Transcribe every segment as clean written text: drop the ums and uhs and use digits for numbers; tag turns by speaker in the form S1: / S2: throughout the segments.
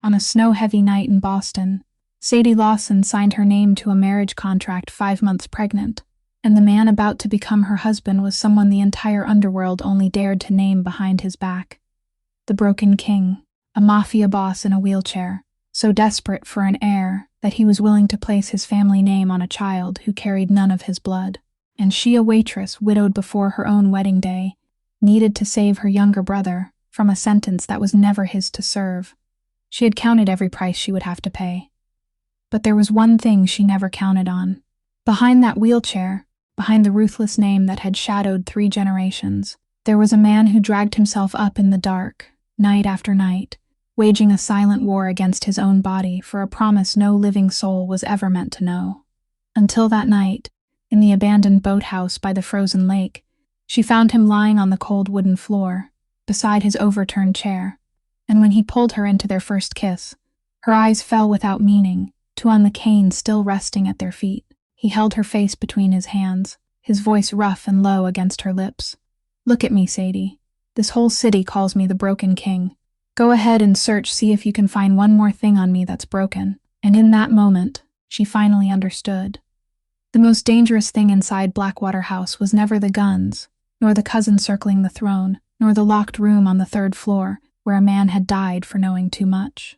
S1: On a snow-heavy night in Boston, Sadie Lawson signed her name to a marriage contract 5 months pregnant, and the man about to become her husband was someone the entire underworld only dared to name behind his back. The Broken King, a mafia boss in a wheelchair, so desperate for an heir that he was willing to place his family name on a child who carried none of his blood. And she, a waitress widowed before her own wedding day, needed to save her younger brother from a sentence that was never his to serve. She had counted every price she would have to pay. But there was one thing she never counted on. Behind that wheelchair, behind the ruthless name that had shadowed 3 generations, there was a man who dragged himself up in the dark, night after night, waging a silent war against his own body for a promise no living soul was ever meant to know. Until that night, in the abandoned boathouse by the frozen lake, she found him lying on the cold wooden floor, beside his overturned chair, and when he pulled her into their first kiss, her eyes fell without meaning, to on the cane still resting at their feet. He held her face between his hands, his voice rough and low against her lips. "Look at me, Sadie. This whole city calls me the Broken King. Go ahead and see if you can find one more thing on me that's broken." And in that moment, she finally understood. The most dangerous thing inside Blackwater House was never the guns, nor the cousin circling the throne, nor the locked room on the 3rd floor where a man had died for knowing too much.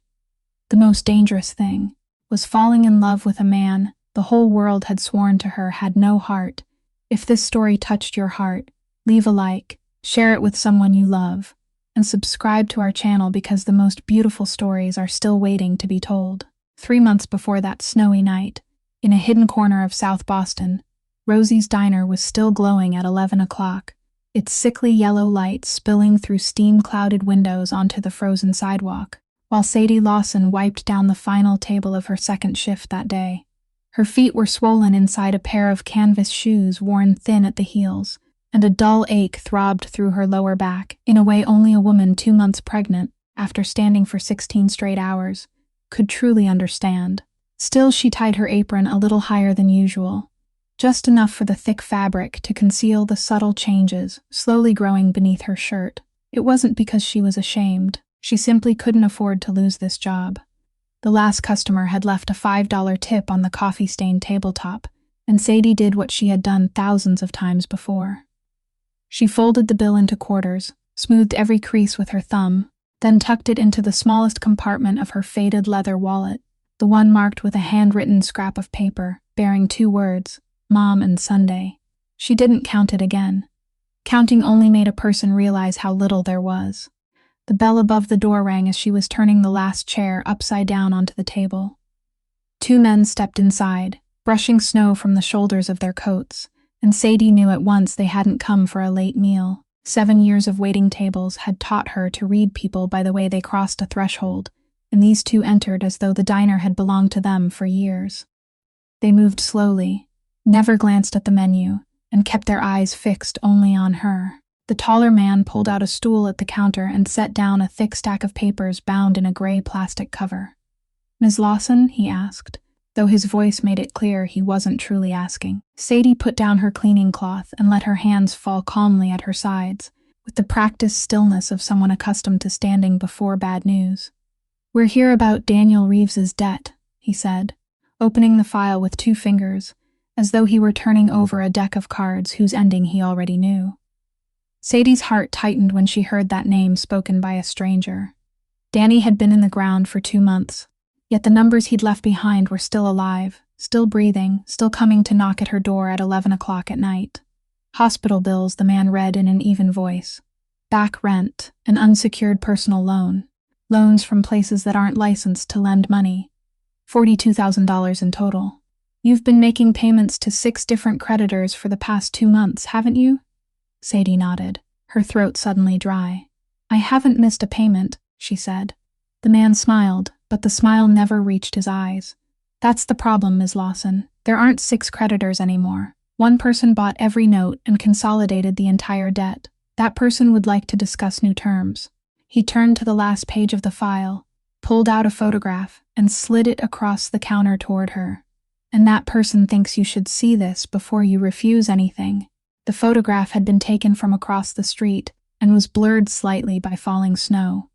S1: The most dangerous thing was falling in love with a man the whole world had sworn to her had no heart. If this story touched your heart, leave a like, share it with someone you love, and subscribe to our channel because the most beautiful stories are still waiting to be told. 3 months before that snowy night, in a hidden corner of South Boston, Rosie's diner was still glowing at 11 o'clock, its sickly yellow light spilling through steam-clouded windows onto the frozen sidewalk, while Sadie Lawson wiped down the final table of her second shift that day. Her feet were swollen inside a pair of canvas shoes worn thin at the heels, and a dull ache throbbed through her lower back in a way only a woman 2 months pregnant, after standing for 16 straight hours, could truly understand. Still, she tied her apron a little higher than usual, just enough for the thick fabric to conceal the subtle changes slowly growing beneath her shirt. It wasn't because she was ashamed. She simply couldn't afford to lose this job. The last customer had left a $5 tip on the coffee-stained tabletop, and Sadie did what she had done thousands of times before. She folded the bill into quarters, smoothed every crease with her thumb, then tucked it into the smallest compartment of her faded leather wallet, the one marked with a handwritten scrap of paper bearing 2 words, Mom and Sunday. She didn't count it again. Counting only made a person realize how little there was. The bell above the door rang as she was turning the last chair upside down onto the table. 2 men stepped inside, brushing snow from the shoulders of their coats, and Sadie knew at once they hadn't come for a late meal. 7 years of waiting tables had taught her to read people by the way they crossed a threshold, and these 2 entered as though the diner had belonged to them for years. They moved slowly, never glanced at the menu, and kept their eyes fixed only on her. The taller man pulled out a stool at the counter and set down a thick stack of papers bound in a gray plastic cover. "Ms. Lawson?" he asked, though his voice made it clear he wasn't truly asking. Sadie put down her cleaning cloth and let her hands fall calmly at her sides, with the practiced stillness of someone accustomed to standing before bad news. "We're here about Daniel Reeves's debt," he said, opening the file with 2 fingers, as though he were turning over a deck of cards whose ending he already knew. Sadie's heart tightened when she heard that name spoken by a stranger. Danny had been in the ground for 2 months, yet the numbers he'd left behind were still alive, still breathing, still coming to knock at her door at 11 o'clock at night. Hospital bills, the man read in an even voice. Back rent, an unsecured personal loan. Loans from places that aren't licensed to lend money. $42,000 in total. "You've been making payments to 6 different creditors for the past 2 months, haven't you?" Sadie nodded, her throat suddenly dry. "I haven't missed a payment," she said. The man smiled, but the smile never reached his eyes. "That's the problem, Ms. Lawson. There aren't 6 creditors anymore. One person bought every note and consolidated the entire debt. That person would like to discuss new terms." He turned to the last page of the file, pulled out a photograph, and slid it across the counter toward her. "And that person thinks you should see this before you refuse anything." The photograph had been taken from across the street and was blurred slightly by falling snow.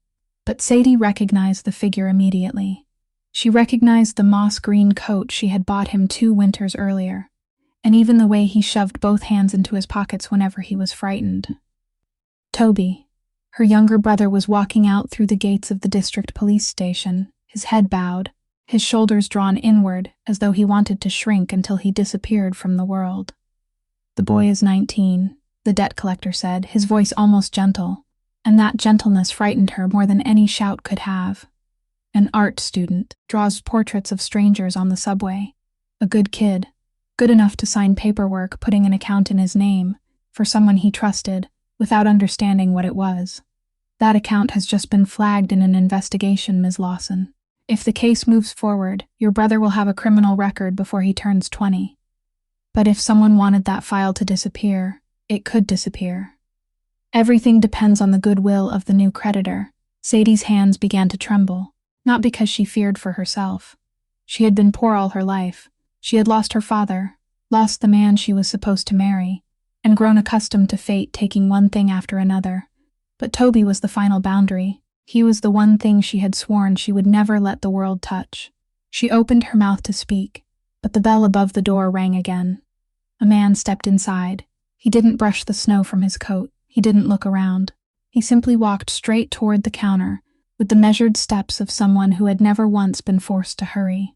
S1: But Sadie recognized the figure immediately. She recognized the moss-green coat she had bought him 2 winters earlier, and even the way he shoved both hands into his pockets whenever he was frightened. Toby, her younger brother, was walking out through the gates of the district police station, his head bowed, his shoulders drawn inward as though he wanted to shrink until he disappeared from the world. "The boy is 19, the debt collector said, his voice almost gentle, and that gentleness frightened her more than any shout could have. "An art student, draws portraits of strangers on the subway. A good kid, good enough to sign paperwork putting an account in his name, for someone he trusted, without understanding what it was. That account has just been flagged in an investigation, Ms. Lawson. If the case moves forward, your brother will have a criminal record before he turns 20. But if someone wanted that file to disappear, it could disappear. Everything depends on the goodwill of the new creditor." Sadie's hands began to tremble, not because she feared for herself. She had been poor all her life. She had lost her father, lost the man she was supposed to marry, and grown accustomed to fate taking one thing after another. But Toby was the final boundary. He was the one thing she had sworn she would never let the world touch. She opened her mouth to speak, but the bell above the door rang again. A man stepped inside. He didn't brush the snow from his coat. He didn't look around. He simply walked straight toward the counter, with the measured steps of someone who had never once been forced to hurry.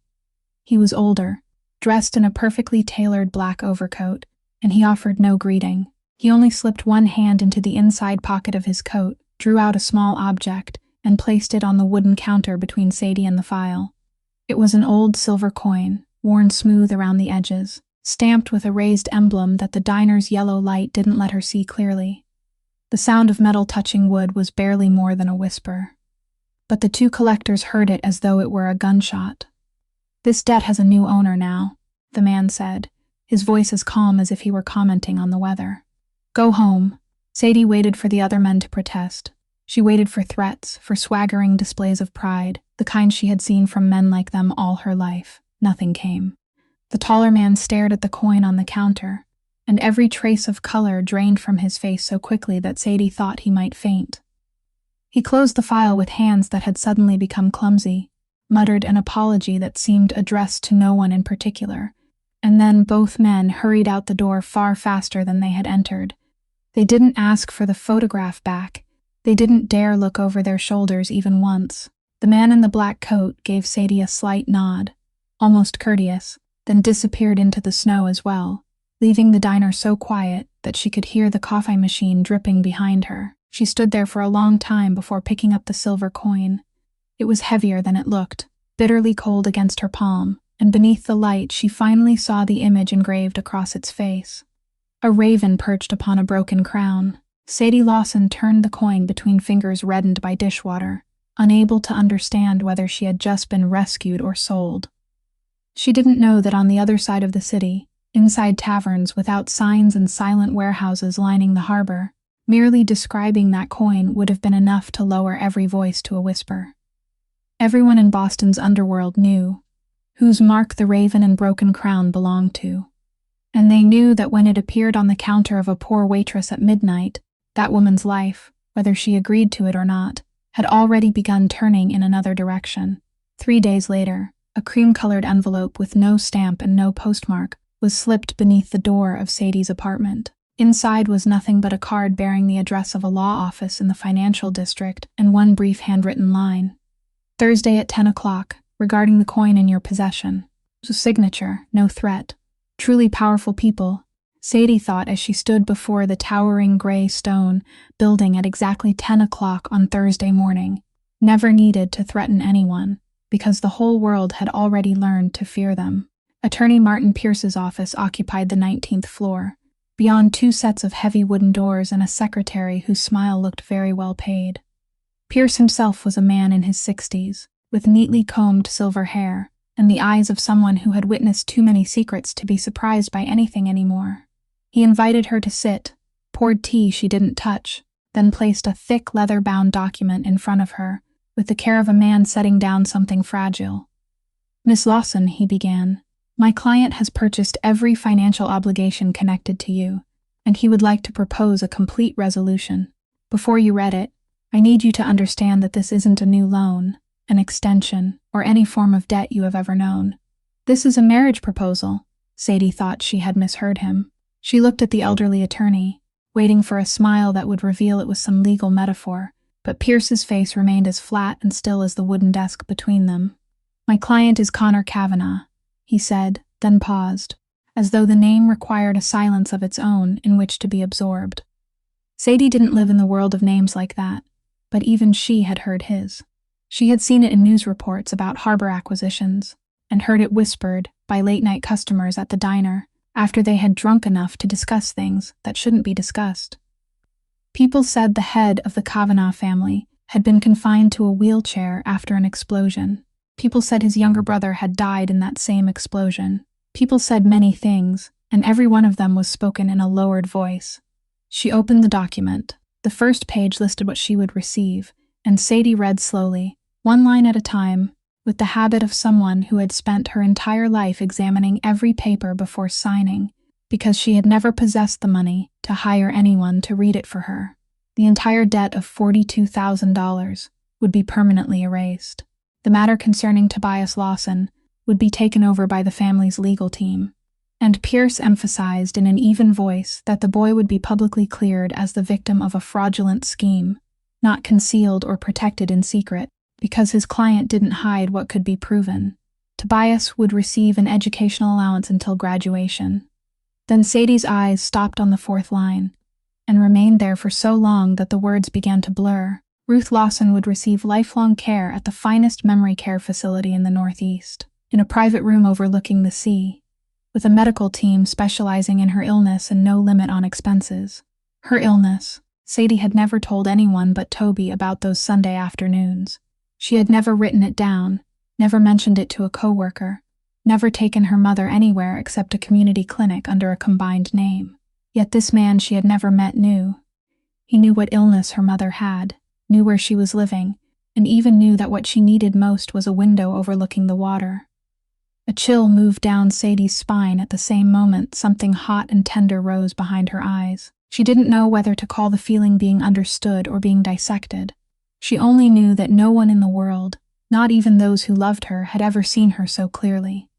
S1: He was older, dressed in a perfectly tailored black overcoat, and he offered no greeting. He only slipped one hand into the inside pocket of his coat, drew out a small object, and placed it on the wooden counter between Sadie and the file. It was an old silver coin, worn smooth around the edges, stamped with a raised emblem that the diner's yellow light didn't let her see clearly. The sound of metal touching wood was barely more than a whisper. But the 2 collectors heard it as though it were a gunshot. "This debt has a new owner now," the man said, his voice as calm as if he were commenting on the weather. "Go home." Sadie waited for the other men to protest. She waited for threats, for swaggering displays of pride, the kind she had seen from men like them all her life. Nothing came. The taller man stared at the coin on the counter, and every trace of color drained from his face so quickly that Sadie thought he might faint. He closed the file with hands that had suddenly become clumsy, muttered an apology that seemed addressed to no one in particular, and then both men hurried out the door far faster than they had entered. They didn't ask for the photograph back. They didn't dare look over their shoulders even once. The man in the black coat gave Sadie a slight nod, almost courteous, then disappeared into the snow as well, leaving the diner so quiet that she could hear the coffee machine dripping behind her. She stood there for a long time before picking up the silver coin. It was heavier than it looked, bitterly cold against her palm, and beneath the light she finally saw the image engraved across its face. A raven perched upon a broken crown. Sadie Lawson turned the coin between fingers reddened by dishwater, unable to understand whether she had just been rescued or sold. She didn't know that on the other side of the city, inside taverns without signs and silent warehouses lining the harbor, merely describing that coin would have been enough to lower every voice to a whisper. Everyone in Boston's underworld knew whose mark the raven and broken crown belonged to, and they knew that when it appeared on the counter of a poor waitress at midnight, that woman's life, whether she agreed to it or not, had already begun turning in another direction. 3 days later, a cream-colored envelope with no stamp and no postmark was slipped beneath the door of Sadie's apartment. Inside was nothing but a card bearing the address of a law office in the financial district and one brief handwritten line. "Thursday at 10 o'clock, regarding the coin in your possession." It was a signature, no threat. Truly powerful people, Sadie thought as she stood before the towering gray stone building at exactly 10 o'clock on Thursday morning, never needed to threaten anyone, because the whole world had already learned to fear them. Attorney Martin Pierce's office occupied the 19th floor, beyond 2 sets of heavy wooden doors and a secretary whose smile looked very well paid. Pierce himself was a man in his 60s, with neatly combed silver hair, and the eyes of someone who had witnessed too many secrets to be surprised by anything anymore. He invited her to sit, poured tea she didn't touch, then placed a thick leather-bound document in front of her, with the care of a man setting down something fragile. "Miss Lawson," he began, "my client has purchased every financial obligation connected to you, and he would like to propose a complete resolution. Before you read it, I need you to understand that this isn't a new loan, an extension, or any form of debt you have ever known. This is a marriage proposal." Sadie thought she had misheard him. She looked at the elderly attorney, waiting for a smile that would reveal it was some legal metaphor, but Pierce's face remained as flat and still as the wooden desk between them. "My client is Connor Kavanagh," he said, then paused, as though the name required a silence of its own in which to be absorbed. Sadie didn't live in the world of names like that, but even she had heard his. She had seen it in news reports about harbor acquisitions, and heard it whispered by late-night customers at the diner after they had drunk enough to discuss things that shouldn't be discussed. People said the head of the Kavanagh family had been confined to a wheelchair after an explosion. People said his younger brother had died in that same explosion. People said many things, and every one of them was spoken in a lowered voice. She opened the document. The first page listed what she would receive, and Sadie read slowly, one line at a time, with the habit of someone who had spent her entire life examining every paper before signing, because she had never possessed the money to hire anyone to read it for her. The entire debt of $42,000 would be permanently erased. The matter concerning Tobias Lawson would be taken over by the family's legal team, and Pierce emphasized in an even voice that the boy would be publicly cleared as the victim of a fraudulent scheme, not concealed or protected in secret, because his client didn't hide what could be proven. Tobias would receive an educational allowance until graduation. Then Sadie's eyes stopped on the fourth line, and remained there for so long that the words began to blur. Ruth Lawson would receive lifelong care at the finest memory care facility in the Northeast, in a private room overlooking the sea, with a medical team specializing in her illness and no limit on expenses. Her illness. Sadie had never told anyone but Toby about those Sunday afternoons. She had never written it down, never mentioned it to a coworker, never taken her mother anywhere except a community clinic under a combined name. Yet this man she had never met knew. He knew what illness her mother had, knew where she was living, and even knew that what she needed most was a window overlooking the water. A chill moved down Sadie's spine at the same moment something hot and tender rose behind her eyes. She didn't know whether to call the feeling being understood or being dissected. She only knew that no one in the world, not even those who loved her, had ever seen her so clearly.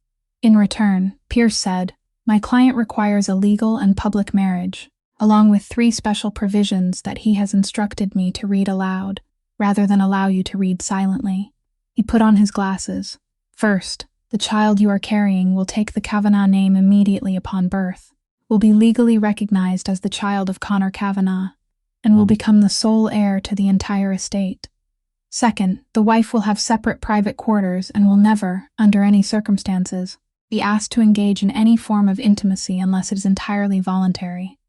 S1: In return, Pierce said, "My client requires a legal and public marriage, along with 3 special provisions that he has instructed me to read aloud, rather than allow you to read silently." He put on his glasses. "First, the child you are carrying will take the Kavanagh name immediately upon birth, will be legally recognized as the child of Connor Kavanagh, and will become the sole heir to the entire estate. Second, the wife will have separate private quarters and will never, under any circumstances, be asked to engage in any form of intimacy unless it is entirely voluntary.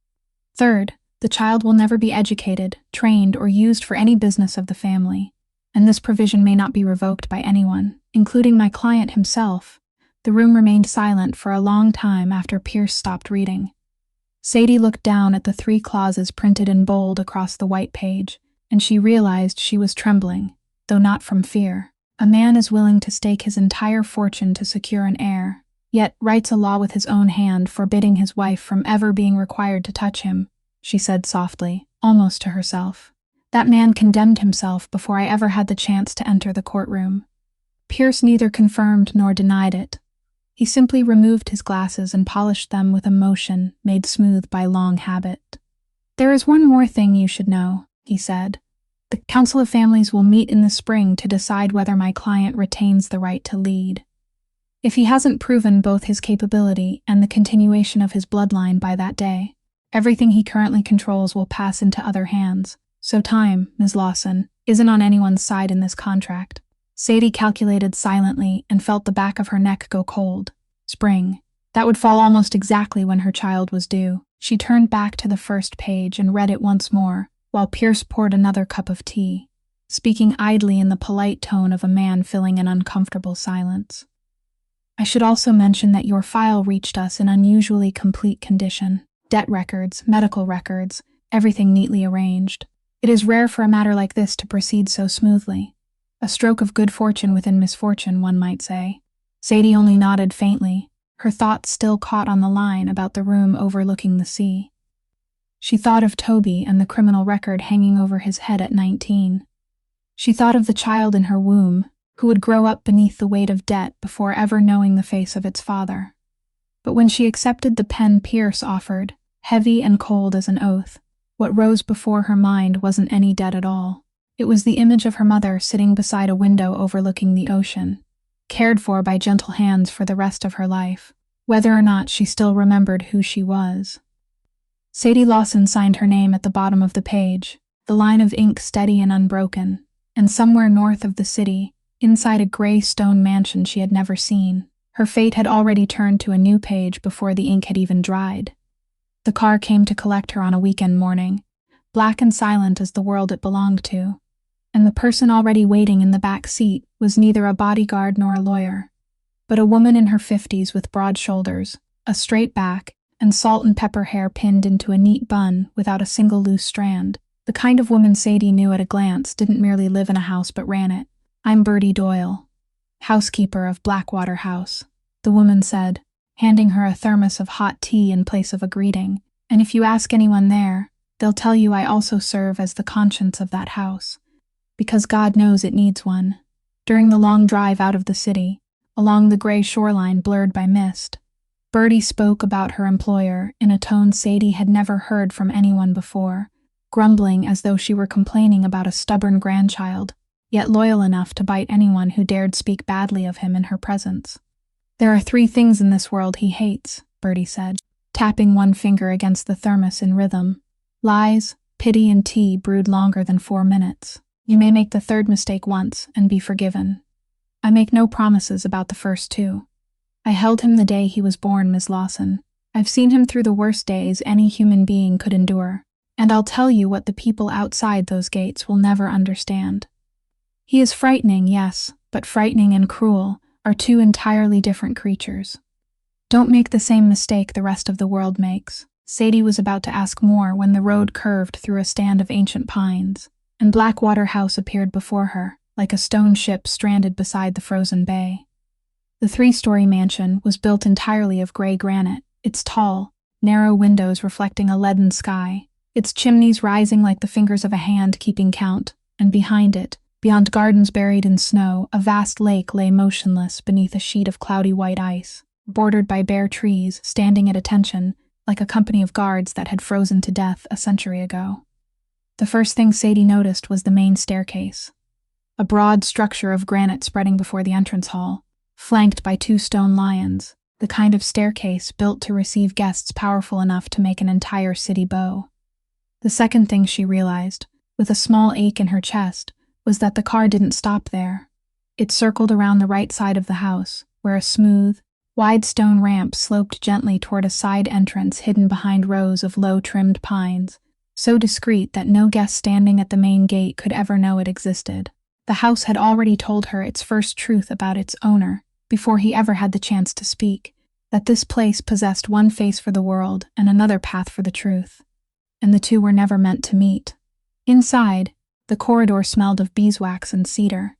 S1: Third, the child will never be educated, trained, or used for any business of the family, and this provision may not be revoked by anyone, including my client himself." The room remained silent for a long time after Pierce stopped reading. Sadie looked down at the 3 clauses printed in bold across the white page, and she realized she was trembling, though not from fear. A man is willing to stake his entire fortune to secure an heir, yet writes a law with his own hand forbidding his wife from ever being required to touch him, she said softly, almost to herself. That man condemned himself before I ever had the chance to enter the courtroom. Pierce neither confirmed nor denied it. He simply removed his glasses and polished them with a motion made smooth by long habit. "There is one more thing you should know," he said. "The Council of Families will meet in the spring to decide whether my client retains the right to lead. If he hasn't proven both his capability and the continuation of his bloodline by that day, everything he currently controls will pass into other hands. So time, Ms. Lawson, isn't on anyone's side in this contract." Sadie calculated silently and felt the back of her neck go cold. Spring. That would fall almost exactly when her child was due. She turned back to the first page and read it once more, while Pierce poured another cup of tea, speaking idly in the polite tone of a man filling an uncomfortable silence. "I should also mention that your file reached us in unusually complete condition. Debt records, medical records, everything neatly arranged. It is rare for a matter like this to proceed so smoothly. A stroke of good fortune within misfortune, one might say." Sadie only nodded faintly, her thoughts still caught on the line about the room overlooking the sea. She thought of Toby and the criminal record hanging over his head at 19. She thought of the child in her womb, who would grow up beneath the weight of debt before ever knowing the face of its father. But when she accepted the pen Pierce offered, heavy and cold as an oath, what rose before her mind wasn't any debt at all. It was the image of her mother sitting beside a window overlooking the ocean, cared for by gentle hands for the rest of her life, whether or not she still remembered who she was. Sadie Lawson signed her name at the bottom of the page, the line of ink steady and unbroken, and somewhere north of the city, inside a gray stone mansion she had never seen, her fate had already turned to a new page before the ink had even dried. The car came to collect her on a weekend morning, black and silent as the world it belonged to, and the person already waiting in the back seat was neither a bodyguard nor a lawyer, but a woman in her 50s with broad shoulders, a straight back, and salt and pepper hair pinned into a neat bun without a single loose strand. The kind of woman Sadie knew at a glance didn't merely live in a house but ran it. "I'm Bertie Doyle, housekeeper of Blackwater House," the woman said, handing her a thermos of hot tea in place of a greeting. "And if you ask anyone there, they'll tell you I also serve as the conscience of that house, because God knows it needs one." During the long drive out of the city, along the gray shoreline blurred by mist, Bertie spoke about her employer in a tone Sadie had never heard from anyone before, grumbling as though she were complaining about a stubborn grandchild, yet loyal enough to bite anyone who dared speak badly of him in her presence. "There are 3 things in this world he hates," Bertie said, tapping one finger against the thermos in rhythm. "Lies, pity, and tea brewed longer than 4 minutes. You may make the 3rd mistake once and be forgiven. I make no promises about the first 2. I held him the day he was born, Ms. Lawson. I've seen him through the worst days any human being could endure, and I'll tell you what the people outside those gates will never understand. He is frightening, yes, but frightening and cruel are 2 entirely different creatures. Don't make the same mistake the rest of the world makes." Sadie was about to ask more when the road curved through a stand of ancient pines, and Blackwater House appeared before her, like a stone ship stranded beside the frozen bay. The 3-story mansion was built entirely of gray granite, its tall, narrow windows reflecting a leaden sky, its chimneys rising like the fingers of a hand keeping count, and behind it, beyond gardens buried in snow, a vast lake lay motionless beneath a sheet of cloudy white ice, bordered by bare trees standing at attention like a company of guards that had frozen to death a century ago. The first thing Sadie noticed was the main staircase, a broad structure of granite spreading before the entrance hall, flanked by 2 stone lions, the kind of staircase built to receive guests powerful enough to make an entire city bow. The second thing she realized, with a small ache in her chest, was that the car didn't stop there. It circled around the right side of the house, where a smooth, wide stone ramp sloped gently toward a side entrance hidden behind rows of low-trimmed pines, so discreet that no guest standing at the main gate could ever know it existed. The house had already told her its first truth about its owner, before he ever had the chance to speak, that this place possessed one face for the world and another path for the truth, and the 2 were never meant to meet. Inside, the corridor smelled of beeswax and cedar.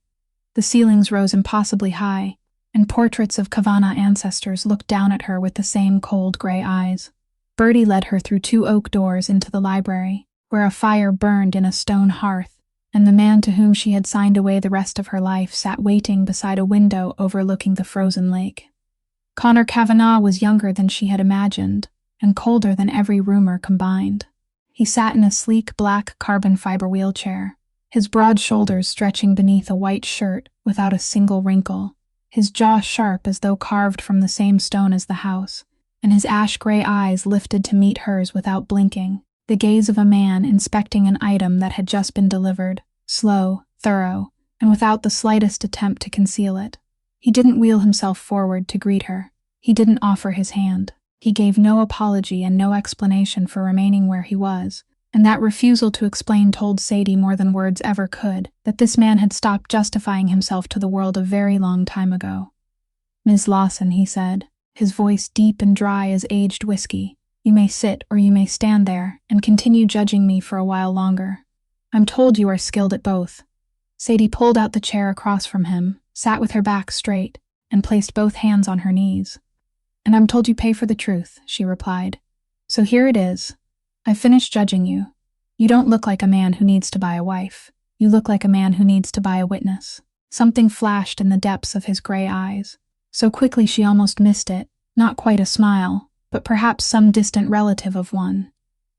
S1: The ceilings rose impossibly high, and portraits of Kavana ancestors looked down at her with the same cold gray eyes. Bertie led her through 2 oak doors into the library, where a fire burned in a stone hearth, and the man to whom she had signed away the rest of her life sat waiting beside a window overlooking the frozen lake. Connor Kavanagh was younger than she had imagined, and colder than every rumor combined. He sat in a sleek black carbon fiber wheelchair, his broad shoulders stretching beneath a white shirt without a single wrinkle, his jaw sharp as though carved from the same stone as the house, and his ash-gray eyes lifted to meet hers without blinking, the gaze of a man inspecting an item that had just been delivered, slow, thorough, and without the slightest attempt to conceal it. He didn't wheel himself forward to greet her. He didn't offer his hand. He gave no apology and no explanation for remaining where he was, and that refusal to explain told Sadie more than words ever could that this man had stopped justifying himself to the world a very long time ago. "Ms. Lawson," he said, his voice deep and dry as aged whiskey, "you may sit or you may stand there and continue judging me for a while longer. I'm told you are skilled at both." Sadie pulled out the chair across from him, sat with her back straight, and placed both hands on her knees. "And I'm told you pay for the truth," she replied. "So here it is. I've finished judging you. You don't look like a man who needs to buy a wife. You look like a man who needs to buy a witness." Something flashed in the depths of his gray eyes. So quickly she almost missed it, not quite a smile, but perhaps some distant relative of one.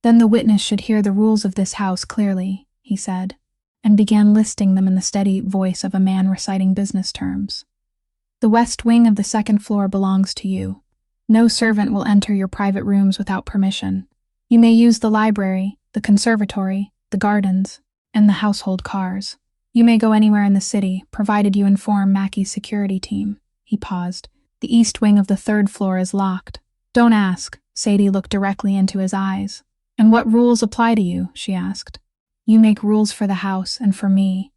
S1: "Then the witness should hear the rules of this house clearly," he said, and began listing them in the steady voice of a man reciting business terms. "The west wing of the second floor belongs to you. No servant will enter your private rooms without permission. You may use the library, the conservatory, the gardens, and the household cars. You may go anywhere in the city, provided you inform Mackey's security team." He paused. "The east wing of the third floor is locked." "Don't ask." Sadie looked directly into his eyes. "And what rules apply to you?" she asked. "You make rules for the house and for me.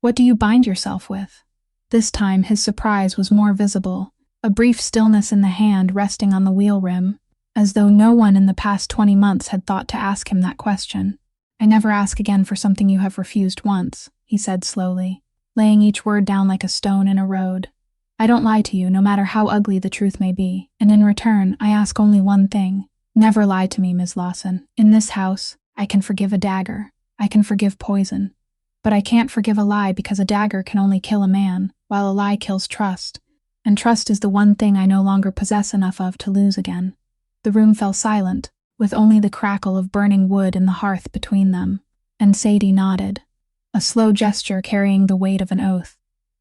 S1: What do you bind yourself with?" This time his surprise was more visible, a brief stillness in the hand resting on the wheel rim, as though no one in the past 20 months had thought to ask him that question. "I never ask again for something you have refused once," he said slowly, laying each word down like a stone in a road. "I don't lie to you, no matter how ugly the truth may be, and in return, I ask only one thing. Never lie to me, Ms. Lawson. In this house, I can forgive a dagger. I can forgive poison. But I can't forgive a lie because a dagger can only kill a man, while a lie kills trust. And trust is the one thing I no longer possess enough of to lose again." The room fell silent, with only the crackle of burning wood in the hearth between them, and Sadie nodded, a slow gesture carrying the weight of an oath.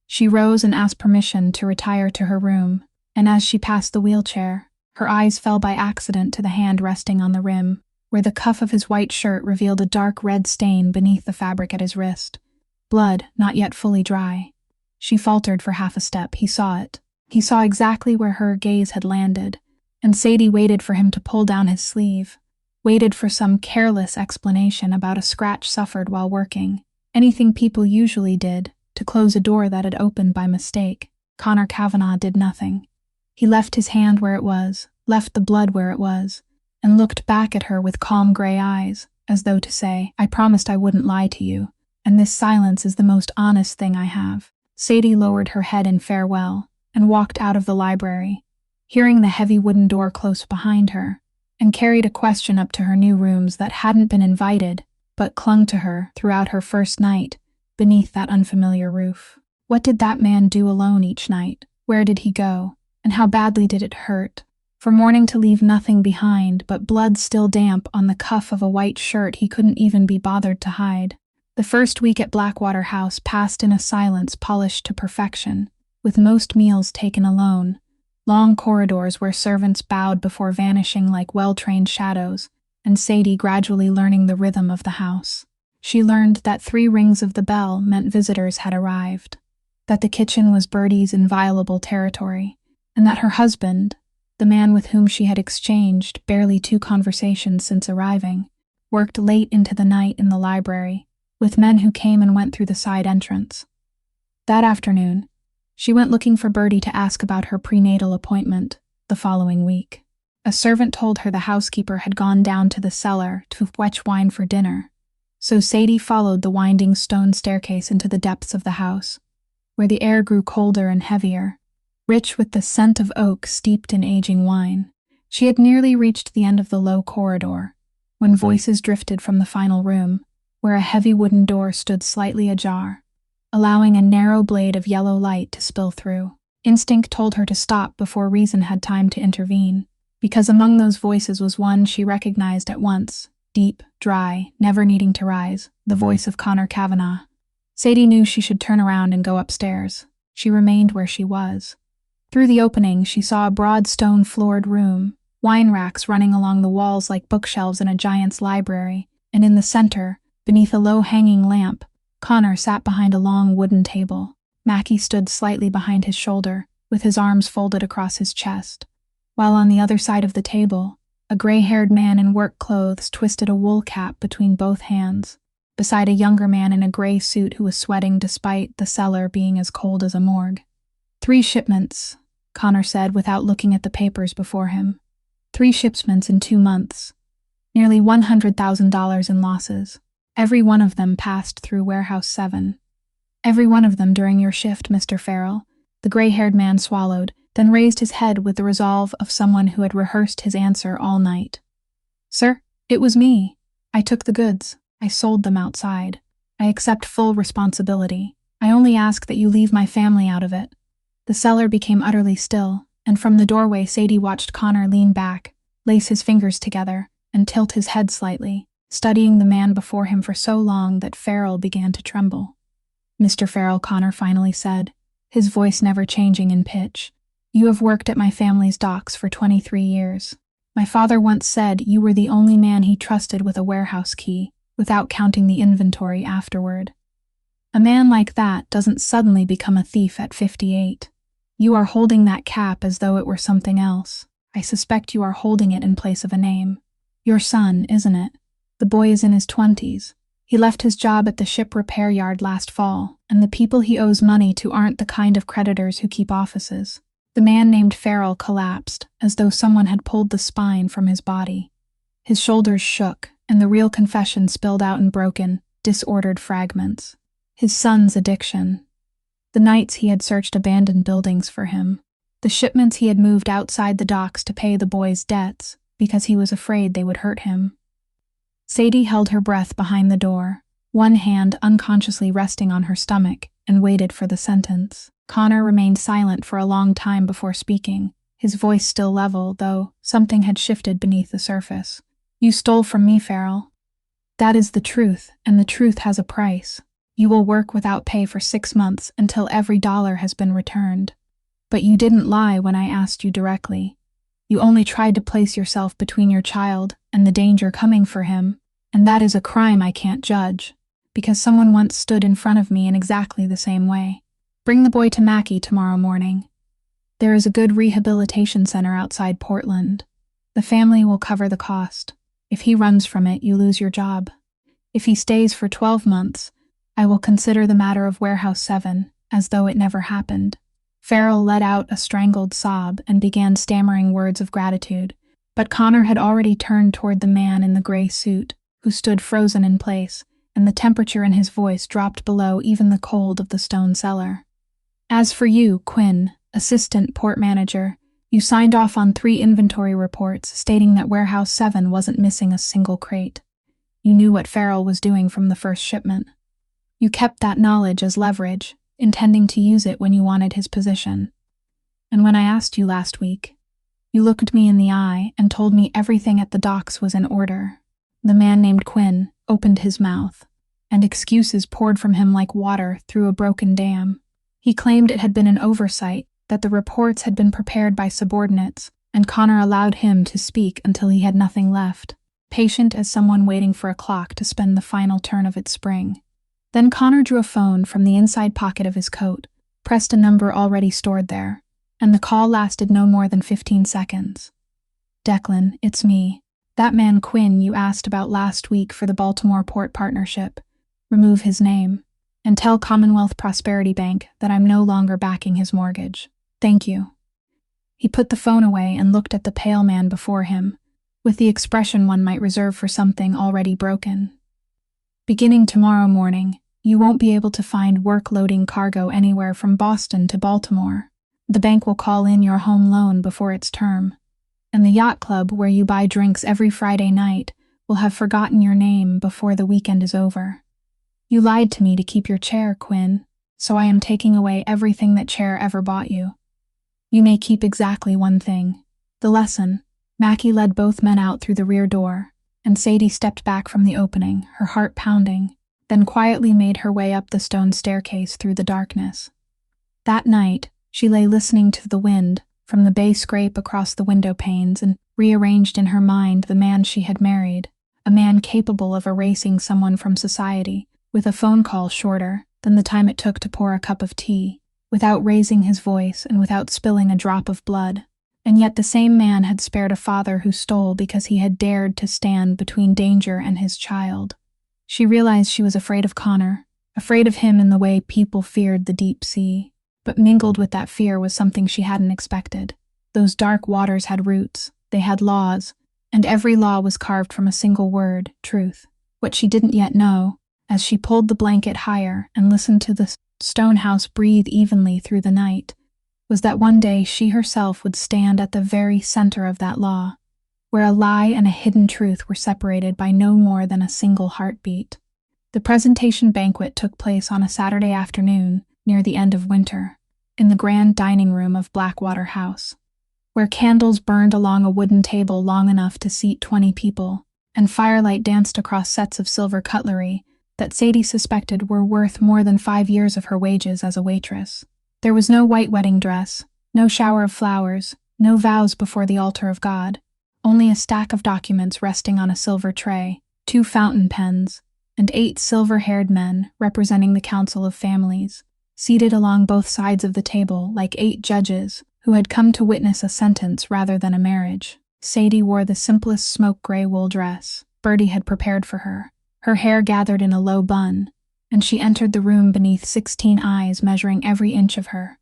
S1: She rose and asked permission to retire to her room, and as she passed the wheelchair, her eyes fell by accident to the hand resting on the rim, where the cuff of his white shirt revealed a dark red stain beneath the fabric at his wrist. Blood, not yet fully dry. She faltered for half a step. He saw it. He saw exactly where her gaze had landed, and Sadie waited for him to pull down his sleeve, waited for some careless explanation about a scratch suffered while working, anything people usually did, to close a door that had opened by mistake. Connor Kavanagh did nothing. He left his hand where it was, left the blood where it was, and looked back at her with calm gray eyes, as though to say, "I promised I wouldn't lie to you, and this silence is the most honest thing I have." Sadie lowered her head in farewell, and walked out of the library, hearing the heavy wooden door close behind her, and carried a question up to her new rooms that hadn't been invited, but clung to her throughout her first night, beneath that unfamiliar roof. What did that man do alone each night? Where did he go? And how badly did it hurt? For morning to leave nothing behind but blood still damp on the cuff of a white shirt he couldn't even be bothered to hide. The first week at Blackwater House passed in a silence polished to perfection, with most meals taken alone, long corridors where servants bowed before vanishing like well-trained shadows, and Sadie gradually learning the rhythm of the house. She learned that 3 rings of the bell meant visitors had arrived, that the kitchen was Bertie's inviolable territory, and that her husband, the man with whom she had exchanged barely 2 conversations since arriving, worked late into the night in the library, with men who came and went through the side entrance. That afternoon, she went looking for Bertie to ask about her prenatal appointment the following week. A servant told her the housekeeper had gone down to the cellar to fetch wine for dinner, so Sadie followed the winding stone staircase into the depths of the house, where the air grew colder and heavier, rich with the scent of oak steeped in aging wine. She had nearly reached the end of the low corridor, when voices drifted from the final room, where a heavy wooden door stood slightly ajar, allowing a narrow blade of yellow light to spill through. Instinct told her to stop before reason had time to intervene, because among those voices was one she recognized at once, deep, dry, never needing to rise, the voice of Connor Kavanagh. Sadie knew she should turn around and go upstairs. She remained where she was. Through the opening, she saw a broad stone-floored room, wine racks running along the walls like bookshelves in a giant's library, and in the center, beneath a low-hanging lamp, Connor sat behind a long wooden table. Mackie stood slightly behind his shoulder, with his arms folded across his chest, while on the other side of the table, a gray-haired man in work clothes twisted a wool cap between both hands, beside a younger man in a gray suit who was sweating despite the cellar being as cold as a morgue. 3 shipments, Connor said without looking at the papers before him. 3 shipments in 2 months. Nearly $100,000 in losses. Every one of them passed through Warehouse 7. Every one of them during your shift, Mr. Farrell. The gray-haired man swallowed, then raised his head with the resolve of someone who had rehearsed his answer all night. Sir? It was me. I took the goods. I sold them outside. I accept full responsibility. I only ask that you leave my family out of it." The seller became utterly still, and from the doorway Sadie watched Connor lean back, lace his fingers together, and tilt his head slightly, studying the man before him for so long that Farrell began to tremble. "Mr. Farrell," Connor finally said, his voice never changing in pitch, "you have worked at my family's docks for 23 years. My father once said you were the only man he trusted with a warehouse key, without counting the inventory afterward. A man like that doesn't suddenly become a thief at 58. You are holding that cap as though it were something else. I suspect you are holding it in place of a name. Your son, isn't it? The boy is in his 20s. He left his job at the ship repair yard last fall, and the people he owes money to aren't the kind of creditors who keep offices." The man named Farrell collapsed, as though someone had pulled the spine from his body. His shoulders shook, and the real confession spilled out in broken, disordered fragments. His son's addiction. The nights he had searched abandoned buildings for him. The shipments he had moved outside the docks to pay the boy's debts, because he was afraid they would hurt him. Sadie held her breath behind the door, one hand unconsciously resting on her stomach, and waited for the sentence. Connor remained silent for a long time before speaking, his voice still level, though something had shifted beneath the surface. "You stole from me, Farrell. That is the truth, and the truth has a price. You will work without pay for 6 months until every dollar has been returned. But you didn't lie when I asked you directly. You only tried to place yourself between your child and the danger coming for him, and that is a crime I can't judge, because someone once stood in front of me in exactly the same way. Bring the boy to Mackie tomorrow morning. There is a good rehabilitation center outside Portland. The family will cover the cost. If he runs from it, you lose your job. If he stays for 12 months, I will consider the matter of Warehouse 7 as though it never happened." Farrell let out a strangled sob and began stammering words of gratitude, but Connor had already turned toward the man in the gray suit, who stood frozen in place, and the temperature in his voice dropped below even the cold of the stone cellar. "As for you, Quinn, assistant port manager, you signed off on 3 inventory reports stating that Warehouse 7 wasn't missing a single crate. You knew what Farrell was doing from the first shipment. You kept that knowledge as leverage, intending to use it when you wanted his position. And when I asked you last week, you looked me in the eye and told me everything at the docks was in order." The man named Quinn opened his mouth, and excuses poured from him like water through a broken dam. He claimed it had been an oversight, that the reports had been prepared by subordinates, and Connor allowed him to speak until he had nothing left, patient as someone waiting for a clock to spend the final turn of its spring. Then Connor drew a phone from the inside pocket of his coat, pressed a number already stored there, and the call lasted no more than 15 seconds. "Declan, it's me. That man Quinn you asked about last week for the Baltimore Port Partnership. Remove his name, and tell Commonwealth Prosperity Bank that I'm no longer backing his mortgage. Thank you." He put the phone away and looked at the pale man before him, with the expression one might reserve for something already broken. "Beginning tomorrow morning, you won't be able to find work loading cargo anywhere from Boston to Baltimore. The bank will call in your home loan before its term, and the yacht club where you buy drinks every Friday night will have forgotten your name before the weekend is over. You lied to me to keep your chair, Quinn, so I am taking away everything that chair ever bought you. You may keep exactly one thing, the lesson." Mackie led both men out through the rear door, and Sadie stepped back from the opening, her heart pounding, then quietly made her way up the stone staircase through the darkness. That night, she lay listening to the wind from the bay scrape across the window panes and rearranged in her mind the man she had married, a man capable of erasing someone from society with a phone call shorter than the time it took to pour a cup of tea, without raising his voice and without spilling a drop of blood. And yet the same man had spared a father who stole because he had dared to stand between danger and his child. She realized she was afraid of Connor, afraid of him in the way people feared the deep sea. But mingled with that fear was something she hadn't expected. Those dark waters had roots, they had laws, and every law was carved from a single word, truth. What she didn't yet know, as she pulled the blanket higher and listened to the stone house breathe evenly through the night, was that one day she herself would stand at the very center of that law, where a lie and a hidden truth were separated by no more than a single heartbeat. The presentation banquet took place on a Saturday afternoon near the end of winter, in the grand dining room of Blackwater House, where candles burned along a wooden table long enough to seat 20 people, and firelight danced across sets of silver cutlery that Sadie suspected were worth more than 5 years of her wages as a waitress. There was no white wedding dress, no shower of flowers, no vows before the altar of God, only a stack of documents resting on a silver tray, 2 fountain pens, and 8 silver-haired men representing the Council of Families, seated along both sides of the table like 8 judges who had come to witness a sentence rather than a marriage. Sadie wore the simplest smoke-gray wool dress Bertie had prepared for her, her hair gathered in a low bun, and she entered the room beneath 16 eyes measuring every inch of her,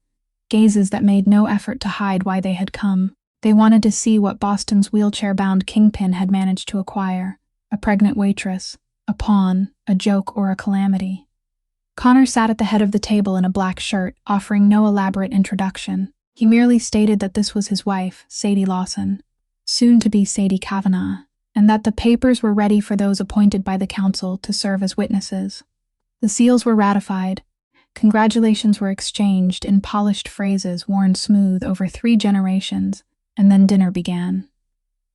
S1: gazes that made no effort to hide why they had come. They wanted to see what Boston's wheelchair-bound kingpin had managed to acquire, a pregnant waitress, a pawn, a joke, or a calamity. Connor sat at the head of the table in a black shirt, offering no elaborate introduction. He merely stated that this was his wife, Sadie Lawson, soon to be Sadie Kavanagh, and that the papers were ready for those appointed by the council to serve as witnesses. The seals were ratified. Congratulations were exchanged in polished phrases worn smooth over 3 generations, and then dinner began.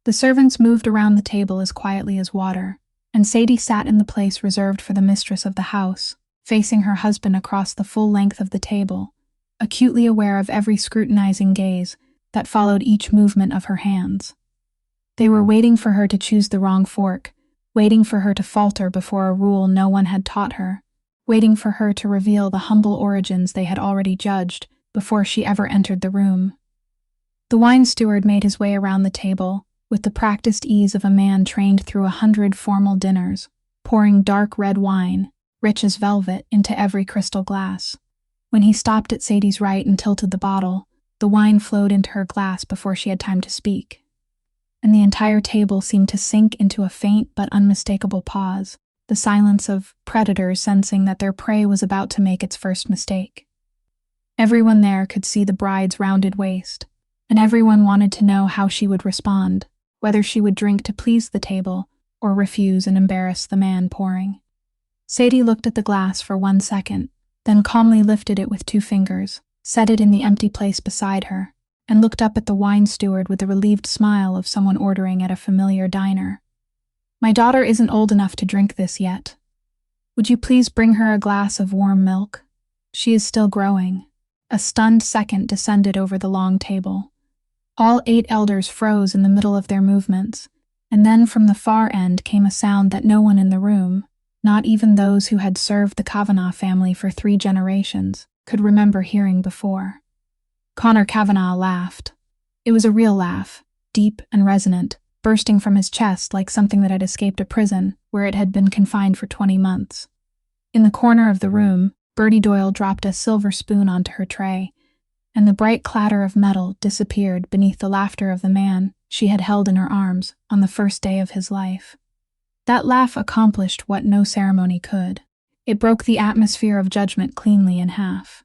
S1: The servants moved around the table as quietly as water, and Sadie sat in the place reserved for the mistress of the house, facing her husband across the full length of the table, acutely aware of every scrutinizing gaze that followed each movement of her hands. They were waiting for her to choose the wrong fork, waiting for her to falter before a rule no one had taught her, waiting for her to reveal the humble origins they had already judged before she ever entered the room. The wine steward made his way around the table with the practiced ease of a man trained through 100 formal dinners, pouring dark red wine, rich as velvet, into every crystal glass. When he stopped at Sadie's right and tilted the bottle, the wine flowed into her glass before she had time to speak, and the entire table seemed to sink into a faint but unmistakable pause, the silence of predators sensing that their prey was about to make its first mistake. Everyone there could see the bride's rounded waist, and everyone wanted to know how she would respond, whether she would drink to please the table or refuse and embarrass the man pouring. Sadie looked at the glass for 1 second, then calmly lifted it with 2 fingers, set it in the empty place beside her, and looked up at the wine steward with the relieved smile of someone ordering at a familiar diner. "My daughter isn't old enough to drink this yet. Would you please bring her a glass of warm milk? She is still growing." A stunned second descended over the long table. All 8 elders froze in the middle of their movements, and then from the far end came a sound that no one in the room, not even those who had served the Kavanagh family for 3 generations, could remember hearing before. Connor Kavanagh laughed. It was a real laugh, deep and resonant, bursting from his chest like something that had escaped a prison where it had been confined for 20 months. In the corner of the room, Bertie Doyle dropped a silver spoon onto her tray, and the bright clatter of metal disappeared beneath the laughter of the man she had held in her arms on the first day of his life. That laugh accomplished what no ceremony could. It broke the atmosphere of judgment cleanly in half.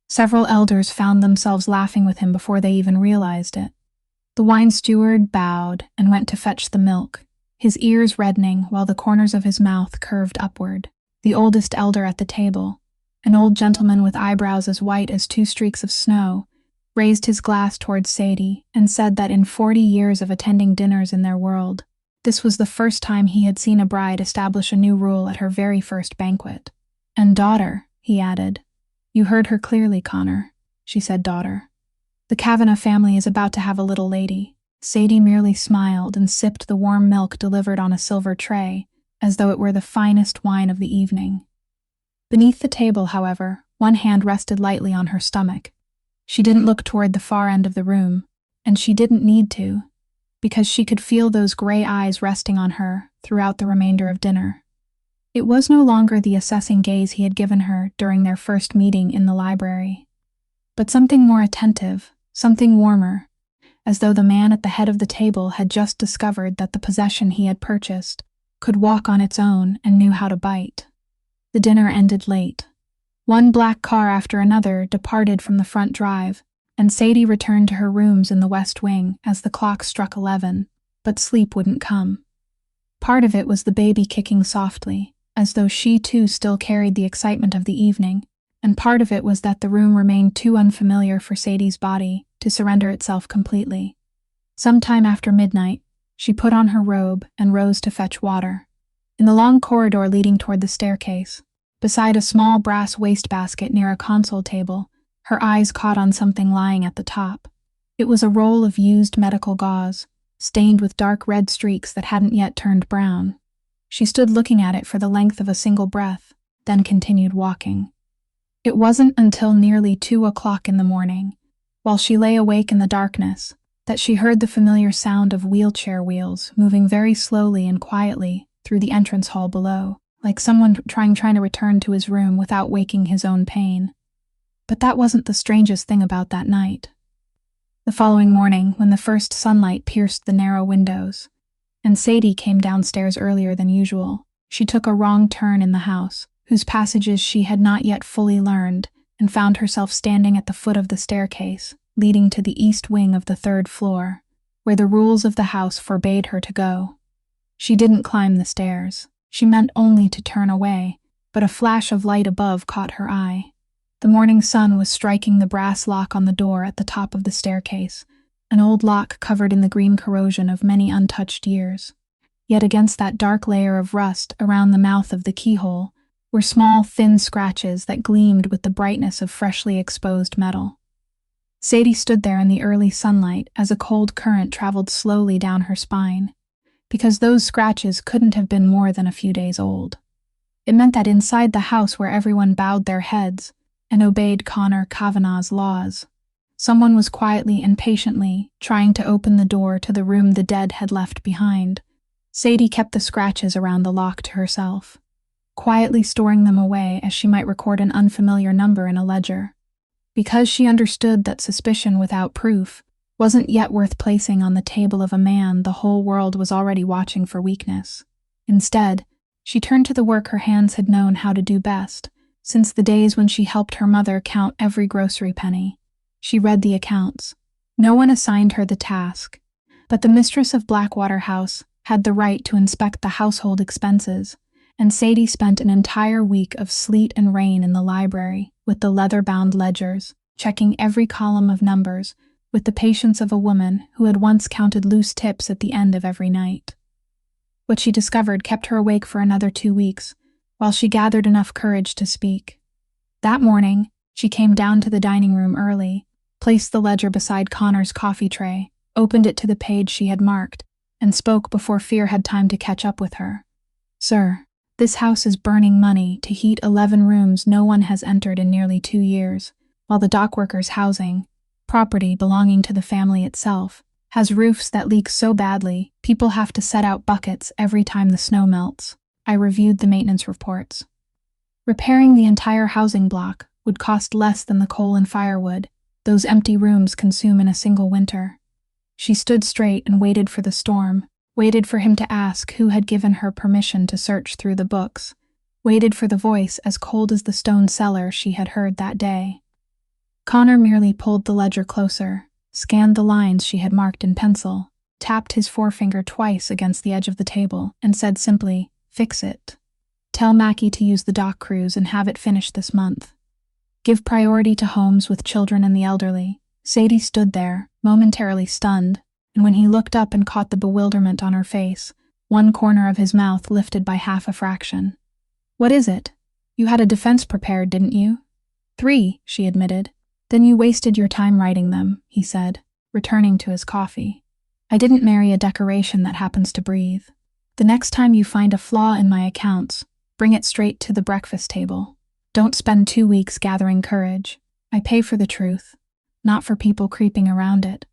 S1: Several elders found themselves laughing with him before they even realized it. The wine steward bowed and went to fetch the milk, his ears reddening while the corners of his mouth curved upward. The oldest elder at the table, an old gentleman with eyebrows as white as 2 streaks of snow, raised his glass towards Sadie and said that in 40 years of attending dinners in their world, this was the first time he had seen a bride establish a new rule at her very first banquet. "And daughter," he added. "You heard her clearly, Connor." She said daughter. "The Kavanagh family is about to have a little lady." Sadie merely smiled and sipped the warm milk delivered on a silver tray, as though it were the finest wine of the evening. Beneath the table, however, one hand rested lightly on her stomach. She didn't look toward the far end of the room, and she didn't need to, because she could feel those gray eyes resting on her throughout the remainder of dinner. It was no longer the assessing gaze he had given her during their first meeting in the library, but something more attentive, something warmer, as though the man at the head of the table had just discovered that the possession he had purchased could walk on its own and knew how to bite. The dinner ended late. One black car after another departed from the front drive, and Sadie returned to her rooms in the West Wing as the clock struck 11. but sleep wouldn't come. Part of it was the baby kicking softly, as though she too still carried the excitement of the evening, and part of it was that the room remained too unfamiliar for Sadie's body to surrender itself completely. Sometime after midnight, she put on her robe and rose to fetch water. In the long corridor leading toward the staircase, beside a small brass wastebasket near a console table, her eyes caught on something lying at the top. It was a roll of used medical gauze, stained with dark red streaks that hadn't yet turned brown. She stood looking at it for the length of a single breath, then continued walking. It wasn't until nearly 2 o'clock in the morning, while she lay awake in the darkness, that she heard the familiar sound of wheelchair wheels moving very slowly and quietly through the entrance hall below, like someone trying to return to his room without waking his own pain. But that wasn't the strangest thing about that night. The following morning, when the first sunlight pierced the narrow windows, and Sadie came downstairs earlier than usual, she took a wrong turn in the house, whose passages she had not yet fully learned, and found herself standing at the foot of the staircase, leading to the east wing of the 3rd floor, where the rules of the house forbade her to go. She didn't climb the stairs. She meant only to turn away, but a flash of light above caught her eye. The morning sun was striking the brass lock on the door at the top of the staircase, an old lock covered in the green corrosion of many untouched years. Yet against that dark layer of rust around the mouth of the keyhole were small, thin scratches that gleamed with the brightness of freshly exposed metal. Sadie stood there in the early sunlight as a cold current traveled slowly down her spine, because those scratches couldn't have been more than a few days old. It meant that inside the house where everyone bowed their heads and obeyed Connor Kavanagh's laws, someone was quietly and patiently trying to open the door to the room the dead had left behind. Sadie kept the scratches around the lock to herself, quietly storing them away as she might record an unfamiliar number in a ledger, because she understood that suspicion without proof wasn't yet worth placing on the table of a man the whole world was already watching for weakness. Instead, she turned to the work her hands had known how to do best, since the days when she helped her mother count every grocery penny. She read the accounts. No one assigned her the task, but the mistress of Blackwater House had the right to inspect the household expenses, and Sadie spent an entire week of sleet and rain in the library with the leather-bound ledgers, checking every column of numbers with the patience of a woman who had once counted loose tips at the end of every night. What she discovered kept her awake for another 2 weeks, while she gathered enough courage to speak. That morning, she came down to the dining room early, placed the ledger beside Connor's coffee tray, opened it to the page she had marked, and spoke before fear had time to catch up with her. "Sir, this house is burning money to heat 11 rooms no one has entered in nearly 2 years, while the dockworkers' housing, property belonging to the family itself, has roofs that leak so badly people have to set out buckets every time the snow melts." I reviewed the maintenance reports. Repairing the entire housing block would cost less than the coal and firewood those empty rooms consume in a single winter. She stood straight and waited for the storm, waited for him to ask who had given her permission to search through the books, waited for the voice as cold as the stone cellar she had heard that day. Connor merely pulled the ledger closer, scanned the lines she had marked in pencil, tapped his forefinger twice against the edge of the table, and said simply, "Fix it. Tell Mackie to use the dock crews and have it finished this month. Give priority to homes with children and the elderly." Sadie stood there, momentarily stunned, and when he looked up and caught the bewilderment on her face, one corner of his mouth lifted by half a fraction. "What is it? You had a defense prepared, didn't you?" "3, she admitted. "Then you wasted your time writing them," he said, returning to his coffee. "I didn't marry a decoration that happens to breathe. The next time you find a flaw in my accounts, bring it straight to the breakfast table. Don't spend 2 weeks gathering courage. I pay for the truth, not for people creeping around it."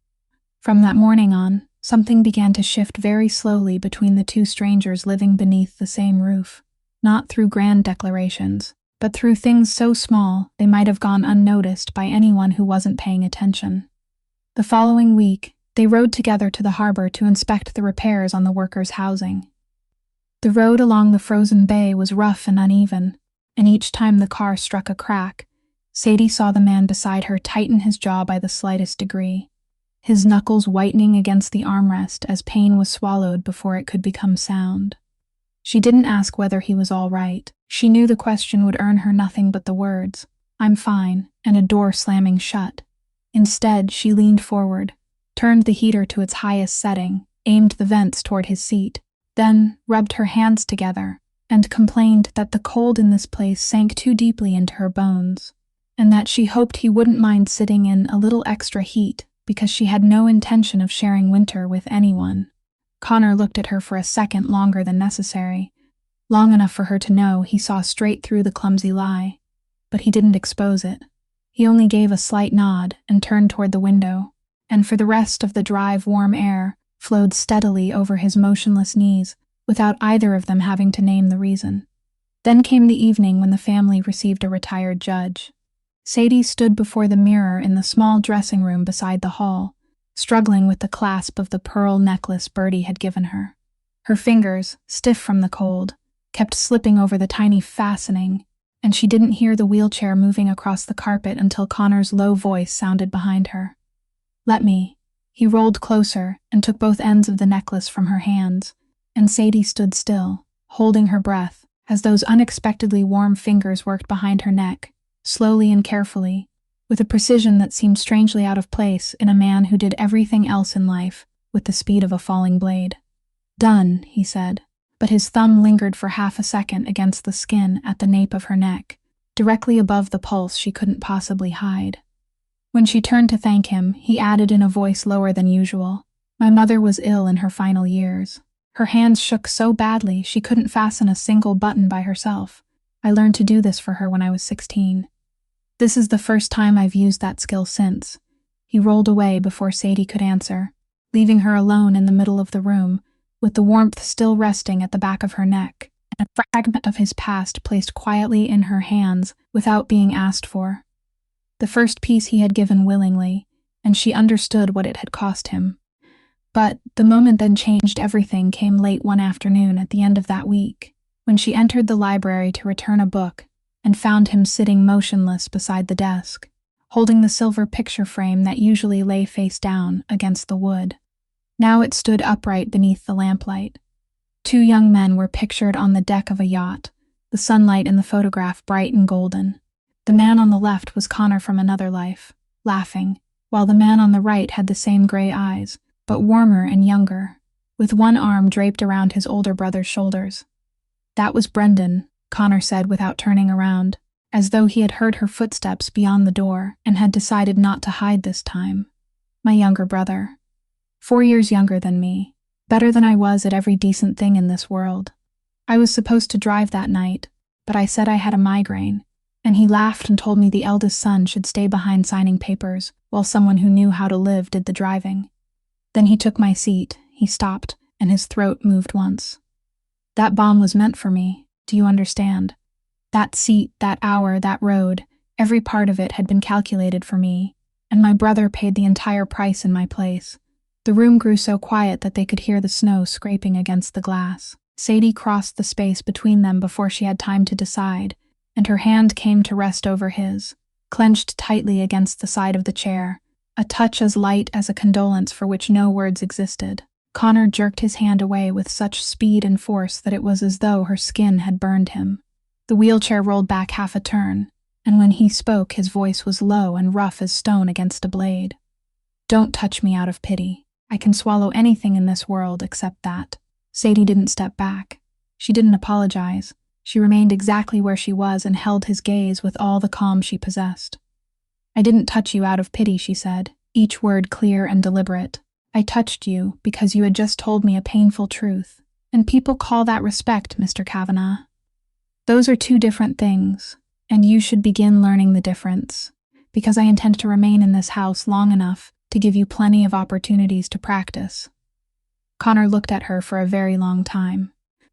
S1: From that morning on, something began to shift very slowly between the two strangers living beneath the same roof, not through grand declarations, but through things so small they might have gone unnoticed by anyone who wasn't paying attention. The following week, they rode together to the harbor to inspect the repairs on the workers' housing. The road along the frozen bay was rough and uneven, and each time the car struck a crack, Sadie saw the man beside her tighten his jaw by the slightest degree. his knuckles whitening against the armrest as pain was swallowed before it could become sound. She didn't ask whether he was all right. She knew the question would earn her nothing but the words, "I'm fine," and a door slamming shut. Instead, she leaned forward, turned the heater to its highest setting, aimed the vents toward his seat, then rubbed her hands together and complained that the cold in this place sank too deeply into her bones, and that she hoped he wouldn't mind sitting in a little extra heat because she had no intention of sharing winter with anyone. Connor looked at her for a second longer than necessary, long enough for her to know he saw straight through the clumsy lie, but he didn't expose it. He only gave a slight nod and turned toward the window, and for the rest of the drive warm air flowed steadily over his motionless knees without either of them having to name the reason. Then came the evening when the family received a retired judge. Sadie stood before the mirror in the small dressing room beside the hall, struggling with the clasp of the pearl necklace Bertie had given her. Her fingers, stiff from the cold, kept slipping over the tiny fastening, and she didn't hear the wheelchair moving across the carpet until Connor's low voice sounded behind her. "Let me." He rolled closer and took both ends of the necklace from her hands, and Sadie stood still, holding her breath, as those unexpectedly warm fingers worked behind her neck, slowly and carefully, with a precision that seemed strangely out of place in a man who did everything else in life with the speed of a falling blade. "Done," he said, but his thumb lingered for half a second against the skin at the nape of her neck, directly above the pulse she couldn't possibly hide. When she turned to thank him, he added in a voice lower than usual, "My mother was ill in her final years. Her hands shook so badly she couldn't fasten a single button by herself. I learned to do this for her when I was 16. This is the first time I've used that skill since." He rolled away before Sadie could answer, leaving her alone in the middle of the room, with the warmth still resting at the back of her neck, and a fragment of his past placed quietly in her hands without being asked for. The first piece he had given willingly, and she understood what it had cost him. But the moment that changed everything came late one afternoon at the end of that week, when she entered the library to return a book and found him sitting motionless beside the desk, holding the silver picture frame that usually lay face down against the wood. Now it stood upright beneath the lamplight. Two young men were pictured on the deck of a yacht, the sunlight in the photograph bright and golden. The man on the left was Connor from another life, laughing, while the man on the right had the same gray eyes, but warmer and younger, with one arm draped around his older brother's shoulders. "That was Brendan," Connor said without turning around, as though he had heard her footsteps beyond the door and had decided not to hide this time. "My younger brother. 4 years younger than me, better than I was at every decent thing in this world. I was supposed to drive that night, but I said I had a migraine, and he laughed and told me the eldest son should stay behind signing papers while someone who knew how to live did the driving. Then he took my seat, he stopped, and his throat moved once. That bomb was meant for me, do you understand? That seat, that hour, that road, every part of it had been calculated for me, and my brother paid the entire price in my place." The room grew so quiet that they could hear the snow scraping against the glass. Sadie crossed the space between them before she had time to decide, and her hand came to rest over his, clenched tightly against the side of the chair, a touch as light as a condolence for which no words existed. Connor jerked his hand away with such speed and force that it was as though her skin had burned him. The wheelchair rolled back half a turn, and when he spoke his voice was low and rough as stone against a blade. "Don't touch me out of pity. I can swallow anything in this world except that." Sadie didn't step back. She didn't apologize. She remained exactly where she was and held his gaze with all the calm she possessed. "I didn't touch you out of pity," she said, each word clear and deliberate. "I touched you because you had just told me a painful truth, and people call that respect, Mr. Kavanagh. Those are two different things, and you should begin learning the difference, because I intend to remain in this house long enough to give you plenty of opportunities to practice." Connor looked at her for a very long time.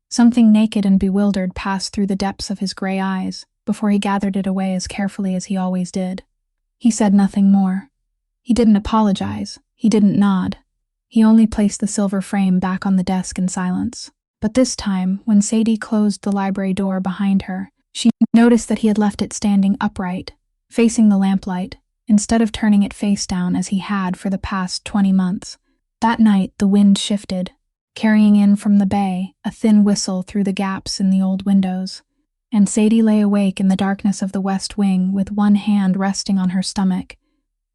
S1: Something naked and bewildered passed through the depths of his gray eyes before he gathered it away as carefully as he always did. He said nothing more. He didn't apologize. He didn't nod. He only placed the silver frame back on the desk in silence. But this time, when Sadie closed the library door behind her, she noticed that he had left it standing upright, facing the lamplight, instead of turning it face down as he had for the past 20 months. That night, the wind shifted, carrying in from the bay a thin whistle through the gaps in the old windows, and Sadie lay awake in the darkness of the west wing with one hand resting on her stomach,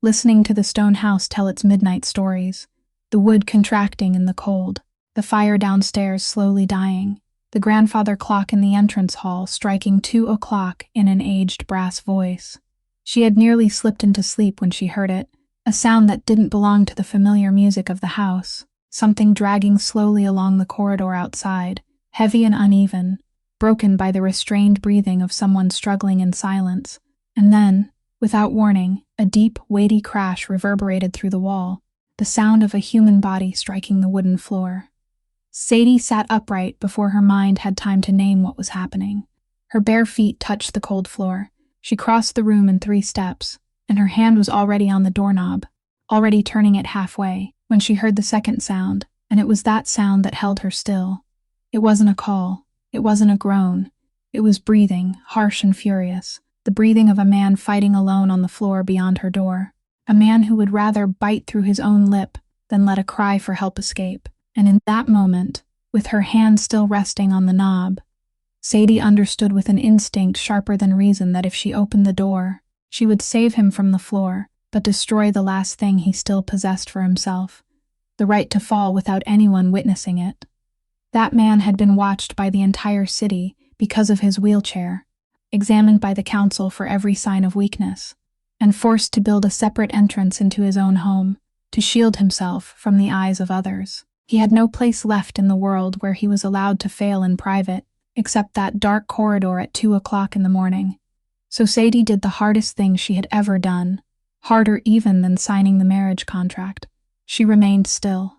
S1: listening to the stone house tell its midnight stories, the wood contracting in the cold, the fire downstairs slowly dying, the grandfather clock in the entrance hall striking 2 o'clock in an aged brass voice. She had nearly slipped into sleep when she heard it, a sound that didn't belong to the familiar music of the house, something dragging slowly along the corridor outside, heavy and uneven, broken by the restrained breathing of someone struggling in silence. And then, without warning, a deep, weighty crash reverberated through the wall, the sound of a human body striking the wooden floor. Sadie sat upright before her mind had time to name what was happening. Her bare feet touched the cold floor. She crossed the room in 3 steps, and her hand was already on the doorknob, already turning it halfway, when she heard the second sound, and it was that sound that held her still. It wasn't a call. It wasn't a groan. It was breathing, harsh and furious, the breathing of a man fighting alone on the floor beyond her door, a man who would rather bite through his own lip than let a cry for help escape. And in that moment, with her hand still resting on the knob, Sadie understood with an instinct sharper than reason that if she opened the door, she would save him from the floor, but destroy the last thing he still possessed for himself, the right to fall without anyone witnessing it. That man had been watched by the entire city because of his wheelchair, examined by the council for every sign of weakness, and forced to build a separate entrance into his own home, to shield himself from the eyes of others. He had no place left in the world where he was allowed to fail in private, except that dark corridor at 2 o'clock in the morning. So Sadie did the hardest thing she had ever done, harder even than signing the marriage contract. She remained still.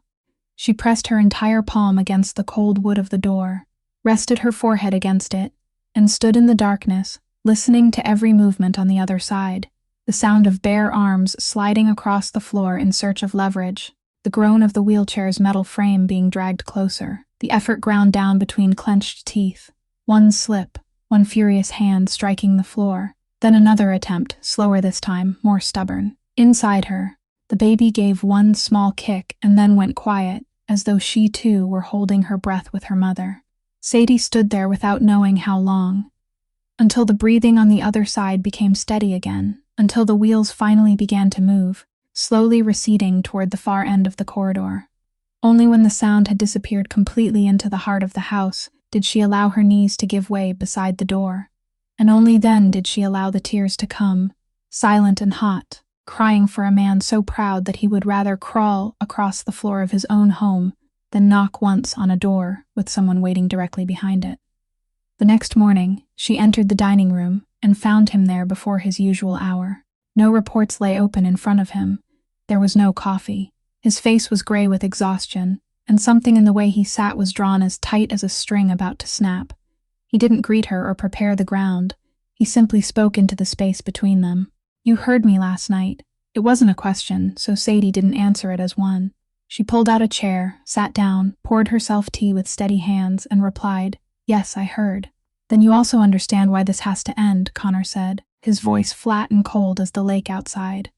S1: She pressed her entire palm against the cold wood of the door, rested her forehead against it, and stood in the darkness, listening to every movement on the other side, the sound of bare arms sliding across the floor in search of leverage, the groan of the wheelchair's metal frame being dragged closer, the effort ground down between clenched teeth, one slip, one furious hand striking the floor, then another attempt, slower this time, more stubborn. Inside her, the baby gave one small kick and then went quiet, as though she too were holding her breath with her mother. Sadie stood there without knowing how long, until the breathing on the other side became steady again, until the wheels finally began to move, slowly receding toward the far end of the corridor. Only when the sound had disappeared completely into the heart of the house did she allow her knees to give way beside the door, and only then did she allow the tears to come, silent and hot, crying for a man so proud that he would rather crawl across the floor of his own home than knock once on a door with someone waiting directly behind it. The next morning, she entered the dining room and found him there before his usual hour. No reports lay open in front of him. There was no coffee. His face was gray with exhaustion, and something in the way he sat was drawn as tight as a string about to snap. He didn't greet her or prepare the ground. He simply spoke into the space between them. "You heard me last night." It wasn't a question, so Sadie didn't answer it as one. She pulled out a chair, sat down, poured herself tea with steady hands, and replied, "Yes, I heard." "Then you also understand why this has to end," Connor said, his voice flat and cold as the lake outside.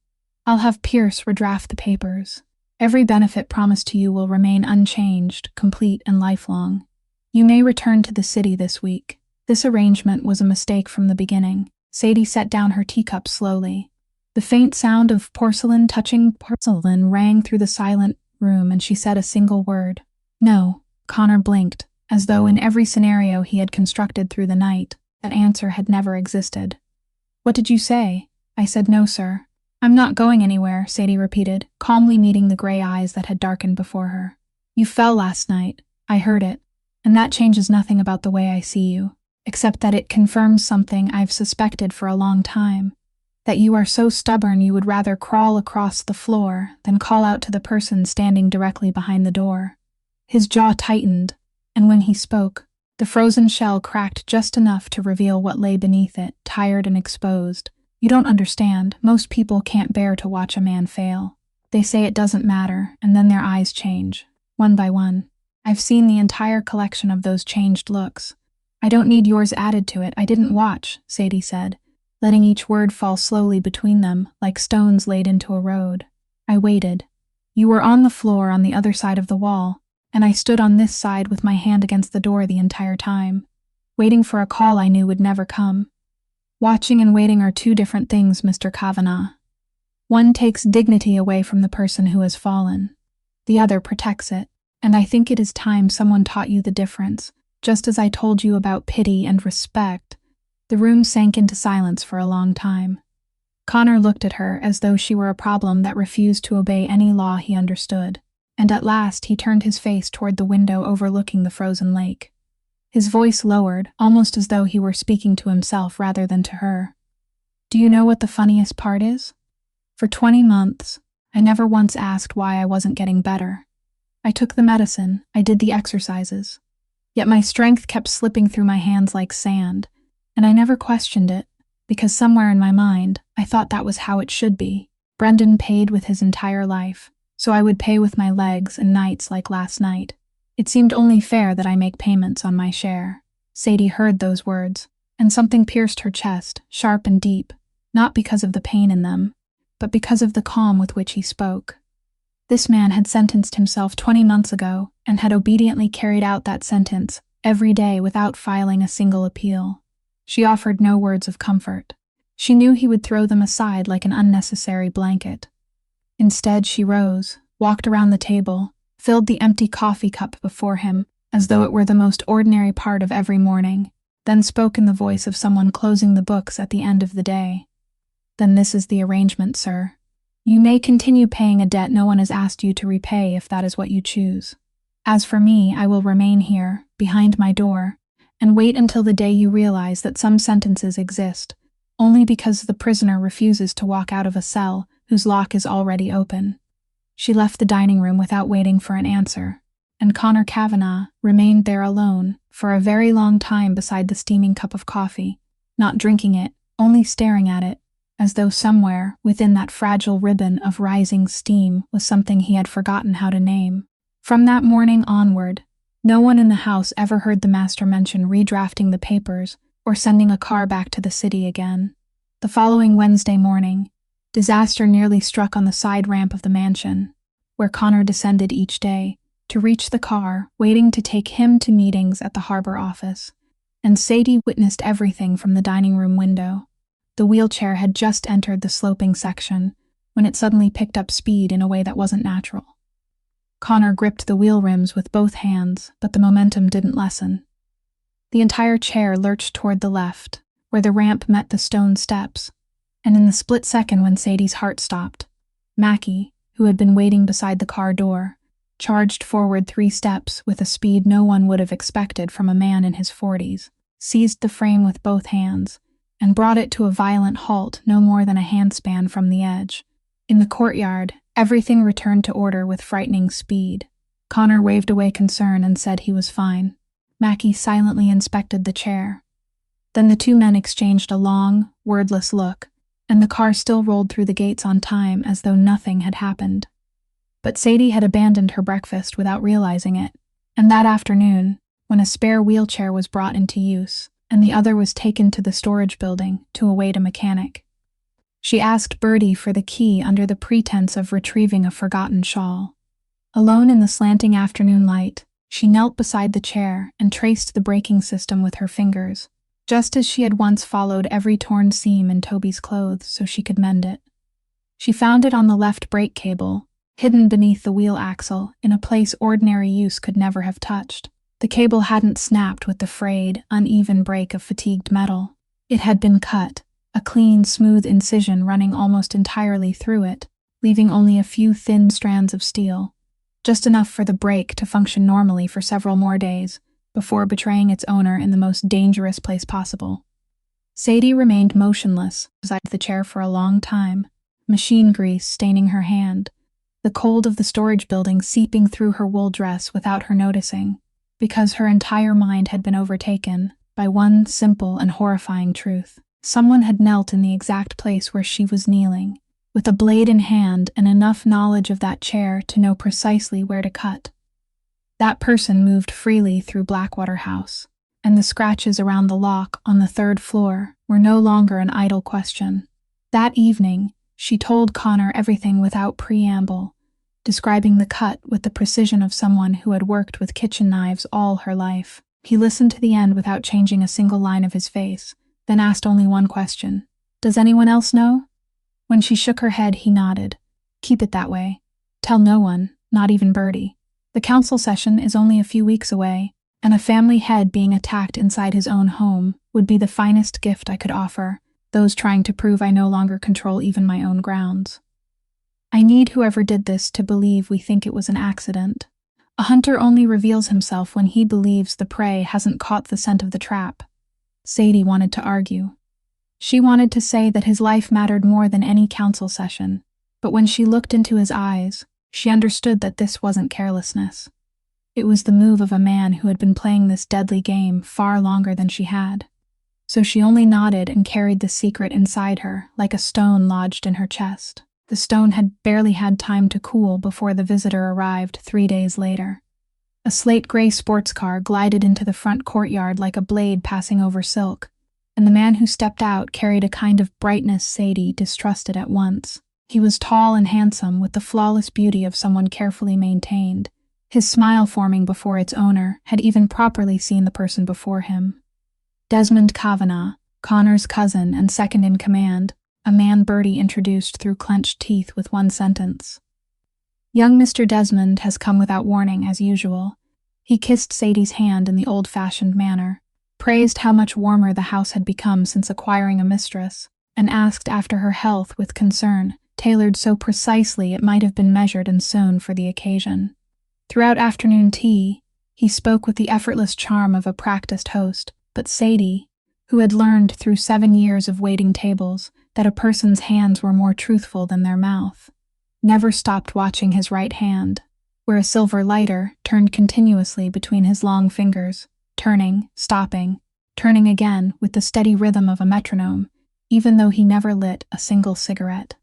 S1: "I'll have Pierce redraft the papers. Every benefit promised to you will remain unchanged, complete, and lifelong. You may return to the city this week." This arrangement was a mistake from the beginning. Sadie set down her teacup slowly. The faint sound of porcelain touching porcelain rang through the silent room, and she said a single word. "No." Connor blinked, as though in every scenario he had constructed through the night, that answer had never existed. "What did you say?" "I said no, sir." "I'm not going anywhere," Sadie repeated, calmly meeting the gray eyes that had darkened before her. "You fell last night. I heard it. And that changes nothing about the way I see you, except that it confirms something I've suspected for a long time, that you are so stubborn you would rather crawl across the floor than call out to the person standing directly behind the door." His jaw tightened, and when he spoke, the frozen shell cracked just enough to reveal what lay beneath it, tired and exposed. "You don't understand. Most people can't bear to watch a man fail. They say it doesn't matter, and then their eyes change, one by one. I've seen the entire collection of those changed looks. I don't need yours added to it. I didn't watch," Sadie said, letting each word fall slowly between them, like stones laid into a road. I waited. You were on the floor on the other side of the wall, and I stood on this side with my hand against the door the entire time, waiting for a call I knew would never come. Watching and waiting are two different things, Mr. Kavanagh. One takes dignity away from the person who has fallen. The other protects it, and I think it is time someone taught you the difference. Just as I told you about pity and respect. The room sank into silence for a long time. Connor looked at her as though she were a problem that refused to obey any law he understood, and at last he turned his face toward the window overlooking the frozen lake. His voice lowered, almost as though he were speaking to himself rather than to her. Do you know what the funniest part is? For 20 months, I never once asked why I wasn't getting better. I took the medicine, I did the exercises. Yet my strength kept slipping through my hands like sand, and I never questioned it, because somewhere in my mind, I thought that was how it should be. Brendan paid with his entire life, so I would pay with my legs and nights like last night. It seemed only fair that I make payments on my share. Sadie heard those words, and something pierced her chest, sharp and deep, not because of the pain in them, but because of the calm with which he spoke. This man had sentenced himself 20 months ago and had obediently carried out that sentence every day without filing a single appeal. She offered no words of comfort. She knew he would throw them aside like an unnecessary blanket. Instead, she rose, walked around the table, filled the empty coffee cup before him as though it were the most ordinary part of every morning, then spoke in the voice of someone closing the books at the end of the day. Then this is the arrangement, sir. You may continue paying a debt no one has asked you to repay if that is what you choose. As for me, I will remain here, behind my door, and wait until the day you realize that some sentences exist, only because the prisoner refuses to walk out of a cell whose lock is already open. She left the dining room without waiting for an answer, and Connor Kavanagh remained there alone for a very long time beside the steaming cup of coffee, not drinking it, only staring at it, as though somewhere within that fragile ribbon of rising steam was something he had forgotten how to name. From that morning onward, no one in the house ever heard the master mention redrafting the papers or sending a car back to the city again. The following Wednesday morning, disaster nearly struck on the side ramp of the mansion, where Connor descended each day to reach the car waiting to take him to meetings at the harbor office, and Sadie witnessed everything from the dining room window. The wheelchair had just entered the sloping section when it suddenly picked up speed in a way that wasn't natural. Connor gripped the wheel rims with both hands, but the momentum didn't lessen. The entire chair lurched toward the left, where the ramp met the stone steps, and in the split second when Sadie's heart stopped, Mackie, who had been waiting beside the car door, charged forward 3 steps with a speed no one would have expected from a man in his 40s, seized the frame with both hands, and brought it to a violent halt no more than a handspan from the edge. In the courtyard, everything returned to order with frightening speed. Connor waved away concern and said he was fine. Mackie silently inspected the chair. Then the two men exchanged a long, wordless look, and the car still rolled through the gates on time as though nothing had happened. But Sadie had abandoned her breakfast without realizing it, and that afternoon, when a spare wheelchair was brought into use, and the other was taken to the storage building to await a mechanic, she asked Bertie for the key under the pretense of retrieving a forgotten shawl. Alone in the slanting afternoon light, she knelt beside the chair and traced the braking system with her fingers, just as she had once followed every torn seam in Toby's clothes so she could mend it. She found it on the left brake cable, hidden beneath the wheel axle in a place ordinary use could never have touched. The cable hadn't snapped with the frayed, uneven break of fatigued metal. It had been cut, a clean, smooth incision running almost entirely through it, leaving only a few thin strands of steel, just enough for the brake to function normally for several more days, before betraying its owner in the most dangerous place possible. Sadie remained motionless beside the chair for a long time, machine grease staining her hand, the cold of the storage building seeping through her wool dress without her noticing, because her entire mind had been overtaken by one simple and horrifying truth. Someone had knelt in the exact place where she was kneeling, with a blade in hand and enough knowledge of that chair to know precisely where to cut. That person moved freely through Blackwater House, and the scratches around the lock on the 3rd floor were were no longer an idle question. That evening, she told Connor everything without preamble, describing the cut with the precision of someone who had worked with kitchen knives all her life. He listened to the end without changing a single line of his face, then asked only one question. "Does anyone else know?" When she shook her head, he nodded. "Keep it that way. Tell no one, not even Bertie. The council session is only a few weeks away, and a family head being attacked inside his own home would be the finest gift I could offer those trying to prove I no longer control even my own grounds. I need whoever did this to believe we think it was an accident. A hunter only reveals himself when he believes the prey hasn't caught the scent of the trap." Sadie wanted to argue. She wanted to say that his life mattered more than any council session, but when she looked into his eyes, she understood that this wasn't carelessness. It was the move of a man who had been playing this deadly game far longer than she had. So she only nodded and carried the secret inside her, like a stone lodged in her chest. The stone had barely had time to cool before the visitor arrived 3 days later. A slate-gray sports car glided into the front courtyard like a blade passing over silk, and the man who stepped out carried a kind of brightness Sadie distrusted at once. He was tall and handsome, with the flawless beauty of someone carefully maintained. His smile forming before its owner had even properly seen the person before him. Desmond Kavanagh, Connor's cousin and second in command, a man Bertie introduced through clenched teeth with one sentence. Young Mr. Desmond has come without warning, as usual. He kissed Sadie's hand in the old-fashioned manner, praised how much warmer the house had become since acquiring a mistress, and asked after her health with concern, tailored so precisely it might have been measured and sewn for the occasion. Throughout afternoon tea, he spoke with the effortless charm of a practiced host, but Sadie, who had learned through 7 years of waiting tables that a person's hands were more truthful than their mouth, never stopped watching his right hand, where a silver lighter turned continuously between his long fingers, turning, stopping, turning again with the steady rhythm of a metronome, even though he never lit a single cigarette.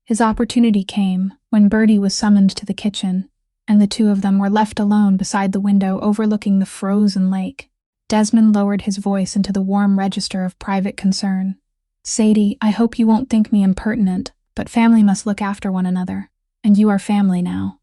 S1: His opportunity came when Bertie was summoned to the kitchen, and the two of them were left alone beside the window overlooking the frozen lake. Desmond lowered his voice into the warm register of private concern. "Sadie, I hope you won't think me impertinent, but family must look after one another, and you are family now.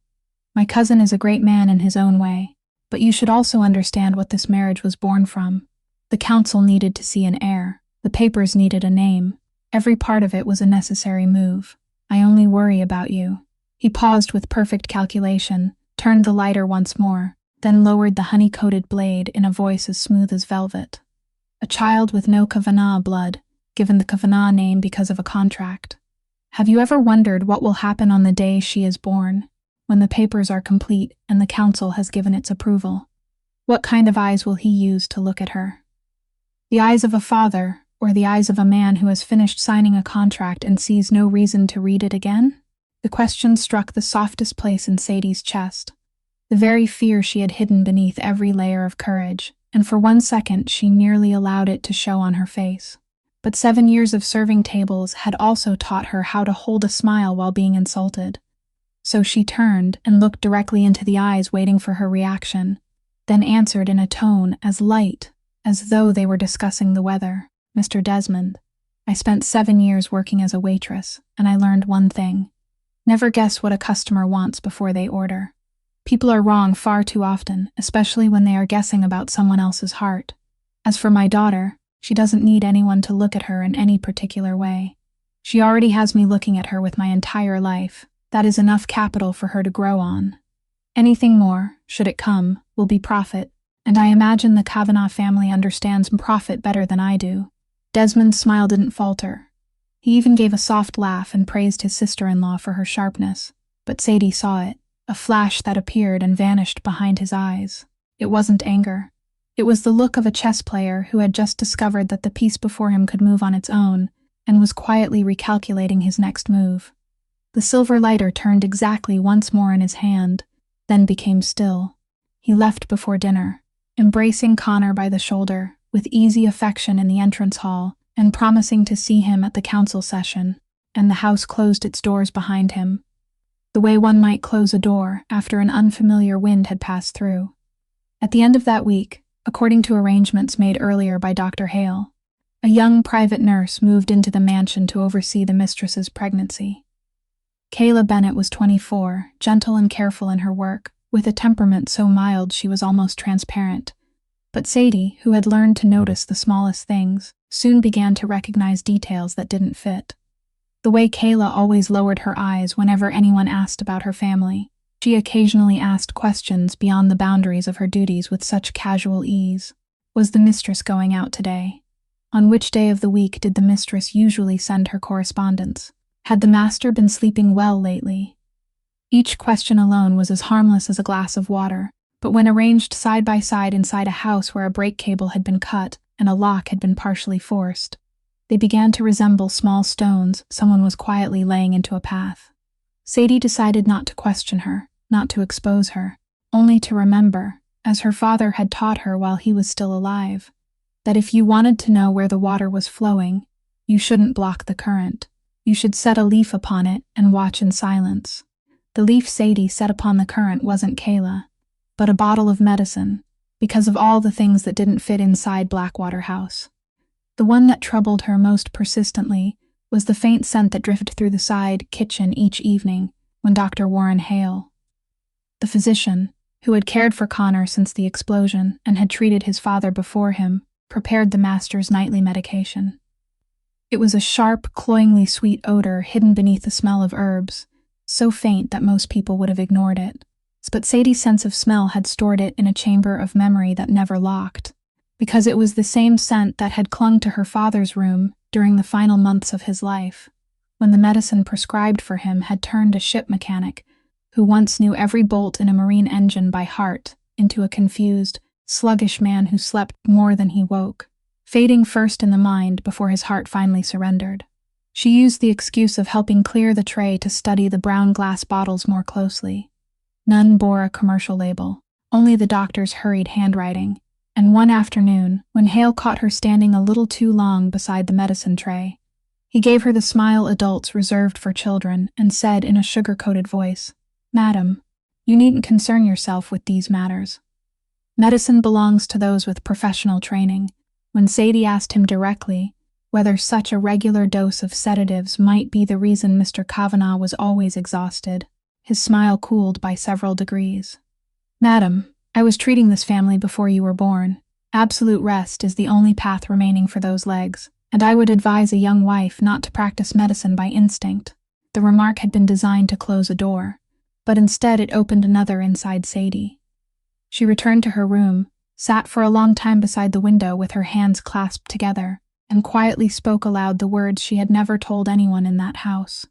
S1: My cousin is a great man in his own way, but you should also understand what this marriage was born from. The council needed to see an heir. The papers needed a name. Every part of it was a necessary move. I only worry about you." He paused with perfect calculation, turned the lighter once more, then lowered the honey-coated blade in a voice as smooth as velvet. "A child with no Kavanagh blood, given the Kavanagh name because of a contract. Have you ever wondered what will happen on the day she is born, when the papers are complete and the council has given its approval? What kind of eyes will he use to look at her? The eyes of a father, or the eyes of a man who has finished signing a contract and sees no reason to read it again?" The question struck the softest place in Sadie's chest, the very fear she had hidden beneath every layer of courage, and for 1 second she nearly allowed it to show on her face. But 7 years of serving tables had also taught her how to hold a smile while being insulted. So she turned and looked directly into the eyes, waiting for her reaction, then answered in a tone as light as though they were discussing the weather. "Mr. Desmond, I spent 7 years working as a waitress, and I learned one thing. Never guess what a customer wants before they order. People are wrong far too often, especially when they are guessing about someone else's heart. As for my daughter, she doesn't need anyone to look at her in any particular way. She already has me looking at her with my entire life. That is enough capital for her to grow on. Anything more, should it come, will be profit, and I imagine the Kavanagh family understands profit better than I do." Desmond's smile didn't falter. He even gave a soft laugh and praised his sister-in-law for her sharpness, but Sadie saw it, a flash that appeared and vanished behind his eyes. It wasn't anger. It was the look of a chess player who had just discovered that the piece before him could move on its own and was quietly recalculating his next move. The silver lighter turned exactly once more in his hand, then became still. He left before dinner, embracing Connor by the shoulder, with easy affection in the entrance hall, and promising to see him at the council session, and the house closed its doors behind him, the way one might close a door after an unfamiliar wind had passed through. At the end of that week, according to arrangements made earlier by Dr. Hale, A young private nurse moved into the mansion to oversee the mistress's pregnancy. Kayla Bennett was 24, gentle and careful in her work, with a temperament so mild she was almost transparent. But Sadie, who had learned to notice the smallest things, soon began to recognize details that didn't fit. The way Kayla always lowered her eyes whenever anyone asked about her family. She occasionally asked questions beyond the boundaries of her duties with such casual ease. Was the mistress going out today? On which day of the week did the mistress usually send her correspondence? Had the master been sleeping well lately? Each question alone was as harmless as a glass of water, but when arranged side by side inside a house where a brake cable had been cut and a lock had been partially forced, they began to resemble small stones someone was quietly laying into a path. Sadie decided not to question her, not to expose her, only to remember, as her father had taught her while he was still alive, that if you wanted to know where the water was flowing, you shouldn't block the current. You should set a leaf upon it and watch in silence. The leaf Sadie set upon the current wasn't Kayla, but a bottle of medicine, because of all the things that didn't fit inside Blackwater House. The one that troubled her most persistently was the faint scent that drifted through the side kitchen each evening when Dr. Warren Hale, the physician, who had cared for Connor since the explosion and had treated his father before him, prepared the master's nightly medication. It was a sharp, cloyingly sweet odor hidden beneath the smell of herbs, so faint that most people would have ignored it. But Sadie's sense of smell had stored it in a chamber of memory that never locked, because it was the same scent that had clung to her father's room during the final months of his life, when the medicine prescribed for him had turned a ship mechanic, who once knew every bolt in a marine engine by heart, into a confused, sluggish man who slept more than he woke, fading first in the mind before his heart finally surrendered. She used the excuse of helping clear the tray to study the brown glass bottles more closely. None bore a commercial label, only the doctor's hurried handwriting, and one afternoon, when Hale caught her standing a little too long beside the medicine tray, he gave her the smile adults reserved for children and said in a sugar-coated voice, "Madam, you needn't concern yourself with these matters. Medicine belongs to those with professional training." When Sadie asked him directly whether such a regular dose of sedatives might be the reason Mr. Kavanagh was always exhausted, his smile cooled by several degrees. "Madam, I was treating this family before you were born. Absolute rest is the only path remaining for those legs, and I would advise a young wife not to practice medicine by instinct." The remark had been designed to close a door, but instead it opened another inside Sadie. She returned to her room, sat for a long time beside the window with her hands clasped together, and quietly spoke aloud the words she had never told anyone in that house.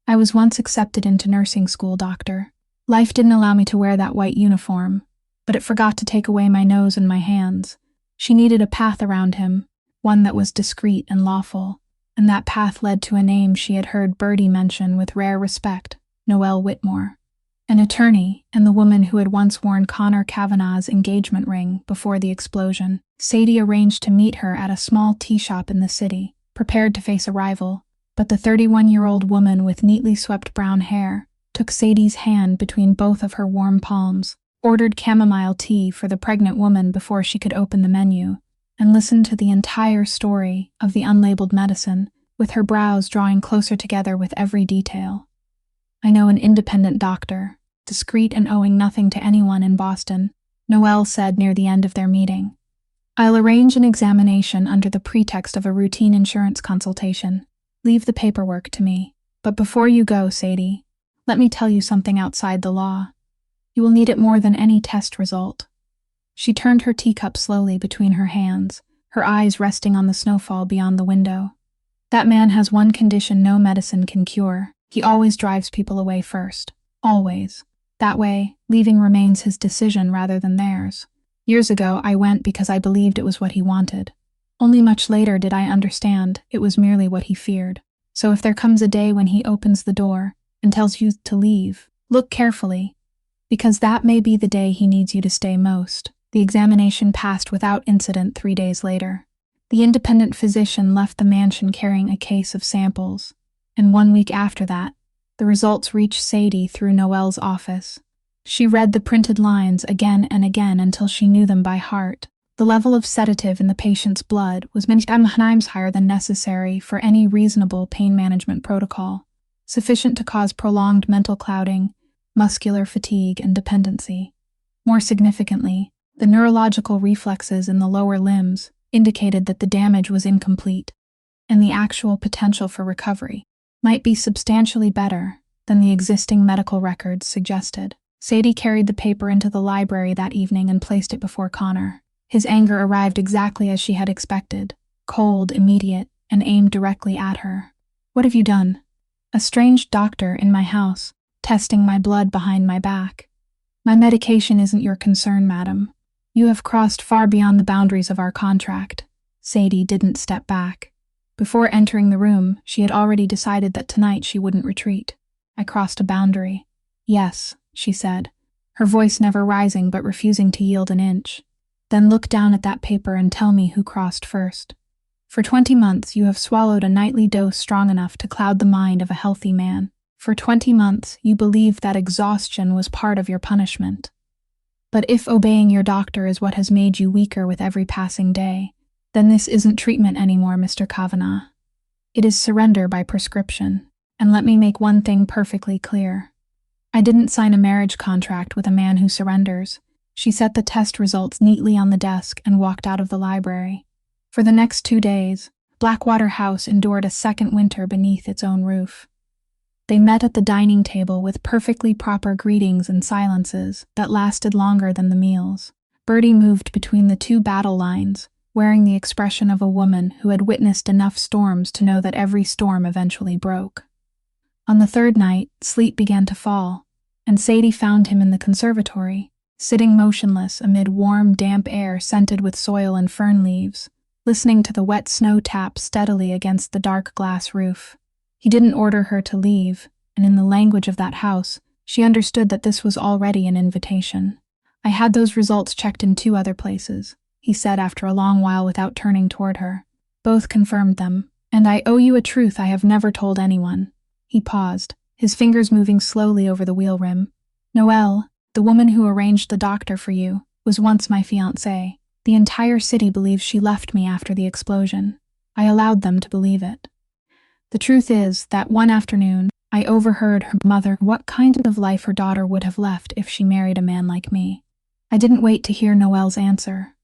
S1: "I was once accepted into nursing school, doctor. Life didn't allow me to wear that white uniform, but it forgot to take away my nose and my hands. She needed a path around him, one that was discreet and lawful, and that path led to a name she had heard Bertie mention with rare respect, Noelle Whitmore. An attorney, and the woman who had once worn Connor Kavanagh's engagement ring before the explosion. Sadie arranged to meet her at a small tea shop in the city, prepared to face a rival, but the 31-year-old woman with neatly swept brown hair took Sadie's hand between both of her warm palms, ordered chamomile tea for the pregnant woman before she could open the menu, and listened to the entire story of the unlabeled medicine, with her brows drawing closer together with every detail. "I know an independent doctor, discreet and owing nothing to anyone in Boston," Noelle said near the end of their meeting. "I'll arrange an examination under the pretext of a routine insurance consultation. Leave the paperwork to me. But before you go, Sadie, let me tell you something outside the law. You will need it more than any test result." She turned her teacup slowly between her hands, her eyes resting on the snowfall beyond the window. "That man has one condition no medicine can cure. He always drives people away first. Always. That way, leaving remains his decision rather than theirs. Years ago, I went because I believed it was what he wanted. Only much later did I understand it was merely what he feared. So if there comes a day when he opens the door and tells you to leave, look carefully, because that may be the day he needs you to stay most." The examination passed without incident 3 days later. The independent physician left the mansion carrying a case of samples, and 1 week after that, the results reached Sadie through Noelle's office. She read the printed lines again and again until she knew them by heart. The level of sedative in the patient's blood was many times higher than necessary for any reasonable pain management protocol, sufficient to cause prolonged mental clouding, muscular fatigue, and dependency. More significantly, the neurological reflexes in the lower limbs indicated that the damage was incomplete, and the actual potential for recovery might be substantially better than the existing medical records suggested. Sadie carried the paper into the library that evening and placed it before Connor. His anger arrived exactly as she had expected, cold, immediate, and aimed directly at her. "What have you done?" "A strange doctor in my house, testing my blood behind my back." "My medication isn't your concern, madam. You have crossed far beyond the boundaries of our contract." Sadie didn't step back. Before entering the room, she had already decided that tonight she wouldn't retreat. "I crossed a boundary." "Yes," she said, her voice never rising but refusing to yield an inch. "Then look down at that paper and tell me who crossed first. For 20 months you have swallowed a nightly dose strong enough to cloud the mind of a healthy man. For 20 months you believed that exhaustion was part of your punishment. But if obeying your doctor is what has made you weaker with every passing day, then this isn't treatment anymore, Mr. Kavanagh. It is surrender by prescription. And let me make one thing perfectly clear. I didn't sign a marriage contract with a man who surrenders." She set the test results neatly on the desk and walked out of the library. For the next 2 days, Blackwater House endured a second winter beneath its own roof. They met at the dining table with perfectly proper greetings and silences that lasted longer than the meals. Bertie moved between the two battle lines, wearing the expression of a woman who had witnessed enough storms to know that every storm eventually broke. On the third night, sleep began to fall, and Sadie found him in the conservatory, sitting motionless amid warm, damp air scented with soil and fern leaves, listening to the wet snow tap steadily against the dark glass roof. He didn't order her to leave, and in the language of that house, she understood that this was already an invitation. "I had those results checked in 2 other places," he said after a long while without turning toward her. "Both confirmed them, and I owe you a truth I have never told anyone." He paused, his fingers moving slowly over the wheel rim. "Noelle, the woman who arranged the doctor for you, was once my fiancée. The entire city believes she left me after the explosion. I allowed them to believe it. The truth is that one afternoon, I overheard her mother what kind of life her daughter would have left if she married a man like me. I didn't wait to hear Noelle's answer.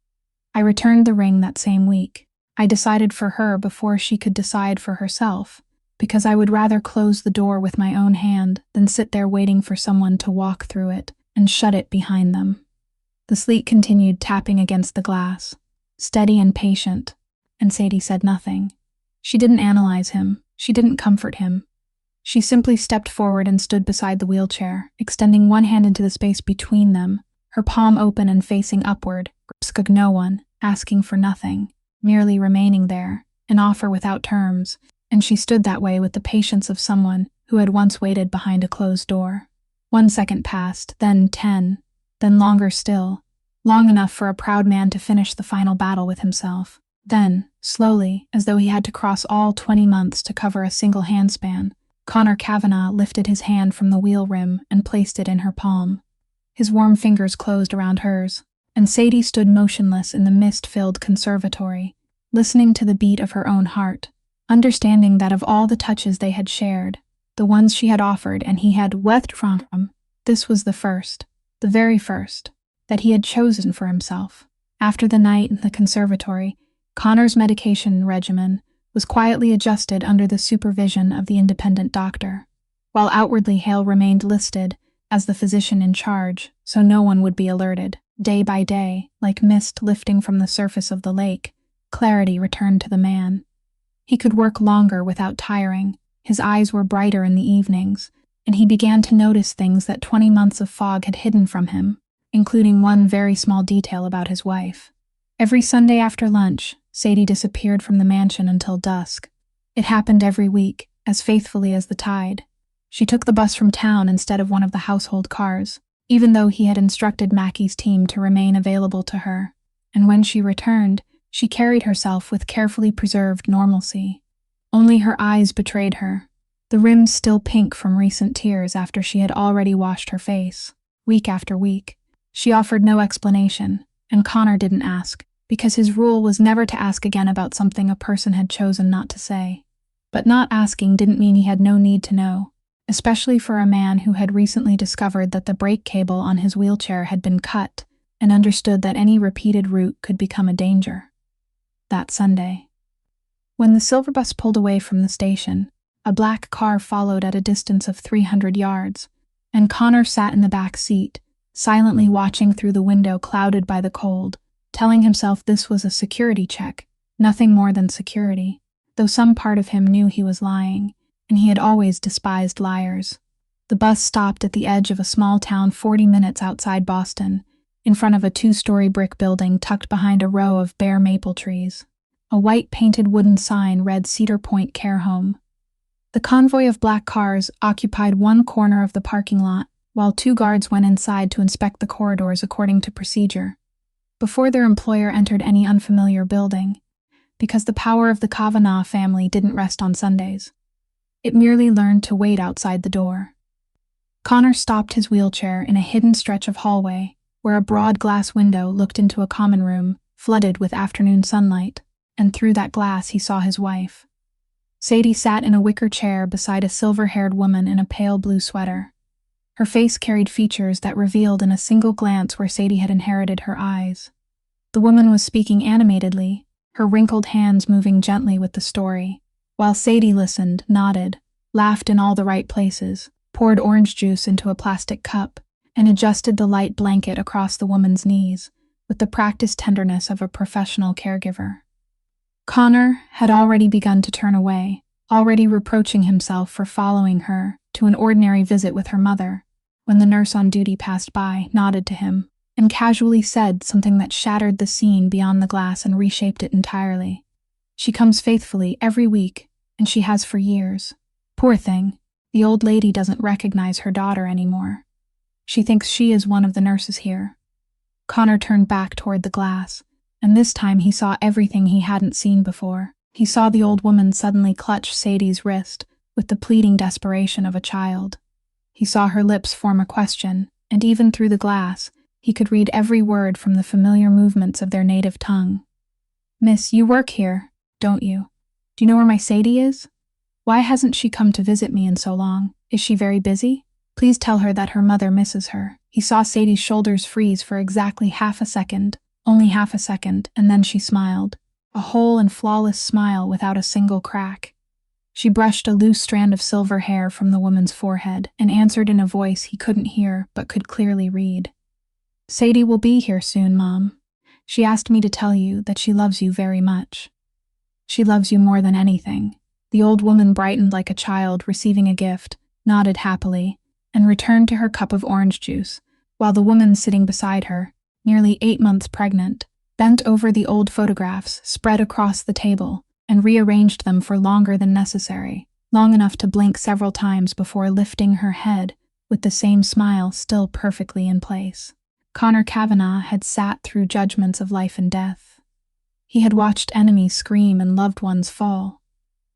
S1: I returned the ring that same week. I decided for her before she could decide for herself, because I would rather close the door with my own hand than sit there waiting for someone to walk through it and shut it behind them." The sleet continued tapping against the glass, steady and patient, and Sadie said nothing. She didn't analyze him. She didn't comfort him. She simply stepped forward and stood beside the wheelchair, extending one hand into the space between them, her palm open and facing upward, gripskug no one, asking for nothing, merely remaining there, an offer without terms, and she stood that way with the patience of someone who had once waited behind a closed door. 1 second passed, then 10, then longer still, long enough for a proud man to finish the final battle with himself. Then, slowly, as though he had to cross all 20 months to cover a single handspan, Connor Kavanagh lifted his hand from the wheel rim and placed it in her palm. His warm fingers closed around hers, and Sadie stood motionless in the mist-filled conservatory, listening to the beat of her own heart, understanding that of all the touches they had shared, the ones she had offered and he had wept from, this was the first, the very first, that he had chosen for himself. After the night in the conservatory, Connor's medication regimen was quietly adjusted under the supervision of the independent doctor, while outwardly Hale remained listed as the physician in charge, so no one would be alerted. Day by day, like mist lifting from the surface of the lake, clarity returned to the man. He could work longer without tiring, his eyes were brighter in the evenings, and he began to notice things that 20 months of fog had hidden from him, including one very small detail about his wife. Every Sunday after lunch, Sadie disappeared from the mansion until dusk. It happened every week, as faithfully as the tide. She took the bus from town instead of one of the household cars, even though he had instructed Mackey's team to remain available to her, and when she returned, she carried herself with carefully preserved normalcy. Only her eyes betrayed her, the rims still pink from recent tears after she had already washed her face. Week after week, she offered no explanation, and Connor didn't ask, because his rule was never to ask again about something a person had chosen not to say. But not asking didn't mean he had no need to know, especially for a man who had recently discovered that the brake cable on his wheelchair had been cut and understood that any repeated route could become a danger. That Sunday, when the silver bus pulled away from the station, a black car followed at a distance of 300 yards, and Connor sat in the back seat, silently watching through the window clouded by the cold, telling himself this was a security check, nothing more than security, though some part of him knew he was lying, and he had always despised liars. The bus stopped at the edge of a small town 40 minutes outside Boston, in front of a 2-story brick building tucked behind a row of bare maple trees. A white painted wooden sign read Cedar Point Care Home. The convoy of black cars occupied one corner of the parking lot, while 2 guards went inside to inspect the corridors according to procedure, before their employer entered any unfamiliar building, because the power of the Kavanaugh family didn't rest on Sundays. It merely learned to wait outside the door. Connor stopped his wheelchair in a hidden stretch of hallway, where a broad glass window looked into a common room, flooded with afternoon sunlight, and through that glass he saw his wife. Sadie sat in a wicker chair beside a silver-haired woman in a pale blue sweater. Her face carried features that revealed in a single glance where Sadie had inherited her eyes. The woman was speaking animatedly, her wrinkled hands moving gently with the story, while Sadie listened, nodded, laughed in all the right places, poured orange juice into a plastic cup, and adjusted the light blanket across the woman's knees, with the practiced tenderness of a professional caregiver. Connor had already begun to turn away, already reproaching himself for following her to an ordinary visit with her mother, when the nurse on duty passed by, nodded to him, and casually said something that shattered the scene beyond the glass and reshaped it entirely. "She comes faithfully every week, and she has for years. Poor thing, the old lady doesn't recognize her daughter anymore. She thinks she is one of the nurses here." Connor turned back toward the glass, and this time he saw everything he hadn't seen before. He saw the old woman suddenly clutch Sadie's wrist with the pleading desperation of a child. He saw her lips form a question, and even through the glass, he could read every word from the familiar movements of their native tongue. "Miss, you work here, don't you? Do you know where my Sadie is? Why hasn't she come to visit me in so long? Is she very busy? Please tell her that her mother misses her." He saw Sadie's shoulders freeze for exactly half a second, only half a second, and then she smiled. A whole and flawless smile without a single crack. She brushed a loose strand of silver hair from the woman's forehead and answered in a voice he couldn't hear but could clearly read. "Sadie will be here soon, Mom. She asked me to tell you that she loves you very much. She loves you more than anything." The old woman brightened like a child receiving a gift, nodded happily, and returned to her cup of orange juice, while the woman sitting beside her, nearly 8 months pregnant, bent over the old photographs spread across the table and rearranged them for longer than necessary, long enough to blink several times before lifting her head with the same smile still perfectly in place. Connor Kavanaugh had sat through judgments of life and death. He had watched enemies scream and loved ones fall.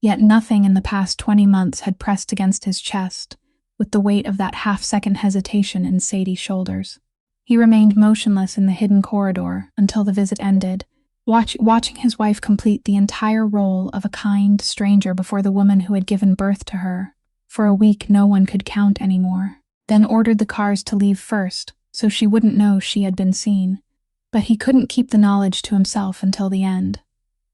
S1: Yet nothing in the past 20 months had pressed against his chest with the weight of that half-second hesitation in Sadie's shoulders. He remained motionless in the hidden corridor until the visit ended, watching his wife complete the entire role of a kind stranger before the woman who had given birth to her. For a week no one could count anymore. Then ordered the cars to leave first, so she wouldn't know she had been seen. But he couldn't keep the knowledge to himself until the end.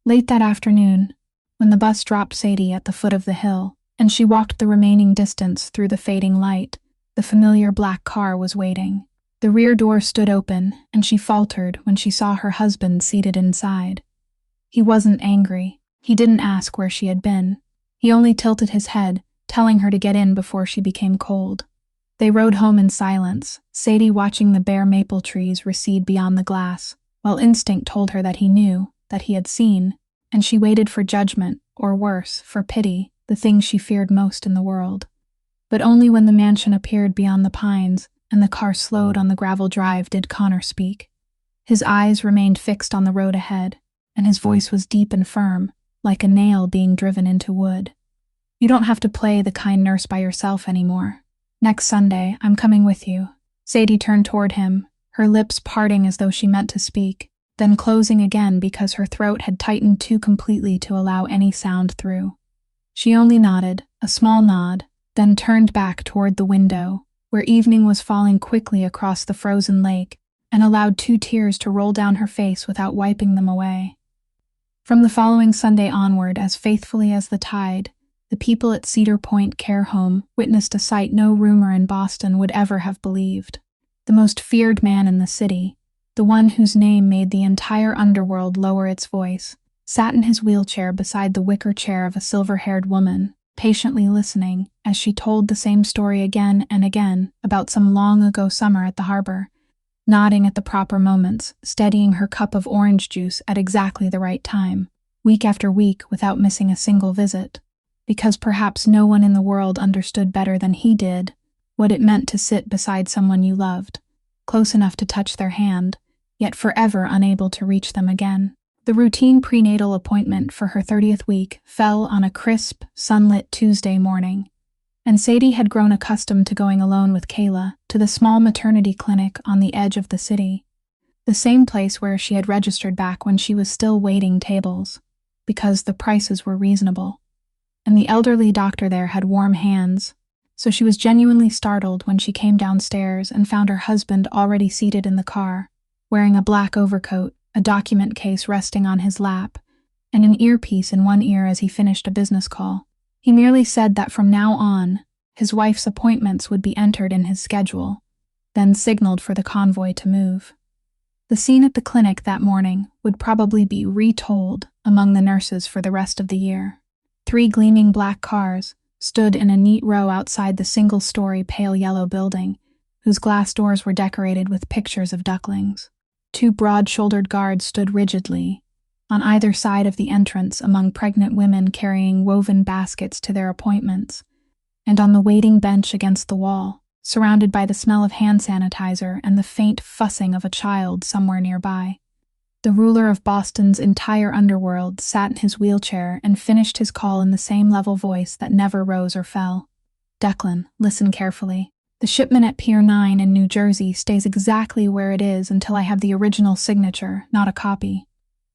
S1: Late that afternoon, when the bus dropped Sadie at the foot of the hill, and she walked the remaining distance through the fading light, the familiar black car was waiting. The rear door stood open, and she faltered when she saw her husband seated inside. He wasn't angry. He didn't ask where she had been. He only tilted his head, telling her to get in before she became cold. They rode home in silence, Sadie watching the bare maple trees recede beyond the glass, while instinct told her that he knew, that he had seen, and she waited for judgment, or worse, for pity, the thing she feared most in the world. But only when the mansion appeared beyond the pines and the car slowed on the gravel drive did Connor speak. His eyes remained fixed on the road ahead, and his voice was deep and firm, like a nail being driven into wood. "You don't have to play the kind nurse by yourself anymore. Next Sunday, I'm coming with you." Sadie turned toward him, her lips parting as though she meant to speak, then closing again because her throat had tightened too completely to allow any sound through. She only nodded, a small nod, then turned back toward the window, where evening was falling quickly across the frozen lake, and allowed 2 tears to roll down her face without wiping them away. From the following Sunday onward, as faithfully as the tide, the people at Cedar Point Care Home witnessed a sight no rumor in Boston would ever have believed. The most feared man in the city, the one whose name made the entire underworld lower its voice, sat in his wheelchair beside the wicker chair of a silver-haired woman, patiently listening as she told the same story again and again about some long-ago summer at the harbor, nodding at the proper moments, steadying her cup of orange juice at exactly the right time, week after week without missing a single visit, because perhaps no one in the world understood better than he did what it meant to sit beside someone you loved, close enough to touch their hand, yet forever unable to reach them again. The routine prenatal appointment for her 30th week fell on a crisp, sunlit Tuesday morning, and Sadie had grown accustomed to going alone with Kayla to the small maternity clinic on the edge of the city, the same place where she had registered back when she was still waiting tables, because the prices were reasonable. And the elderly doctor there had warm hands, so she was genuinely startled when she came downstairs and found her husband already seated in the car, wearing a black overcoat, a document case resting on his lap, and an earpiece in one ear as he finished a business call. He merely said that from now on, his wife's appointments would be entered in his schedule, then signaled for the convoy to move. The scene at the clinic that morning would probably be retold among the nurses for the rest of the year. 3 gleaming black cars stood in a neat row outside the single-story pale yellow building, whose glass doors were decorated with pictures of ducklings. 2 broad-shouldered guards stood rigidly on either side of the entrance among pregnant women carrying woven baskets to their appointments, and on the waiting bench against the wall, surrounded by the smell of hand sanitizer and the faint fussing of a child somewhere nearby. The ruler of Boston's entire underworld sat in his wheelchair and finished his call in the same level voice that never rose or fell. "Declan, listen carefully. The shipment at Pier 9 in New Jersey stays exactly where it is until I have the original signature, not a copy.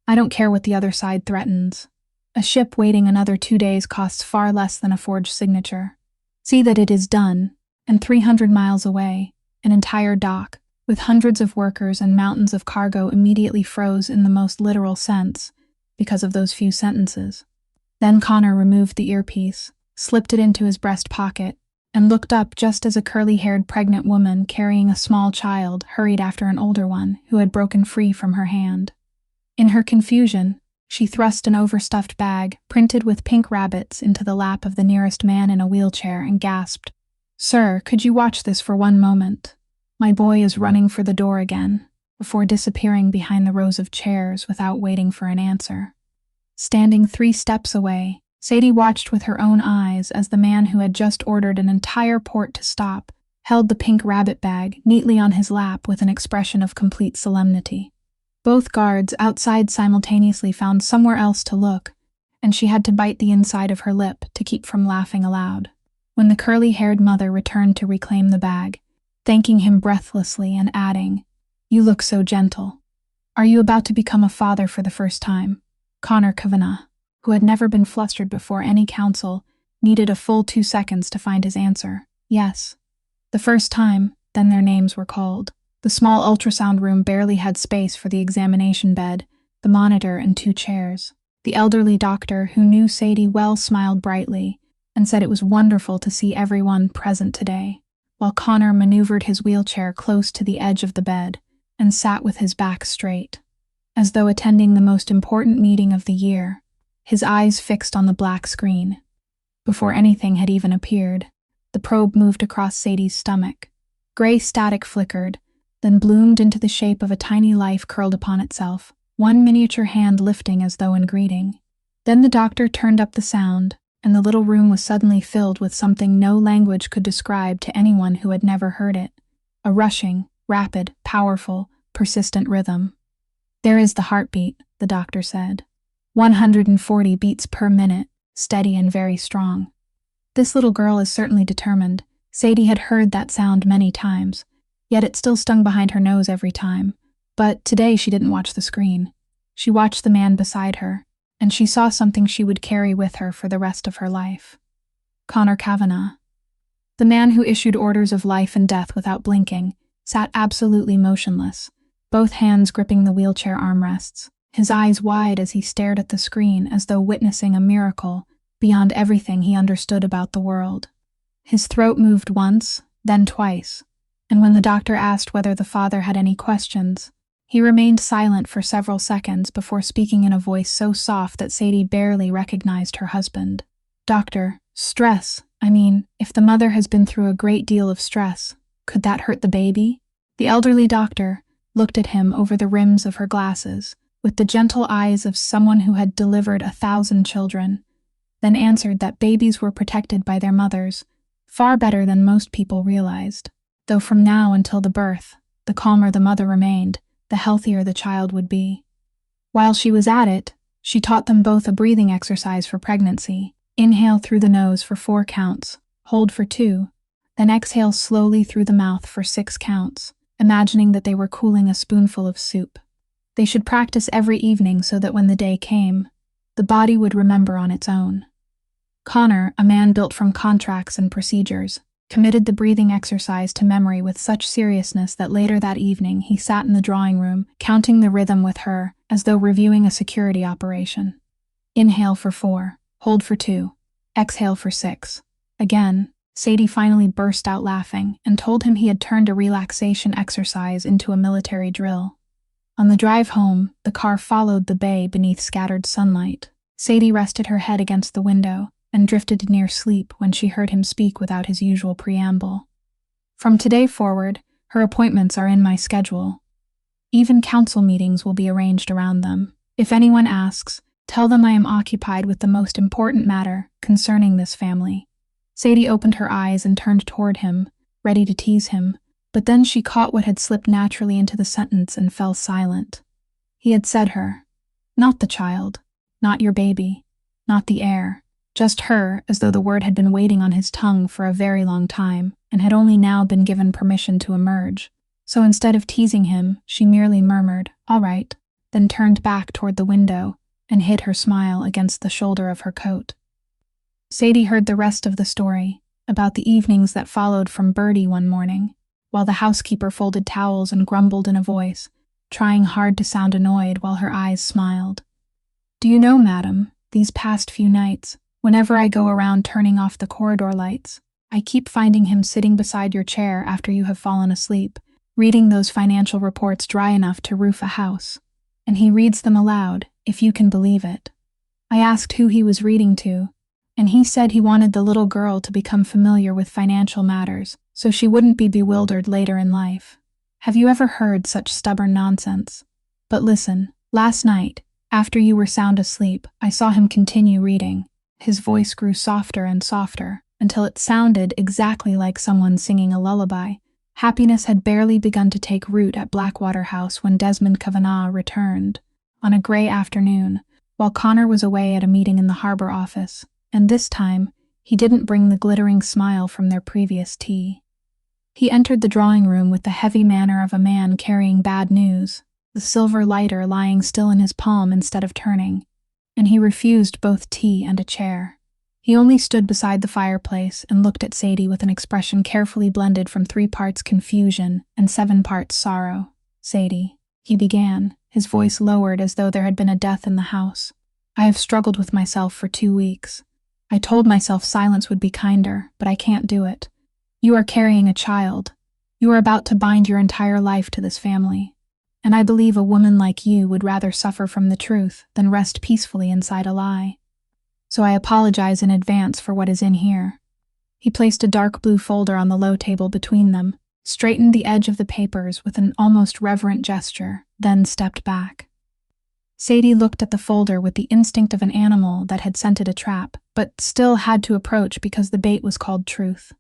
S1: I don't care what the other side threatens. A ship waiting another 2 days costs far less than a forged signature. See that it is done, and 300 miles away, an entire dock, with hundreds of workers and mountains of cargo immediately froze in the most literal sense, because of those few sentences." Then Connor removed the earpiece, slipped it into his breast pocket, and looked up just as a curly-haired pregnant woman carrying a small child hurried after an older one who had broken free from her hand. In her confusion, she thrust an overstuffed bag printed with pink rabbits into the lap of the nearest man in a wheelchair and gasped, "Sir, could you watch this for 1 moment? My boy is running for the door again," before disappearing behind the rows of chairs without waiting for an answer. Standing 3 steps away, Sadie watched with her own eyes as the man who had just ordered an entire port to stop held the pink rabbit bag neatly on his lap with an expression of complete solemnity. Both guards outside simultaneously found somewhere else to look, and she had to bite the inside of her lip to keep from laughing aloud. When the curly-haired mother returned to reclaim the bag, thanking him breathlessly and adding, "You look so gentle. Are you about to become a father for the first time?" Connor Kavanagh, who had never been flustered before any counsel, needed a full 2 seconds to find his answer. Yes. The first time, then their names were called. The small ultrasound room barely had space for the examination bed, the monitor, and 2 chairs. The elderly doctor, who knew Sadie well, smiled brightly and said it was wonderful to see everyone present today, while Connor maneuvered his wheelchair close to the edge of the bed and sat with his back straight, as though attending the most important meeting of the year, his eyes fixed on the black screen. Before anything had even appeared, the probe moved across Sadie's stomach. Gray static flickered, then bloomed into the shape of a tiny life curled upon itself, one miniature hand lifting as though in greeting. Then the doctor turned up the sound, and the little room was suddenly filled with something no language could describe to anyone who had never heard it. A rushing, rapid, powerful, persistent rhythm. "There is the heartbeat," the doctor said. 140 beats per minute, steady and very strong. "This little girl is certainly determined." Sadie had heard that sound many times, yet it still stung behind her nose every time, But today she didn't watch the screen. She watched the man beside her, and she saw something she would carry with her for the rest of her life. Connor Kavanagh. The man who issued orders of life and death without blinking sat absolutely motionless, both hands gripping the wheelchair armrests, his eyes wide as he stared at the screen as though witnessing a miracle beyond everything he understood about the world. His throat moved once, then twice, and when the doctor asked whether the father had any questions, he remained silent for several seconds before speaking in a voice so soft that Sadie barely recognized her husband. "Doctor, stress. I mean, if the mother has been through a great deal of stress, could that hurt the baby?" The elderly doctor looked at him over the rims of her glasses, with the gentle eyes of someone who had delivered 1,000 children, then answered that babies were protected by their mothers far better than most people realized, though from now until the birth, the calmer the mother remained, the healthier the child would be. While she was at it, she taught them both a breathing exercise for pregnancy. Inhale through the nose for 4 counts, hold for 2, then exhale slowly through the mouth for 6 counts, imagining that they were cooling a spoonful of soup. They should practice every evening so that when the day came, the body would remember on its own. Connor, a man built from contracts and procedures, committed the breathing exercise to memory with such seriousness that later that evening he sat in the drawing room, counting the rhythm with her as though reviewing a security operation. Inhale for 4, hold for 2, exhale for 6. Again, Sadie finally burst out laughing and told him he had turned a relaxation exercise into a military drill. On the drive home, the car followed the bay beneath scattered sunlight. Sadie rested her head against the window and drifted near sleep when she heard him speak without his usual preamble. "From today forward, her appointments are in my schedule. Even council meetings will be arranged around them. If anyone asks, tell them I am occupied with the most important matter concerning this family." Sadie opened her eyes and turned toward him, ready to tease him, but then she caught what had slipped naturally into the sentence and fell silent. He had said her. Not the child. Not your baby. Not the heir. Just her, as though the word had been waiting on his tongue for a very long time and had only now been given permission to emerge. So instead of teasing him, she merely murmured, "All right," then turned back toward the window and hid her smile against the shoulder of her coat. Sadie heard the rest of the story, about the evenings that followed from Birdie one morning, while the housekeeper folded towels and grumbled in a voice, trying hard to sound annoyed while her eyes smiled. "Do you know, madam, these past few nights, whenever I go around turning off the corridor lights, I keep finding him sitting beside your chair after you have fallen asleep, reading those financial reports dry enough to roof a house. And he reads them aloud, if you can believe it. I asked who he was reading to, and he said he wanted the little girl to become familiar with financial matters, so she wouldn't be bewildered later in life. Have you ever heard such stubborn nonsense? But listen, last night, after you were sound asleep, I saw him continue reading. His voice grew softer and softer, until it sounded exactly like someone singing a lullaby. Happiness had barely begun to take root at Blackwater House when Desmond Kavanagh returned, on a gray afternoon, while Connor was away at a meeting in the harbor office, and this time, he didn't bring the glittering smile from their previous tea. He entered the drawing room with the heavy manner of a man carrying bad news, the silver lighter lying still in his palm instead of turning, and he refused both tea and a chair. He only stood beside the fireplace and looked at Sadie with an expression carefully blended from 3 parts confusion and 7 parts sorrow. "Sadie," he began, his voice lowered as though there had been a death in the house. "I have struggled with myself for 2 weeks. I told myself silence would be kinder, but I can't do it. You are carrying a child. You are about to bind your entire life to this family. And I believe a woman like you would rather suffer from the truth than rest peacefully inside a lie. So I apologize in advance for what is in here." He placed a dark blue folder on the low table between them, straightened the edge of the papers with an almost reverent gesture, then stepped back. Sadie looked at the folder with the instinct of an animal that had scented a trap, but still had to approach because the bait was called truth.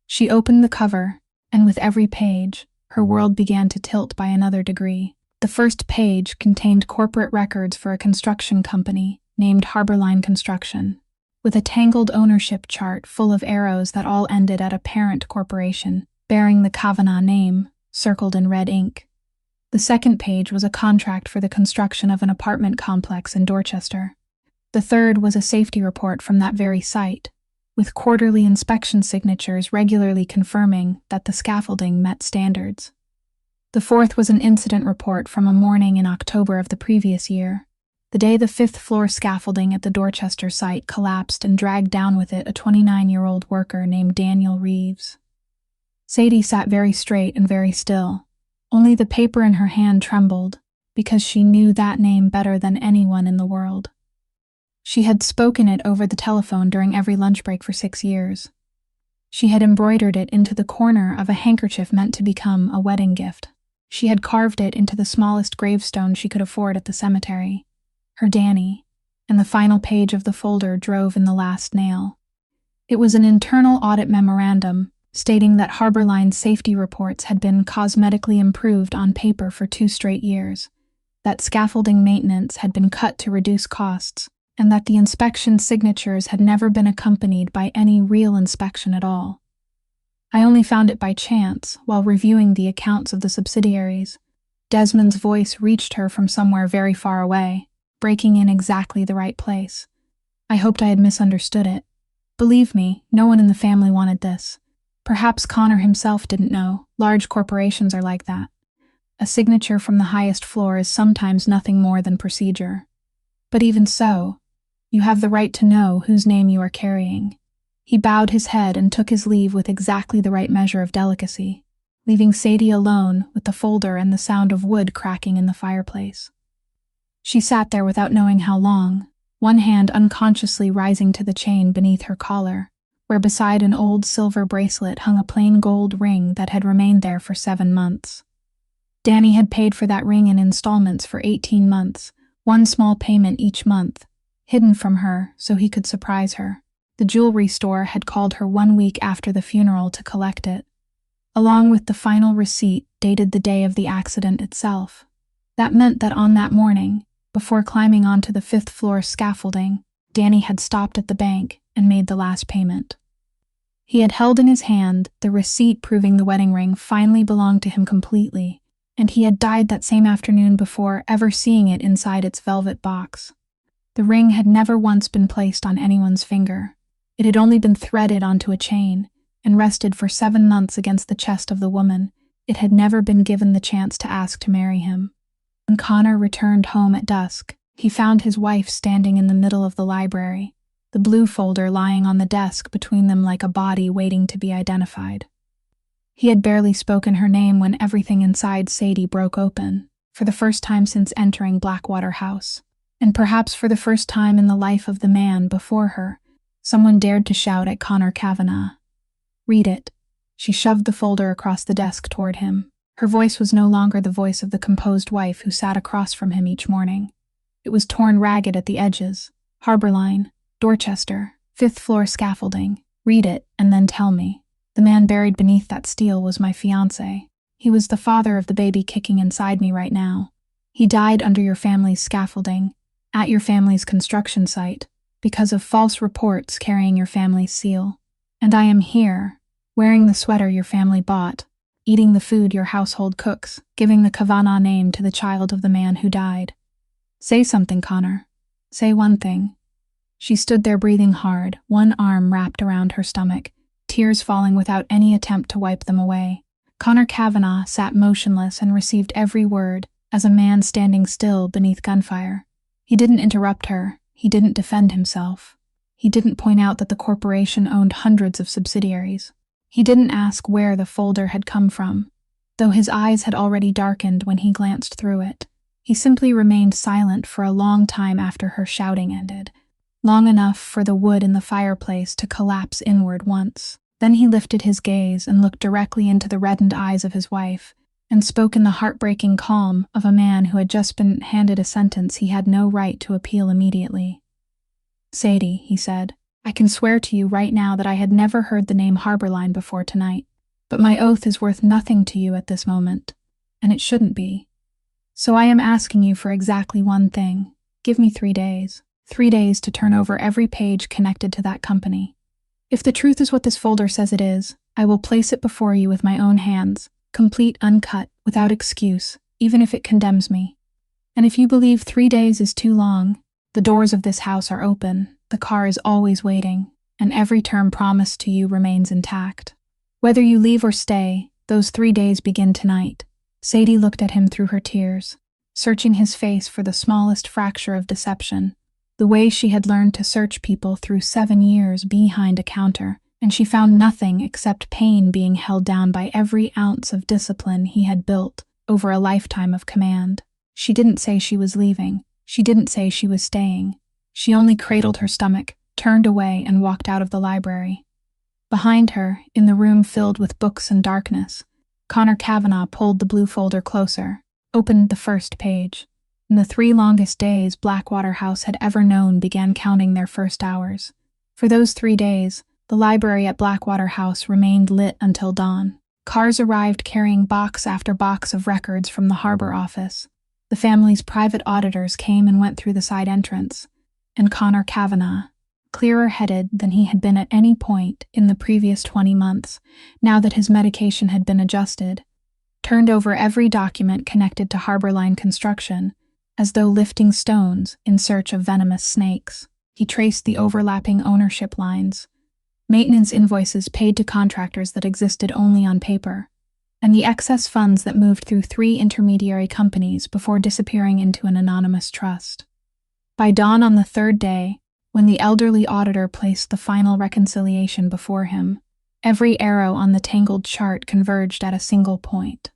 S1: She opened the cover, and with every page, her world began to tilt by another degree. The first page contained corporate records for a construction company named Harborline Construction, with a tangled ownership chart full of arrows that all ended at a parent corporation bearing the Kavanagh name, circled in red ink. The second page was a contract for the construction of an apartment complex in Dorchester. The third was a safety report from that very site, with quarterly inspection signatures regularly confirming that the scaffolding met standards. The fourth was an incident report from a morning in October of the previous year, the day the fifth-floor scaffolding at the Dorchester site collapsed and dragged down with it a 29-year-old worker named Daniel Reeves. Sadie sat very straight and very still. Only the paper in her hand trembled, because she knew that name better than anyone in the world. She had spoken it over the telephone during every lunch break for 6 years. She had embroidered it into the corner of a handkerchief meant to become a wedding gift. She had carved it into the smallest gravestone she could afford at the cemetery. Her Danny, and the final page of the folder drove in the last nail. It was an internal audit memorandum stating that Harbor Line's safety reports had been cosmetically improved on paper for 2 straight years, that scaffolding maintenance had been cut to reduce costs, and that the inspection signatures had never been accompanied by any real inspection at all. I only found it by chance while reviewing the accounts of the subsidiaries. Desmond's voice reached her from somewhere very far away, breaking in exactly the right place. I hoped I had misunderstood it. Believe me, no one in the family wanted this. Perhaps Connor himself didn't know. Large corporations are like that. A signature from the highest floor is sometimes nothing more than procedure. But even so, you have the right to know whose name you are carrying. He bowed his head and took his leave with exactly the right measure of delicacy, leaving Sadie alone with the folder and the sound of wood cracking in the fireplace. She sat there without knowing how long, one hand unconsciously rising to the chain beneath her collar, where beside an old silver bracelet hung a plain gold ring that had remained there for 7 months. Danny had paid for that ring in installments for 18 months, one small payment each month, hidden from her so he could surprise her. The jewelry store had called her 1 week after the funeral to collect it, along with the final receipt dated the day of the accident itself. That meant that on that morning, before climbing onto the 5th-floor scaffolding, Danny had stopped at the bank and made the last payment. He had held in his hand the receipt proving the wedding ring finally belonged to him completely, and he had died that same afternoon before ever seeing it inside its velvet box. The ring had never once been placed on anyone's finger. It had only been threaded onto a chain and rested for 7 months against the chest of the woman. It had never been given the chance to ask to marry him. When Connor returned home at dusk, he found his wife standing in the middle of the library, the blue folder lying on the desk between them like a body waiting to be identified. He had barely spoken her name when everything inside Sadie broke open, for the first time since entering Blackwater House, and perhaps for the first time in the life of the man before her. Someone dared to shout at Connor Kavanagh. "Read it." She shoved the folder across the desk toward him. Her voice was no longer the voice of the composed wife who sat across from him each morning. It was torn ragged at the edges. "Harbor Line, Dorchester, 5th-floor scaffolding. Read it, and then tell me. The man buried beneath that steel was my fiancé. He was the father of the baby kicking inside me right now. He died under your family's scaffolding, at your family's construction site, because of false reports carrying your family's seal. And I am here, wearing the sweater your family bought, eating the food your household cooks, giving the Kavanagh name to the child of the man who died. Say something, Connor. Say one thing." She stood there breathing hard, one arm wrapped around her stomach, tears falling without any attempt to wipe them away. Connor Kavanagh sat motionless and received every word, as a man standing still beneath gunfire. He didn't interrupt her. He didn't defend himself. He didn't point out that the corporation owned hundreds of subsidiaries. He didn't ask where the folder had come from, though his eyes had already darkened when he glanced through it. He simply remained silent for a long time after her shouting ended, long enough for the wood in the fireplace to collapse inward once. Then he lifted his gaze and looked directly into the reddened eyes of his wife, and spoke in the heartbreaking calm of a man who had just been handed a sentence he had no right to appeal immediately. "Sadie," he said, "I can swear to you right now that I had never heard the name Harbor Line before tonight, but my oath is worth nothing to you at this moment, and it shouldn't be. So I am asking you for exactly one thing. Give me 3 days. 3 days to turn over every page connected to that company. If the truth is what this folder says it is, I will place it before you with my own hands, complete, uncut, without excuse, even if it condemns me. And if you believe 3 days is too long, the doors of this house are open, the car is always waiting, and every term promised to you remains intact. Whether you leave or stay, those 3 days begin tonight." Sadie looked at him through her tears, searching his face for the smallest fracture of deception, the way she had learned to search people through 7 years behind a counter, and she found nothing except pain being held down by every ounce of discipline he had built over a lifetime of command. She didn't say she was leaving. She didn't say she was staying. She only cradled her stomach, turned away, and walked out of the library. Behind her, in the room filled with books and darkness, Connor Kavanagh pulled the blue folder closer, opened the first page. And the 3 longest days Blackwater House had ever known began counting their first hours. For those 3 days, the library at Blackwater House remained lit until dawn. Cars arrived carrying box after box of records from the harbor office. The family's private auditors came and went through the side entrance, and Connor Kavanagh, clearer-headed than he had been at any point in the previous 20 months, now that his medication had been adjusted, turned over every document connected to harbor line construction, as though lifting stones in search of venomous snakes. He traced the overlapping ownership lines, maintenance invoices paid to contractors that existed only on paper, and the excess funds that moved through 3 intermediary companies before disappearing into an anonymous trust. By dawn on the 3rd day, when the elderly auditor placed the final reconciliation before him, every arrow on the tangled chart converged at a single point.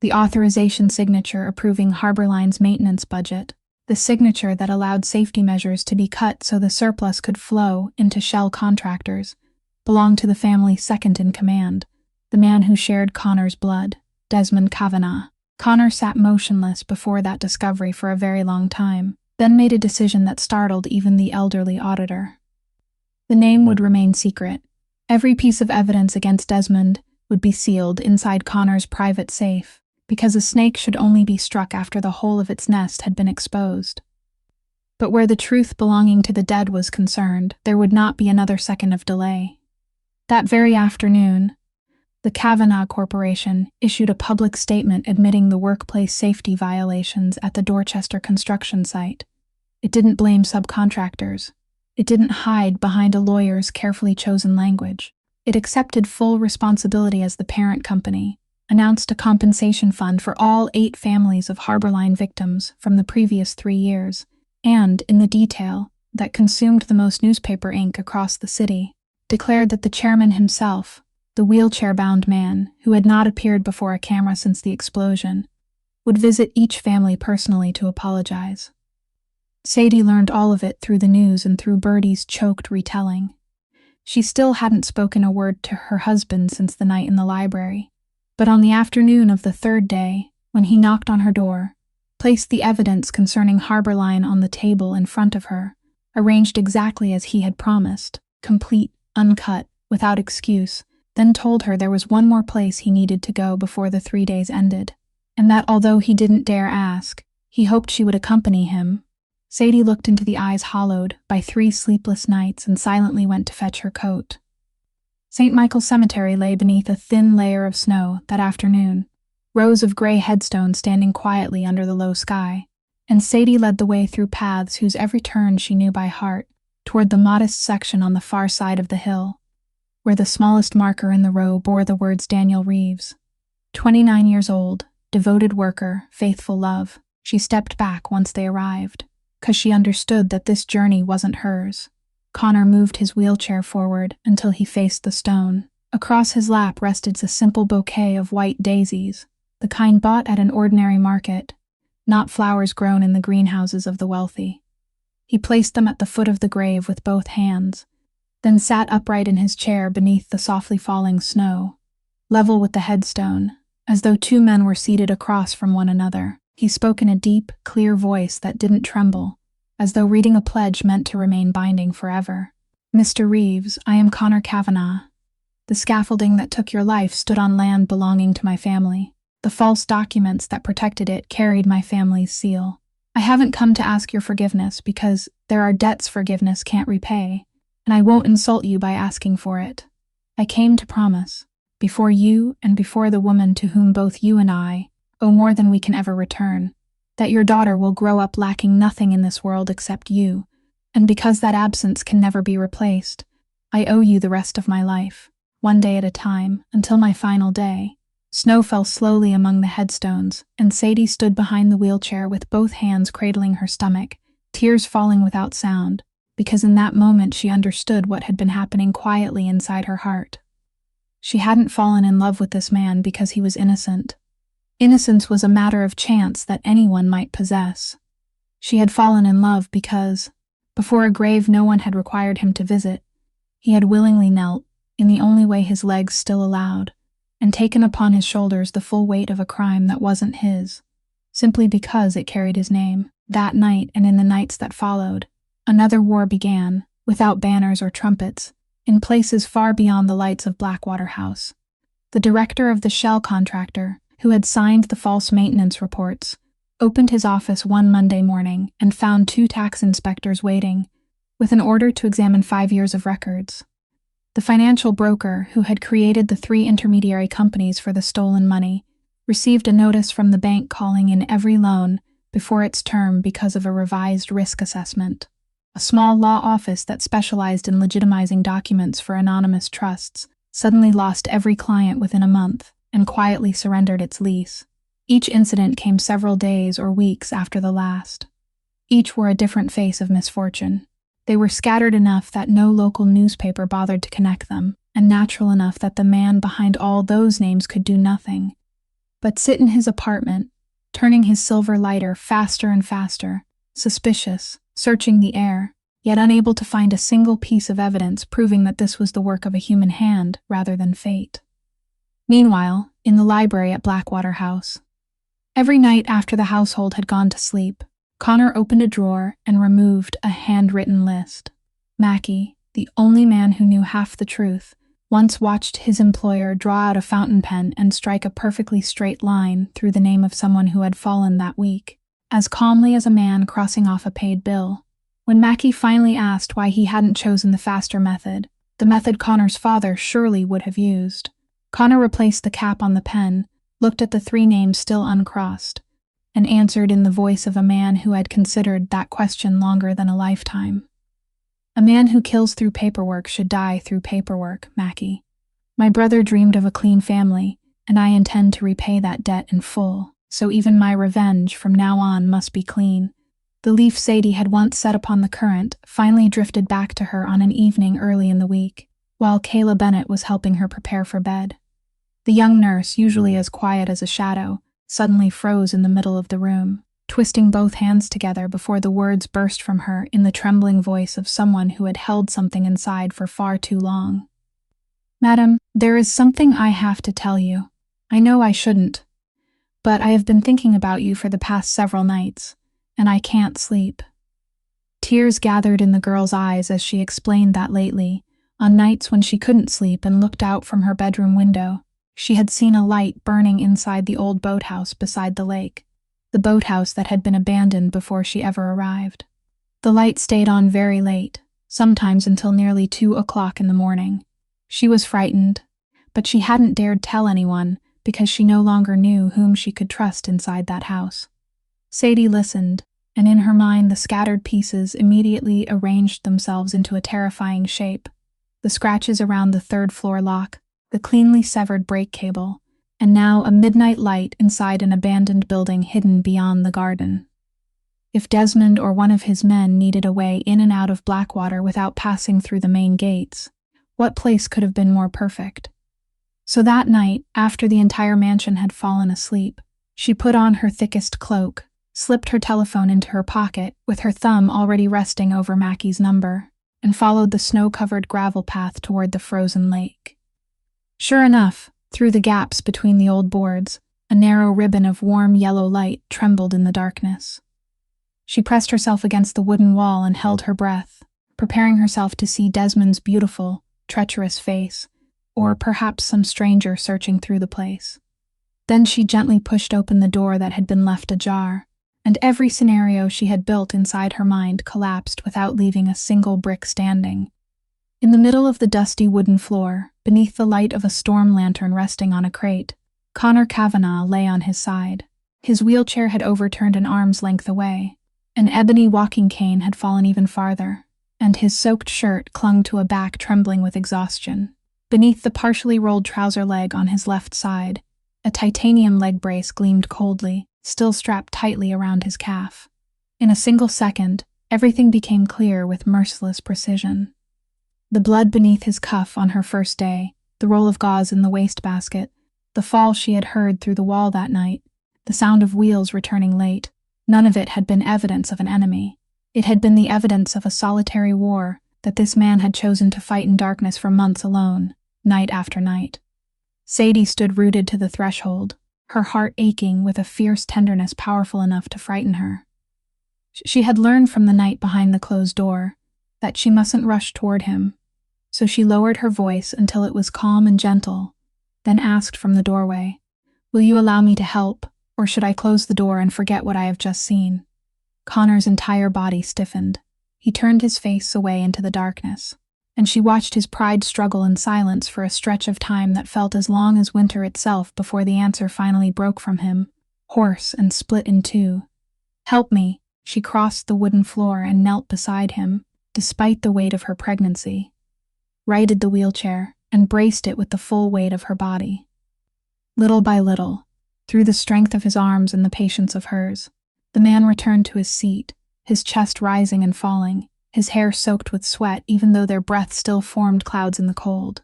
S1: The authorization signature approving Harborline's maintenance budget, the signature that allowed safety measures to be cut so the surplus could flow into shell contractors, belonged to the family's second in command, the man who shared Connor's blood, Desmond Kavanagh. Connor sat motionless before that discovery for a very long time, then made a decision that startled even the elderly auditor. The name would remain secret. Every piece of evidence against Desmond would be sealed inside Connor's private safe, because a snake should only be struck after the whole of its nest had been exposed. But where the truth belonging to the dead was concerned, there would not be another second of delay. That very afternoon, the Kavanagh Corporation issued a public statement admitting the workplace safety violations at the Dorchester construction site. It didn't blame subcontractors. It didn't hide behind a lawyer's carefully chosen language. It accepted full responsibility as the parent company, announced a compensation fund for all 8 families of Harborline victims from the previous 3 years, and, in the detail that consumed the most newspaper ink across the city, declared that the chairman himself, the wheelchair-bound man who had not appeared before a camera since the explosion, would visit each family personally to apologize. Sadie learned all of it through the news and through Birdie's choked retelling. She still hadn't spoken a word to her husband since the night in the library, but on the afternoon of the 3rd day, when he knocked on her door, placed the evidence concerning Harborline on the table in front of her, arranged exactly as he had promised, complete, uncut, without excuse, then told her there was one more place he needed to go before the 3 days ended, and that although he didn't dare ask, he hoped she would accompany him. Sadie looked into the eyes hollowed by 3 sleepless nights and silently went to fetch her coat. St. Michael's Cemetery lay beneath a thin layer of snow that afternoon, rows of gray headstones standing quietly under the low sky, and Sadie led the way through paths whose every turn she knew by heart, toward the modest section on the far side of the hill, where the smallest marker in the row bore the words Daniel Reeves. 29 years old, devoted worker, faithful love. She stepped back once they arrived, 'cause she understood that this journey wasn't hers. Connor moved his wheelchair forward until he faced the stone. Across his lap rested a simple bouquet of white daisies, the kind bought at an ordinary market, not flowers grown in the greenhouses of the wealthy. He placed them at the foot of the grave with both hands, then sat upright in his chair beneath the softly falling snow, level with the headstone, as though 2 men were seated across from one another. He spoke in a deep, clear voice that didn't tremble, as though reading a pledge meant to remain binding forever. "Mr. Reeves, I am Connor Kavanagh. The scaffolding that took your life stood on land belonging to my family. The false documents that protected it carried my family's seal. I haven't come to ask your forgiveness because there are debts forgiveness can't repay, and I won't insult you by asking for it. I came to promise, before you and before the woman to whom both you and I oh more than we can ever return, that your daughter will grow up lacking nothing in this world except you, and because that absence can never be replaced, I owe you the rest of my life, one day at a time, until my final day. Snow fell slowly among the headstones, and Sadie stood behind the wheelchair with both hands cradling her stomach, tears falling without sound, because in that moment she understood what had been happening quietly inside her heart. She hadn't fallen in love with this man because he was innocent. Innocence was a matter of chance that anyone might possess. She had fallen in love because, before a grave no one had required him to visit, he had willingly knelt, in the only way his legs still allowed, and taken upon his shoulders the full weight of a crime that wasn't his, simply because it carried his name. That night and in the nights that followed, another war began, without banners or trumpets, in places far beyond the lights of Blackwater House. The director of the shell contractor, who had signed the false maintenance reports, opened his office one Monday morning and found 2 tax inspectors waiting, with an order to examine 5 years of records. The financial broker, who had created the 3 intermediary companies for the stolen money, received a notice from the bank calling in every loan before its term because of a revised risk assessment. A small law office that specialized in legitimizing documents for anonymous trusts suddenly lost every client within a month and quietly surrendered its lease. Each incident came several days or weeks after the last. Each wore a different face of misfortune. They were scattered enough that no local newspaper bothered to connect them, and natural enough that the man behind all those names could do nothing but sit in his apartment, turning his silver lighter faster and faster, suspicious, searching the air, yet unable to find a single piece of evidence proving that this was the work of a human hand rather than fate. Meanwhile, in the library at Blackwater House, every night after the household had gone to sleep, Connor opened a drawer and removed a handwritten list. Mackie, the only man who knew half the truth, once watched his employer draw out a fountain pen and strike a perfectly straight line through the name of someone who had fallen that week, as calmly as a man crossing off a paid bill. When Mackie finally asked why he hadn't chosen the faster method, the method Connor's father surely would have used, Connor replaced the cap on the pen, looked at the 3 names still uncrossed, and answered in the voice of a man who had considered that question longer than a lifetime. A man who kills through paperwork should die through paperwork, Mackie. My brother dreamed of a clean family, and I intend to repay that debt in full, so even my revenge from now on must be clean. The leaf Sadie had once set upon the current finally drifted back to her on an evening early in the week, while Kayla Bennett was helping her prepare for bed. The young nurse, usually as quiet as a shadow, suddenly froze in the middle of the room, twisting both hands together before the words burst from her in the trembling voice of someone who had held something inside for far too long. Madam, there is something I have to tell you. I know I shouldn't, but I have been thinking about you for the past several nights, and I can't sleep. Tears gathered in the girl's eyes as she explained that lately, on nights when she couldn't sleep and looked out from her bedroom window, she had seen a light burning inside the old boathouse beside the lake, the boathouse that had been abandoned before she ever arrived. The light stayed on very late, sometimes until nearly 2 o'clock in the morning. She was frightened, but she hadn't dared tell anyone because she no longer knew whom she could trust inside that house. Sadie listened, and in her mind the scattered pieces immediately arranged themselves into a terrifying shape. The scratches around the 3rd-floor lock, the cleanly severed brake cable, and now a midnight light inside an abandoned building hidden beyond the garden. If Desmond or one of his men needed a way in and out of Blackwater without passing through the main gates, what place could have been more perfect? So that night, after the entire mansion had fallen asleep, she put on her thickest cloak, slipped her telephone into her pocket with her thumb already resting over Mackie's number, and followed the snow-covered gravel path toward the frozen lake. Sure enough, through the gaps between the old boards, a narrow ribbon of warm yellow light trembled in the darkness. She pressed herself against the wooden wall and held her breath, preparing herself to see Desmond's beautiful, treacherous face, or perhaps some stranger searching through the place. Then she gently pushed open the door that had been left ajar, and every scenario she had built inside her mind collapsed without leaving a single brick standing. In the middle of the dusty wooden floor, beneath the light of a storm lantern resting on a crate, Connor Kavanagh lay on his side, His wheelchair had overturned an arm's length away. An ebony walking cane had fallen even farther, and his soaked shirt clung to a back trembling with exhaustion. Beneath the partially rolled trouser leg on his left side, a titanium leg brace gleamed coldly, still strapped tightly around his calf. In a single second, everything became clear with merciless precision. The blood beneath his cuff on her first day, the roll of gauze in the wastebasket, the fall she had heard through the wall that night, the sound of wheels returning late, none of it had been evidence of an enemy. It had been the evidence of a solitary war that this man had chosen to fight in darkness for months alone, night after night. Sadie stood rooted to the threshold, her heart aching with a fierce tenderness powerful enough to frighten her. She had learned from the night behind the closed door that she mustn't rush toward him, so she lowered her voice until it was calm and gentle, then asked from the doorway, "Will you allow me to help, or should I close the door and forget what I have just seen?" Connor's entire body stiffened. He turned his face away into the darkness, and she watched his pride struggle in silence for a stretch of time that felt as long as winter itself before the answer finally broke from him, hoarse and split in two. "Help me." She crossed the wooden floor and knelt beside him, despite the weight of her pregnancy, righted the wheelchair, and braced it with the full weight of her body. Little by little, through the strength of his arms and the patience of hers, the man returned to his seat, his chest rising and falling, his hair soaked with sweat even though their breath still formed clouds in the cold.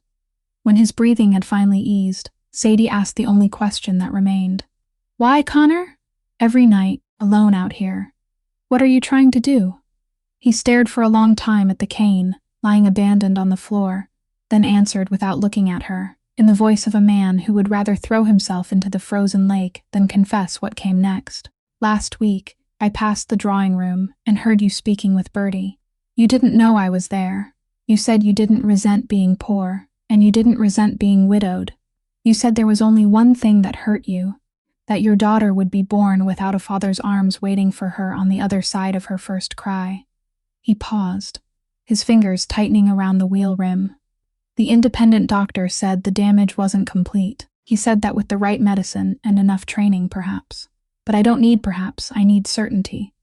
S1: When his breathing had finally eased, Sadie asked the only question that remained. "Why, Connor? Every night, alone out here. What are you trying to do?" He stared for a long time at the cane, lying abandoned on the floor, then answered without looking at her, in the voice of a man who would rather throw himself into the frozen lake than confess what came next. "Last week, I passed the drawing room and heard you speaking with Bertie. You didn't know I was there. You said you didn't resent being poor, and you didn't resent being widowed. You said there was only one thing that hurt you, that your daughter would be born without a father's arms waiting for her on the other side of her first cry." He paused, his fingers tightening around the wheel rim. "The independent doctor said the damage wasn't complete. He said that with the right medicine and enough training, perhaps. But I don't need perhaps, I need certainty.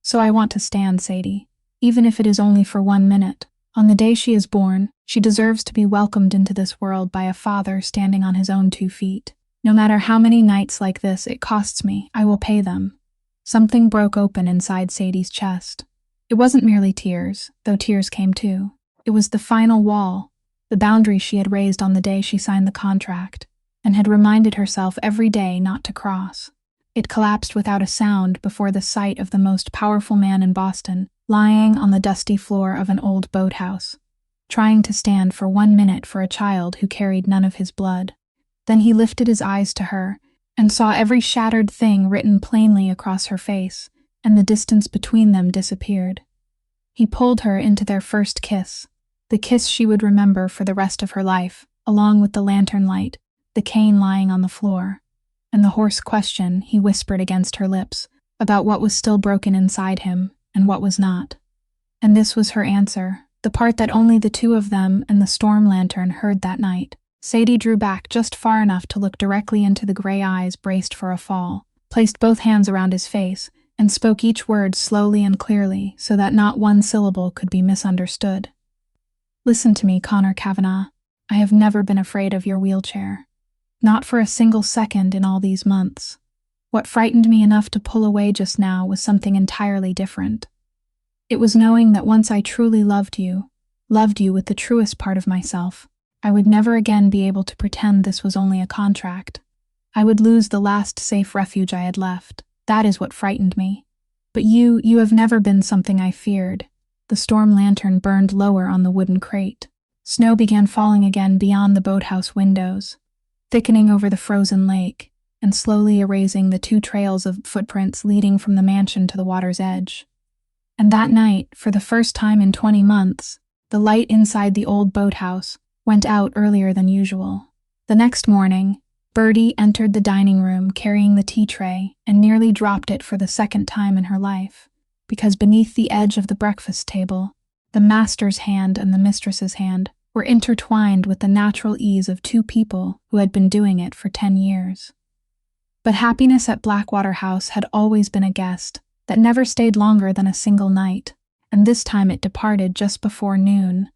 S1: So I want to stand Sadie, even if it is only for 1 minute. On the day she is born, she deserves to be welcomed into this world by a father standing on his own 2 feet. No matter how many nights like this it costs me, I will pay them." Something broke open inside Sadie's chest. It wasn't merely tears, though tears came too. It was the final wall, the boundary she had raised on the day she signed the contract, and had reminded herself every day not to cross. It collapsed without a sound before the sight of the most powerful man in Boston, lying on the dusty floor of an old boathouse, trying to stand for 1 minute for a child who carried none of his blood. Then he lifted his eyes to her, and saw every shattered thing written plainly across her face, and the distance between them disappeared. He pulled her into their first kiss, the kiss she would remember for the rest of her life, along with the lantern light, the cane lying on the floor, and the hoarse question he whispered against her lips about what was still broken inside him and what was not. And this was her answer, the part that only the 2 of them and the storm lantern heard that night. Sadie drew back just far enough to look directly into the gray eyes braced for a fall, placed both hands around his face, and spoke each word slowly and clearly so that not one syllable could be misunderstood. "Listen to me, Connor Kavanagh. I have never been afraid of your wheelchair. Not for a single second in all these months. What frightened me enough to pull away just now was something entirely different. It was knowing that once I truly loved you with the truest part of myself, I would never again be able to pretend this was only a contract. I would lose the last safe refuge I had left. That is what frightened me. But you have never been something I feared." The storm lantern burned lower on the wooden crate. Snow began falling again beyond the boathouse windows, thickening over the frozen lake, and slowly erasing the 2 trails of footprints leading from the mansion to the water's edge. And that night, for the first time in 20 months, the light inside the old boathouse went out earlier than usual. The next morning, Bertie entered the dining room carrying the tea tray and nearly dropped it for the 2nd time in her life, because beneath the edge of the breakfast table, the master's hand and the mistress's hand were intertwined with the natural ease of 2 people who had been doing it for 10 years. But happiness at Blackwater House had always been a guest that never stayed longer than a single night, and this time it departed just before noon,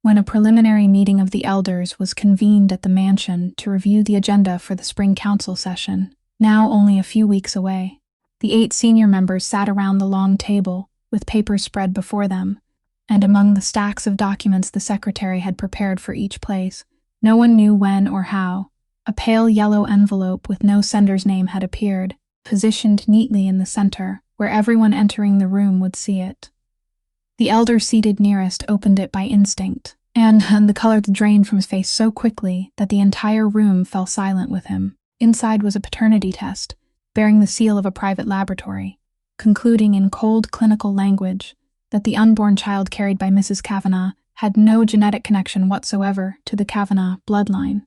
S1: when a preliminary meeting of the elders was convened at the mansion to review the agenda for the spring council session, now only a few weeks away. The 8 senior members sat around the long table, with papers spread before them, and among the stacks of documents the secretary had prepared for each place, no one knew when or how, a pale yellow envelope with no sender's name had appeared, positioned neatly in the center, where everyone entering the room would see it. The elder seated nearest opened it by instinct, and the color drained from his face so quickly that the entire room fell silent with him. Inside was a paternity test, bearing the seal of a private laboratory, concluding in cold clinical language that the unborn child carried by Mrs. Kavanagh had no genetic connection whatsoever to the Kavanagh bloodline.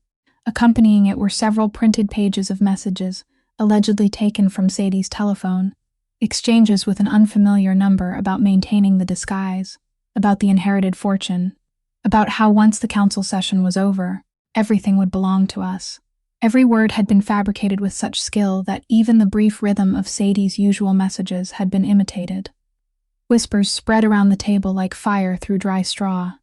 S1: Accompanying it were several printed pages of messages, allegedly taken from Sadie's telephone, exchanges with an unfamiliar number about maintaining the disguise, about the inherited fortune, about how once the council session was over, everything would belong to us. Every word had been fabricated with such skill that even the brief rhythm of Sadie's usual messages had been imitated. Whispers spread around the table like fire through dry straw.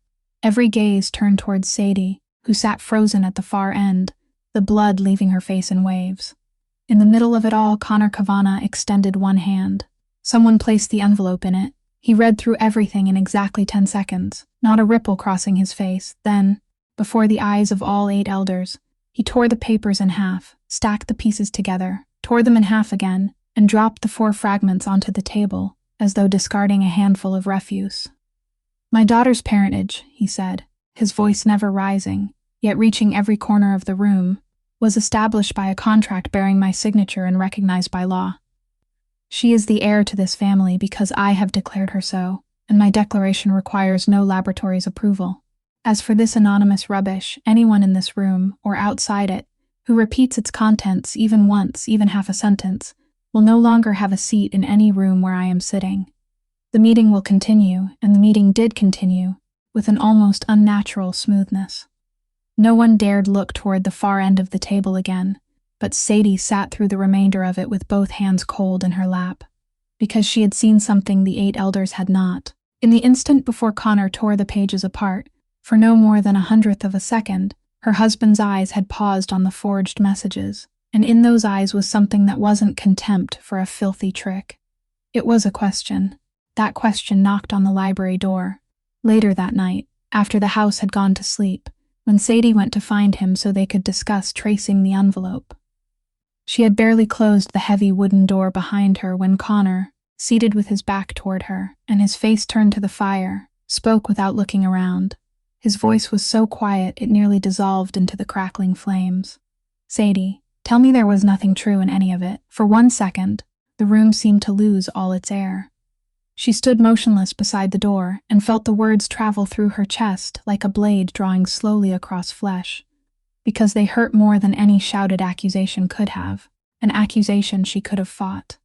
S1: Every gaze turned towards Sadie, who sat frozen at the far end, the blood leaving her face in waves. In the middle of it all, Connor Kavanagh extended one hand. Someone placed the envelope in it. He read through everything in exactly 10 seconds, not a ripple crossing his face. Then, before the eyes of all 8 elders, he tore the papers in half, stacked the pieces together, tore them in half again, and dropped the 4 fragments onto the table, as though discarding a handful of refuse. "My daughter's parentage," he said, his voice never rising, yet reaching every corner of the room, "was established by a contract bearing my signature and recognized by law. She is the heir to this family because I have declared her so, and my declaration requires no laboratory's approval. As for this anonymous rubbish, anyone in this room, or outside it, who repeats its contents even once, even half a sentence, will no longer have a seat in any room where I am sitting. The meeting will continue, and the meeting did continue, with an almost unnatural smoothness. No one dared look toward the far end of the table again, but Sadie sat through the remainder of it with both hands cold in her lap, because she had seen something the 8 elders had not. In the instant before Connor tore the pages apart, for no more than 1/100th of a second, her husband's eyes had paused on the forged messages, and in those eyes was something that wasn't contempt for a filthy trick. It was a question. That question knocked on the library door. Later that night, after the house had gone to sleep, when Sadie went to find him so they could discuss tracing the envelope. She had barely closed the heavy wooden door behind her when Connor, seated with his back toward her and his face turned to the fire, spoke without looking around. His voice was so quiet it nearly dissolved into the crackling flames. "Sadie, tell me there was nothing true in any of it." For 1 second, the room seemed to lose all its air. She stood motionless beside the door and felt the words travel through her chest like a blade drawing slowly across flesh, because they hurt more than any shouted accusation could have, an accusation she could have fought.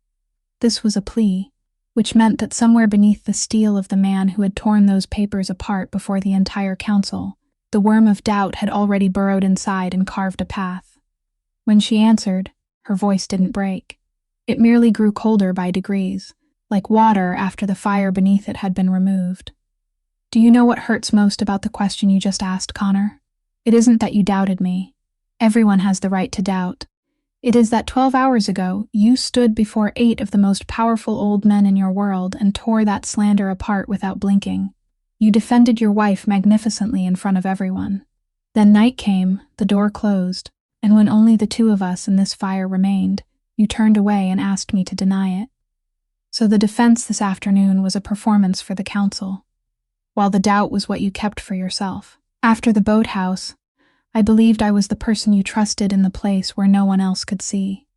S1: This was a plea, which meant that somewhere beneath the steel of the man who had torn those papers apart before the entire council, the worm of doubt had already burrowed inside and carved a path. When she answered, her voice didn't break. It merely grew colder by degrees, like water after the fire beneath it had been removed. "Do you know what hurts most about the question you just asked, Connor? It isn't that you doubted me. Everyone has the right to doubt. It is that 12 hours ago, you stood before 8 of the most powerful old men in your world and tore that slander apart without blinking. You defended your wife magnificently in front of everyone. Then night came, the door closed, and when only the 2 of us and this fire remained, you turned away and asked me to deny it. So the defense this afternoon was a performance for the council, while the doubt was what you kept for yourself. After the boathouse, I believed I was the person you trusted in the place where no one else could see.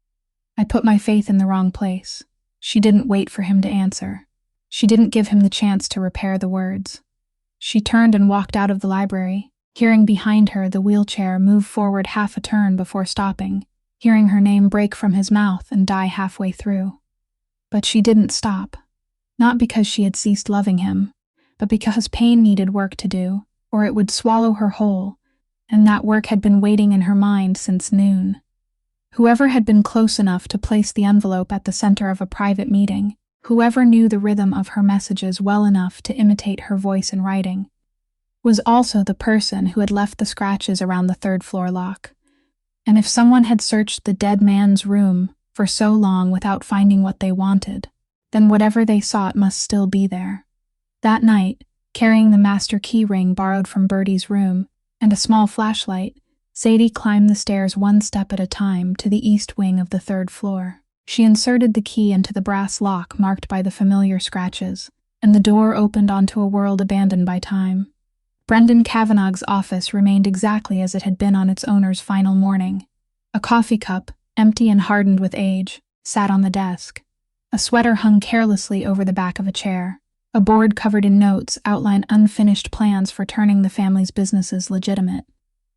S1: I put my faith in the wrong place. She didn't wait for him to answer. She didn't give him the chance to repair the words. She turned and walked out of the library, hearing behind her the wheelchair move forward half a turn before stopping, hearing her name break from his mouth and die halfway through. But she didn't stop, not because she had ceased loving him, but because pain needed work to do, or it would swallow her whole, and that work had been waiting in her mind since noon. Whoever had been close enough to place the envelope at the center of a private meeting, whoever knew the rhythm of her messages well enough to imitate her voice in writing, was also the person who had left the scratches around the third-floor lock. And if someone had searched the dead man's room for so long without finding what they wanted, then whatever they sought must still be there. That night, carrying the master key ring borrowed from Bertie's room and a small flashlight, Sadie climbed the stairs one step at a time to the east wing of the third floor. She inserted the key into the brass lock marked by the familiar scratches, and the door opened onto a world abandoned by time. Brendan Kavanagh's office remained exactly as it had been on its owner's final morning. A coffee cup, empty and hardened with age, sat on the desk. A sweater hung carelessly over the back of a chair. A board covered in notes outlined unfinished plans for turning the family's businesses legitimate.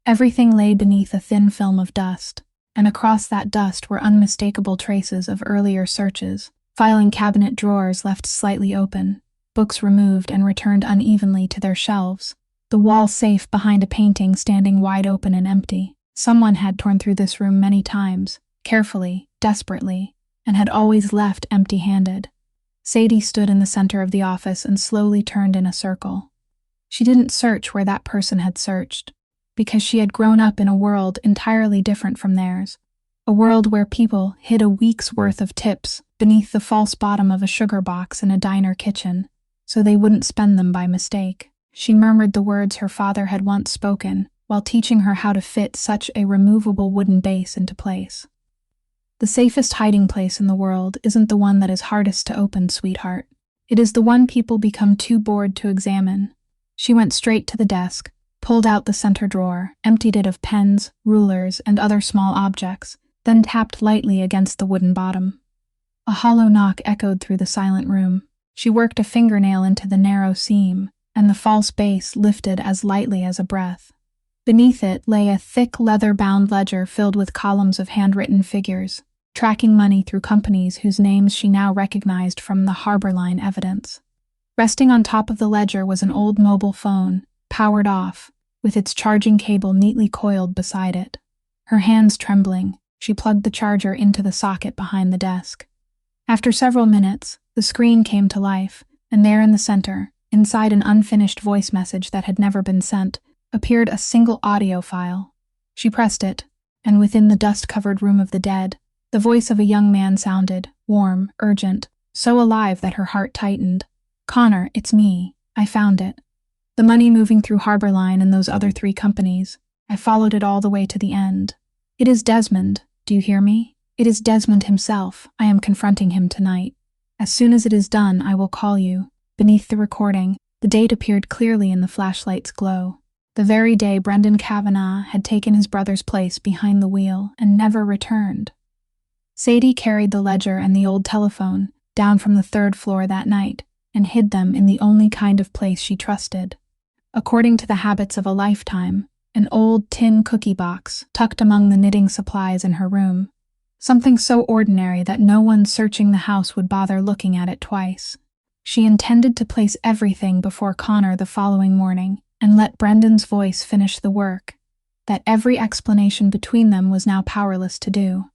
S1: Everything lay beneath a thin film of dust, and across that dust were unmistakable traces of earlier searches, filing cabinet drawers left slightly open, books removed and returned unevenly to their shelves, the wall safe behind a painting standing wide open and empty. Someone had torn through this room many times, carefully, desperately, and had always left empty-handed. Sadie stood in the center of the office and slowly turned in a circle. She didn't search where that person had searched, because she had grown up in a world entirely different from theirs, a world where people hid a week's worth of tips beneath the false bottom of a sugar box in a diner kitchen, so they wouldn't spend them by mistake. She murmured the words her father had once spoken while teaching her how to fit such a removable wooden base into place. The safest hiding place in the world isn't the one that is hardest to open, sweetheart. It is the one people become too bored to examine. She went straight to the desk, pulled out the center drawer, emptied it of pens, rulers, and other small objects, then tapped lightly against the wooden bottom. A hollow knock echoed through the silent room. She worked a fingernail into the narrow seam, and the false base lifted as lightly as a breath. Beneath it lay a thick leather-bound ledger filled with columns of handwritten figures, tracking money through companies whose names she now recognized from the Harbor Line evidence. Resting on top of the ledger was an old mobile phone, powered off, with its charging cable neatly coiled beside it. Her hands trembling, she plugged the charger into the socket behind the desk. After several minutes, the screen came to life, and there in the center, inside an unfinished voice message that had never been sent, appeared a single audio file. She pressed it, and within the dust-covered room of the dead, the voice of a young man sounded, warm, urgent, so alive that her heart tightened. "Connor, it's me. I found it. The money moving through Harbor Line and those other 3 companies. I followed it all the way to the end. It is Desmond. Do you hear me? It is Desmond himself. I am confronting him tonight. As soon as it is done, I will call you." Beneath the recording, the date appeared clearly in the flashlight's glow. The very day Brendan Kavanagh had taken his brother's place behind the wheel and never returned. Sadie carried the ledger and the old telephone down from the 3rd floor that night and hid them in the only kind of place she trusted. According to the habits of a lifetime, an old tin cookie box tucked among the knitting supplies in her room. Something so ordinary that no one searching the house would bother looking at it twice. She intended to place everything before Connor the following morning and let Brendan's voice finish the work that every explanation between them was now powerless to do.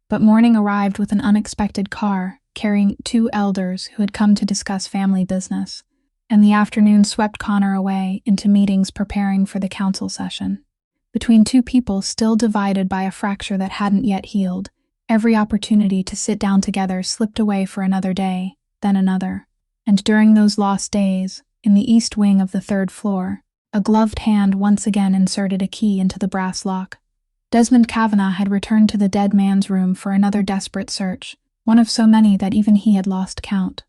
S1: But morning arrived with an unexpected car carrying 2 elders who had come to discuss family business, and the afternoon swept Connor away into meetings preparing for the council session. Between 2 people still divided by a fracture that hadn't yet healed, every opportunity to sit down together slipped away for another day, then another. And during those lost days, in the east wing of the 3rd floor, a gloved hand once again inserted a key into the brass lock. Desmond Kavanagh had returned to the dead man's room for another desperate search, one of so many that even he had lost count.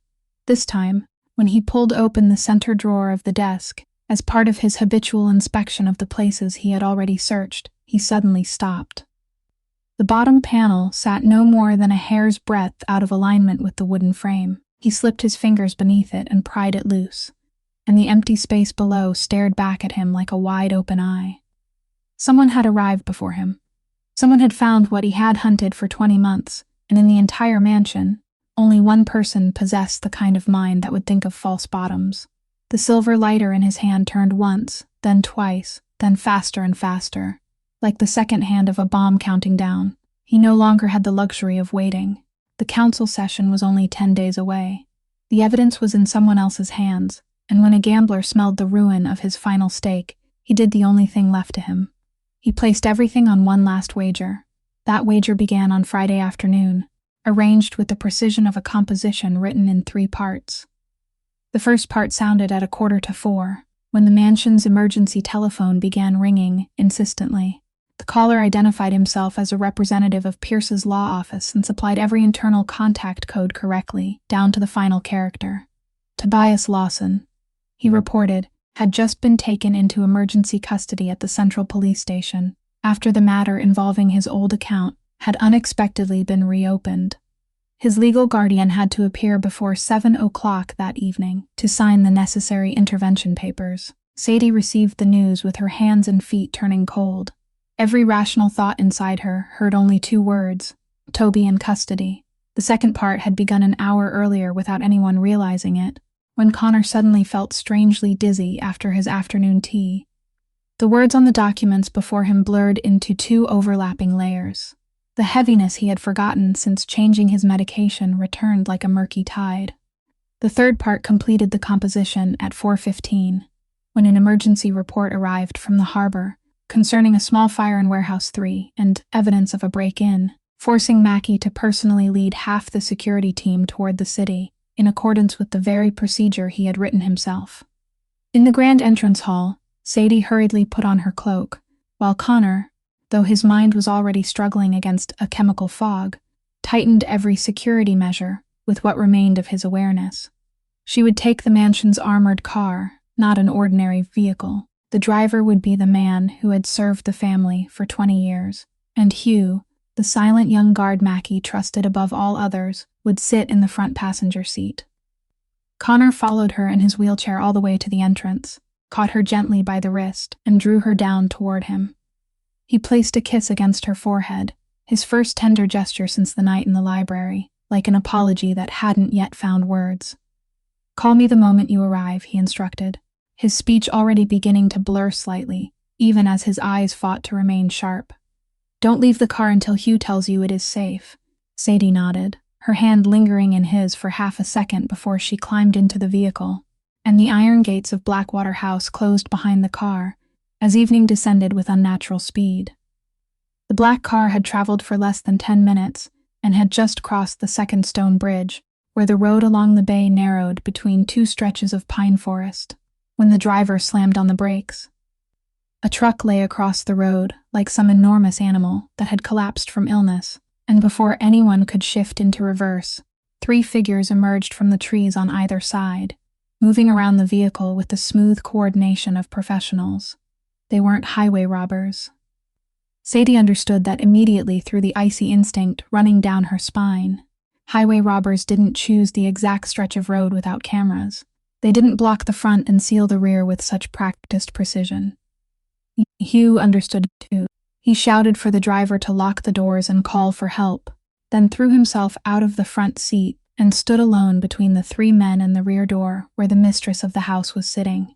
S1: This time, when he pulled open the center drawer of the desk, as part of his habitual inspection of the places he had already searched, he suddenly stopped. The bottom panel sat no more than a hair's breadth out of alignment with the wooden frame. He slipped his fingers beneath it and pried it loose, and the empty space below stared back at him like a wide-open eye. Someone had arrived before him. Someone had found what he had hunted for 20 months, and in the entire mansion, only one person possessed the kind of mind that would think of false bottoms. The silver lighter in his hand turned once, then twice, then faster and faster, like the second hand of a bomb counting down. He no longer had the luxury of waiting. The council session was only 10 days away. The evidence was in someone else's hands, and when a gambler smelled the ruin of his final stake, he did the only thing left to him. He placed everything on one last wager. That wager began on Friday afternoon, arranged with the precision of a composition written in 3 parts. The first part sounded at 3:45, when the mansion's emergency telephone began ringing insistently. The caller identified himself as a representative of Pierce's law office and supplied every internal contact code correctly, down to the final character. Tobias Lawson, he reported, had just been taken into emergency custody at the Central Police Station, after the matter involving his old account had unexpectedly been reopened. His legal guardian had to appear before 7 o'clock that evening to sign the necessary intervention papers. Sadie received the news with her hands and feet turning cold. Every rational thought inside her heard only 2 words: Toby in custody. The second part had begun an hour earlier without anyone realizing it, when Connor suddenly felt strangely dizzy after his afternoon tea. The words on the documents before him blurred into 2 overlapping layers. The heaviness he had forgotten since changing his medication returned like a murky tide. The third part completed the composition at 4:15, when an emergency report arrived from the harbor concerning a small fire in Warehouse 3 and evidence of a break-in, forcing Mackey to personally lead half the security team toward the city, in accordance with the very procedure he had written himself. In the grand entrance hall, Sadie hurriedly put on her cloak, while Connor, though his mind was already struggling against a chemical fog, tightened every security measure with what remained of his awareness. She would take the mansion's armored car, not an ordinary vehicle. The driver would be the man who had served the family for 20 years, and Hugh, the silent young guard Mackey trusted above all others, would sit in the front passenger seat. Connor followed her in his wheelchair all the way to the entrance, caught her gently by the wrist, and drew her down toward him. He placed a kiss against her forehead, his first tender gesture since the night in the library, like an apology that hadn't yet found words. "Call me the moment you arrive," he instructed, his speech already beginning to blur slightly, even as his eyes fought to remain sharp. "Don't leave the car until Hugh tells you it is safe." Sadie nodded, her hand lingering in his for half a second before she climbed into the vehicle, and the iron gates of Blackwater House closed behind the car as evening descended with unnatural speed. The black car had traveled for less than 10 minutes and had just crossed the second stone bridge, where the road along the bay narrowed between 2 stretches of pine forest, when the driver slammed on the brakes. A truck lay across the road like some enormous animal that had collapsed from illness, and before anyone could shift into reverse, 3 figures emerged from the trees on either side, moving around the vehicle with the smooth coordination of professionals. They weren't highway robbers. Sadie understood that immediately through the icy instinct running down her spine. Highway robbers didn't choose the exact stretch of road without cameras. They didn't block the front and seal the rear with such practiced precision. Hugh understood too. He shouted for the driver to lock the doors and call for help, then threw himself out of the front seat and stood alone between the 3 men and the rear door where the mistress of the house was sitting.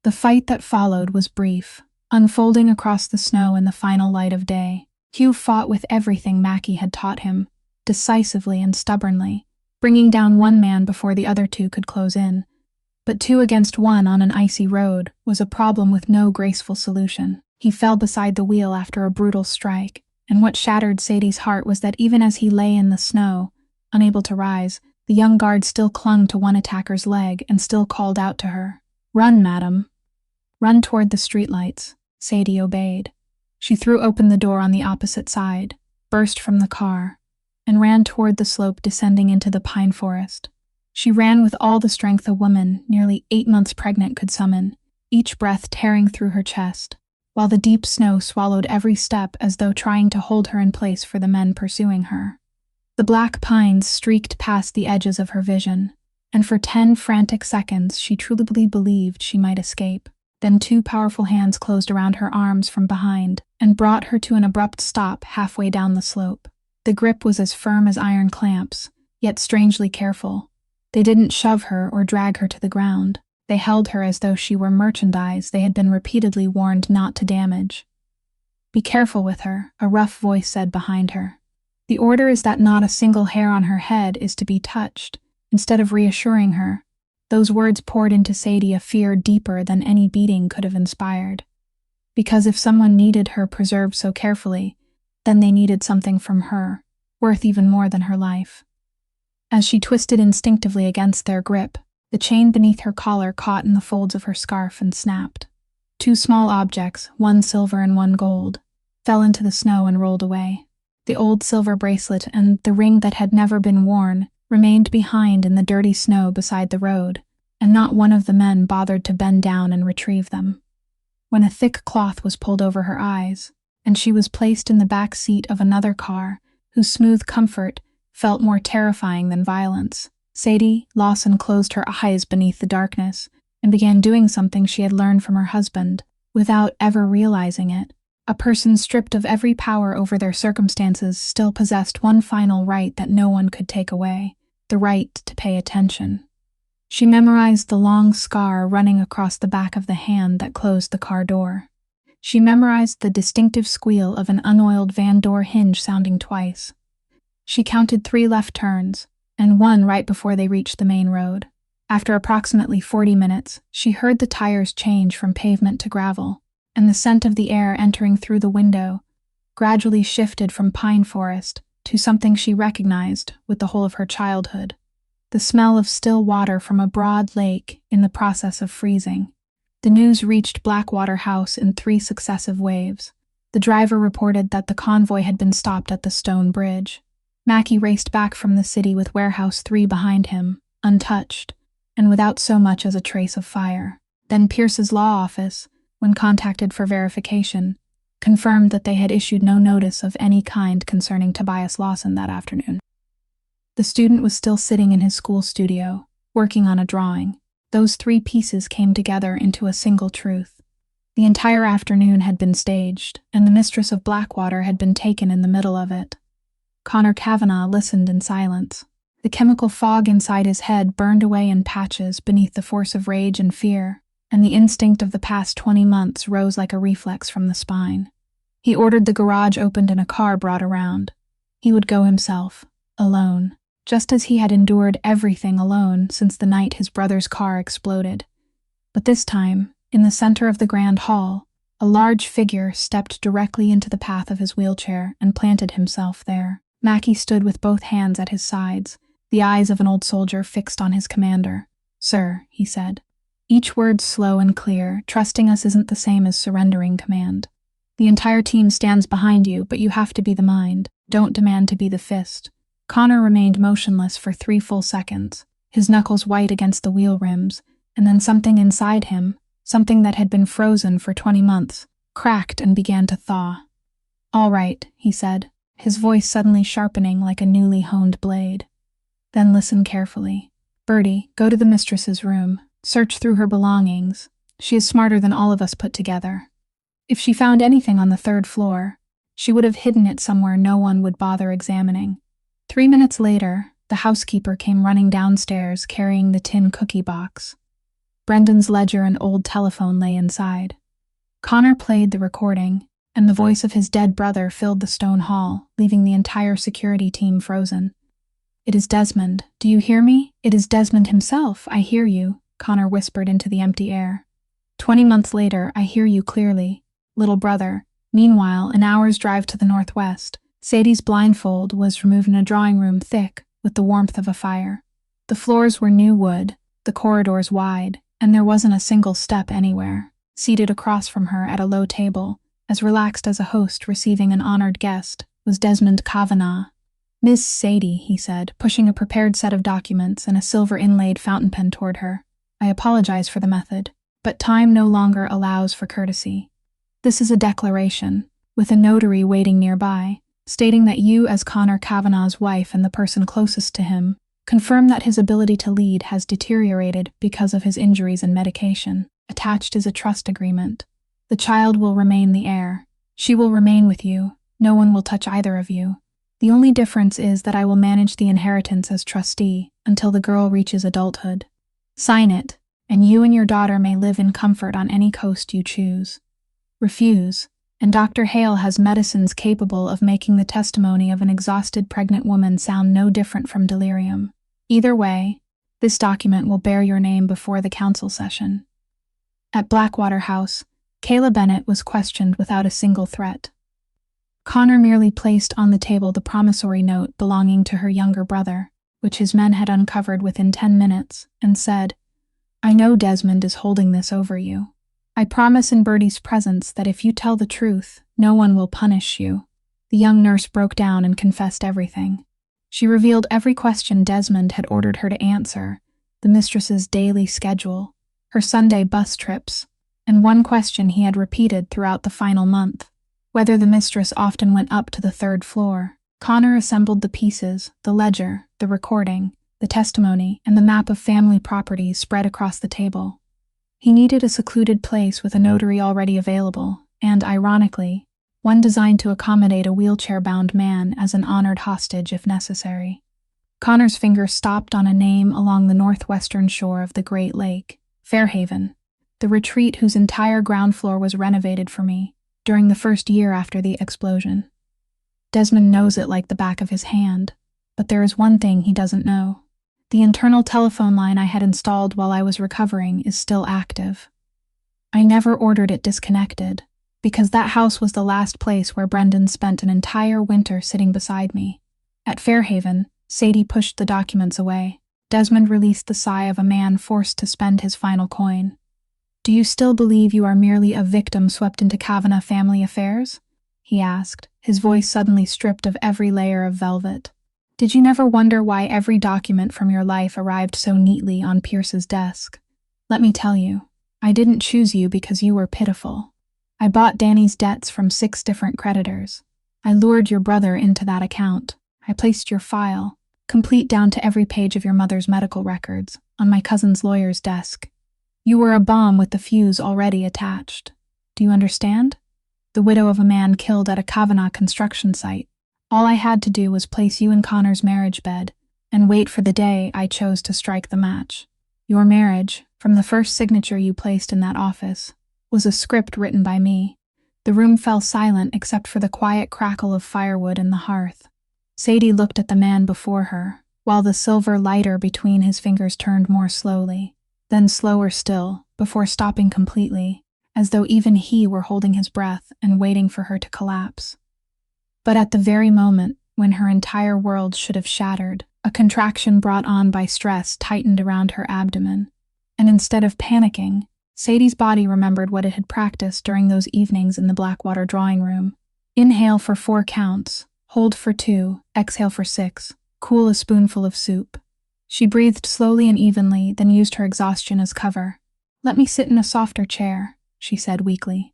S1: The fight that followed was brief, unfolding across the snow in the final light of day. Hugh fought with everything Mackey had taught him, decisively and stubbornly, bringing down one man before the other 2 could close in. But 2 against 1 on an icy road was a problem with no graceful solution. He fell beside the wheel after a brutal strike, and what shattered Sadie's heart was that even as he lay in the snow, unable to rise, the young guard still clung to one attacker's leg and still called out to her, "Run, madam." "Run toward the streetlights." Sadie obeyed. She threw open the door on the opposite side, burst from the car, and ran toward the slope descending into the pine forest. She ran with all the strength a woman, nearly 8 months pregnant, could summon, each breath tearing through her chest, while the deep snow swallowed every step as though trying to hold her in place for the men pursuing her. The black pines streaked past the edges of her vision, and for 10 frantic seconds she truly believed she might escape. Then 2 powerful hands closed around her arms from behind and brought her to an abrupt stop halfway down the slope. The grip was as firm as iron clamps, yet strangely careful. They didn't shove her or drag her to the ground. They held her as though she were merchandise they had been repeatedly warned not to damage. Be careful with her, a rough voice said behind her. The order is that not a single hair on her head is to be touched. Instead of reassuring her, those words poured into Sadie a fear deeper than any beating could have inspired. Because if someone needed her preserved so carefully, then they needed something from her, worth even more than her life. As she twisted instinctively against their grip, the chain beneath her collar caught in the folds of her scarf and snapped. Two small objects, one silver and one gold, fell into the snow and rolled away. The old silver bracelet and the ring that had never been worn remained behind in the dirty snow beside the road, and not one of the men bothered to bend down and retrieve them. When a thick cloth was pulled over her eyes, and she was placed in the back seat of another car, whose smooth comfort felt more terrifying than violence, Sadie Lawson closed her eyes beneath the darkness and began doing something she had learned from her husband, without ever realizing it. A person stripped of every power over their circumstances still possessed one final right that no one could take away, the right to pay attention. She memorized the long scar running across the back of the hand that closed the car door. She memorized the distinctive squeal of an unoiled van door hinge sounding twice. She counted 3 left turns, and one right before they reached the main road. After approximately 40 minutes, she heard the tires change from pavement to gravel, and the scent of the air entering through the window gradually shifted from pine forest to something she recognized with the whole of her childhood, the smell of still water from a broad lake in the process of freezing. The news reached Blackwater House in 3 successive waves. The driver reported that the convoy had been stopped at the stone bridge. Mackie raced back from the city with Warehouse 3 behind him, untouched, and without so much as a trace of fire. Then Pierce's law office, when contacted for verification, confirmed that they had issued no notice of any kind concerning Tobias Lawson that afternoon. The student was still sitting in his school studio, working on a drawing. Those 3 pieces came together into a single truth. The entire afternoon had been staged, and the mistress of Blackwater had been taken in the middle of it. Connor Kavanagh listened in silence. The chemical fog inside his head burned away in patches beneath the force of rage and fear, and the instinct of the past 20 months rose like a reflex from the spine. He ordered the garage opened and a car brought around. He would go himself, alone, just as he had endured everything alone since the night his brother's car exploded. But this time, in the center of the grand hall, a large figure stepped directly into the path of his wheelchair and planted himself there. Mackie stood with both hands at his sides, the eyes of an old soldier fixed on his commander. "Sir," he said, each word slow and clear. "Trusting us isn't the same as surrendering command. The entire team stands behind you, but you have to be the mind. Don't demand to be the fist." Connor remained motionless for 3 full seconds, his knuckles white against the wheel rims, and then something inside him, something that had been frozen for 20 months, cracked and began to thaw. "All right," he said, his voice suddenly sharpening like a newly honed blade. "Then listen carefully. Bertie, go to the mistress's room. Search through her belongings. She is smarter than all of us put together. If she found anything on the 3rd floor, she would have hidden it somewhere no one would bother examining." 3 minutes later, the housekeeper came running downstairs carrying the tin cookie box. Brendan's ledger and old telephone lay inside. Connor played the recording, and the voice of his dead brother filled the stone hall, leaving the entire security team frozen. "It is Desmond. Do you hear me? It is Desmond himself. I hear you," Connor whispered into the empty air. 20 months later, I hear you clearly. Little brother. Meanwhile, an hour's drive to the northwest, Sadie's blindfold was removed in a drawing room thick with the warmth of a fire. The floors were new wood, the corridors wide, and there wasn't a single step anywhere. Seated across from her at a low table, as relaxed as a host receiving an honored guest, was Desmond Kavanagh. "Miss Sadie," he said, pushing a prepared set of documents and a silver-inlaid fountain pen toward her. "I apologize for the method, but time no longer allows for courtesy. This is a declaration, with a notary waiting nearby, stating that you, as Connor Kavanagh's wife and the person closest to him, confirm that his ability to lead has deteriorated because of his injuries and medication. Attached is a trust agreement. The child will remain the heir. She will remain with you. No one will touch either of you. The only difference is that I will manage the inheritance as trustee until the girl reaches adulthood. Sign it, and you and your daughter may live in comfort on any coast you choose. Refuse, and Dr. Hale has medicines capable of making the testimony of an exhausted pregnant woman sound no different from delirium. Either way, this document will bear your name before the council session. At Blackwater House, Kayla Bennett was questioned without a single threat. Connor merely placed on the table the promissory note belonging to her younger brother, which his men had uncovered within 10 minutes, and said, "I know Desmond is holding this over you. I promise in Bertie's presence that if you tell the truth, no one will punish you." The young nurse broke down and confessed everything. She revealed every question Desmond had ordered her to answer, the mistress's daily schedule, her Sunday bus trips, and one question he had repeated throughout the final month, whether the mistress often went up to the 3rd floor. Connor assembled the pieces, the ledger, the recording, the testimony, and the map of family properties spread across the table. He needed a secluded place with a notary already available, and, ironically, one designed to accommodate a wheelchair-bound man as an honored hostage if necessary. Connor's finger stopped on a name along the northwestern shore of the Great Lake, Fairhaven, the retreat whose entire ground floor was renovated for me during the first year after the explosion. Desmond knows it like the back of his hand, but there is one thing he doesn't know. The internal telephone line I had installed while I was recovering is still active. I never ordered it disconnected, because that house was the last place where Brendan spent an entire winter sitting beside me. At Fairhaven, Sadie pushed the documents away. Desmond released the sigh of a man forced to spend his final coin. "Do you still believe you are merely a victim swept into Kavanagh family affairs?" he asked, his voice suddenly stripped of every layer of velvet. "Did you never wonder why every document from your life arrived so neatly on Pierce's desk? Let me tell you, I didn't choose you because you were pitiful. I bought Danny's debts from 6 different creditors. I lured your brother into that account. I placed your file, complete down to every page of your mother's medical records, on my cousin's lawyer's desk. You were a bomb with the fuse already attached. Do you understand? The widow of a man killed at a Kavanagh construction site. All I had to do was place you in Connor's marriage bed and wait for the day I chose to strike the match. Your marriage, from the first signature you placed in that office, was a script written by me." The room fell silent except for the quiet crackle of firewood in the hearth. Sadie looked at the man before her, while the silver lighter between his fingers turned more slowly, then slower still, before stopping completely, as though even he were holding his breath and waiting for her to collapse. But at the very moment when her entire world should have shattered, a contraction brought on by stress tightened around her abdomen, and instead of panicking, Sadie's body remembered what it had practiced during those evenings in the Blackwater drawing room. Inhale for 4 counts, hold for 2, exhale for 6, cool a spoonful of soup. She breathed slowly and evenly, then used her exhaustion as cover. "Let me sit in a softer chair," she said weakly,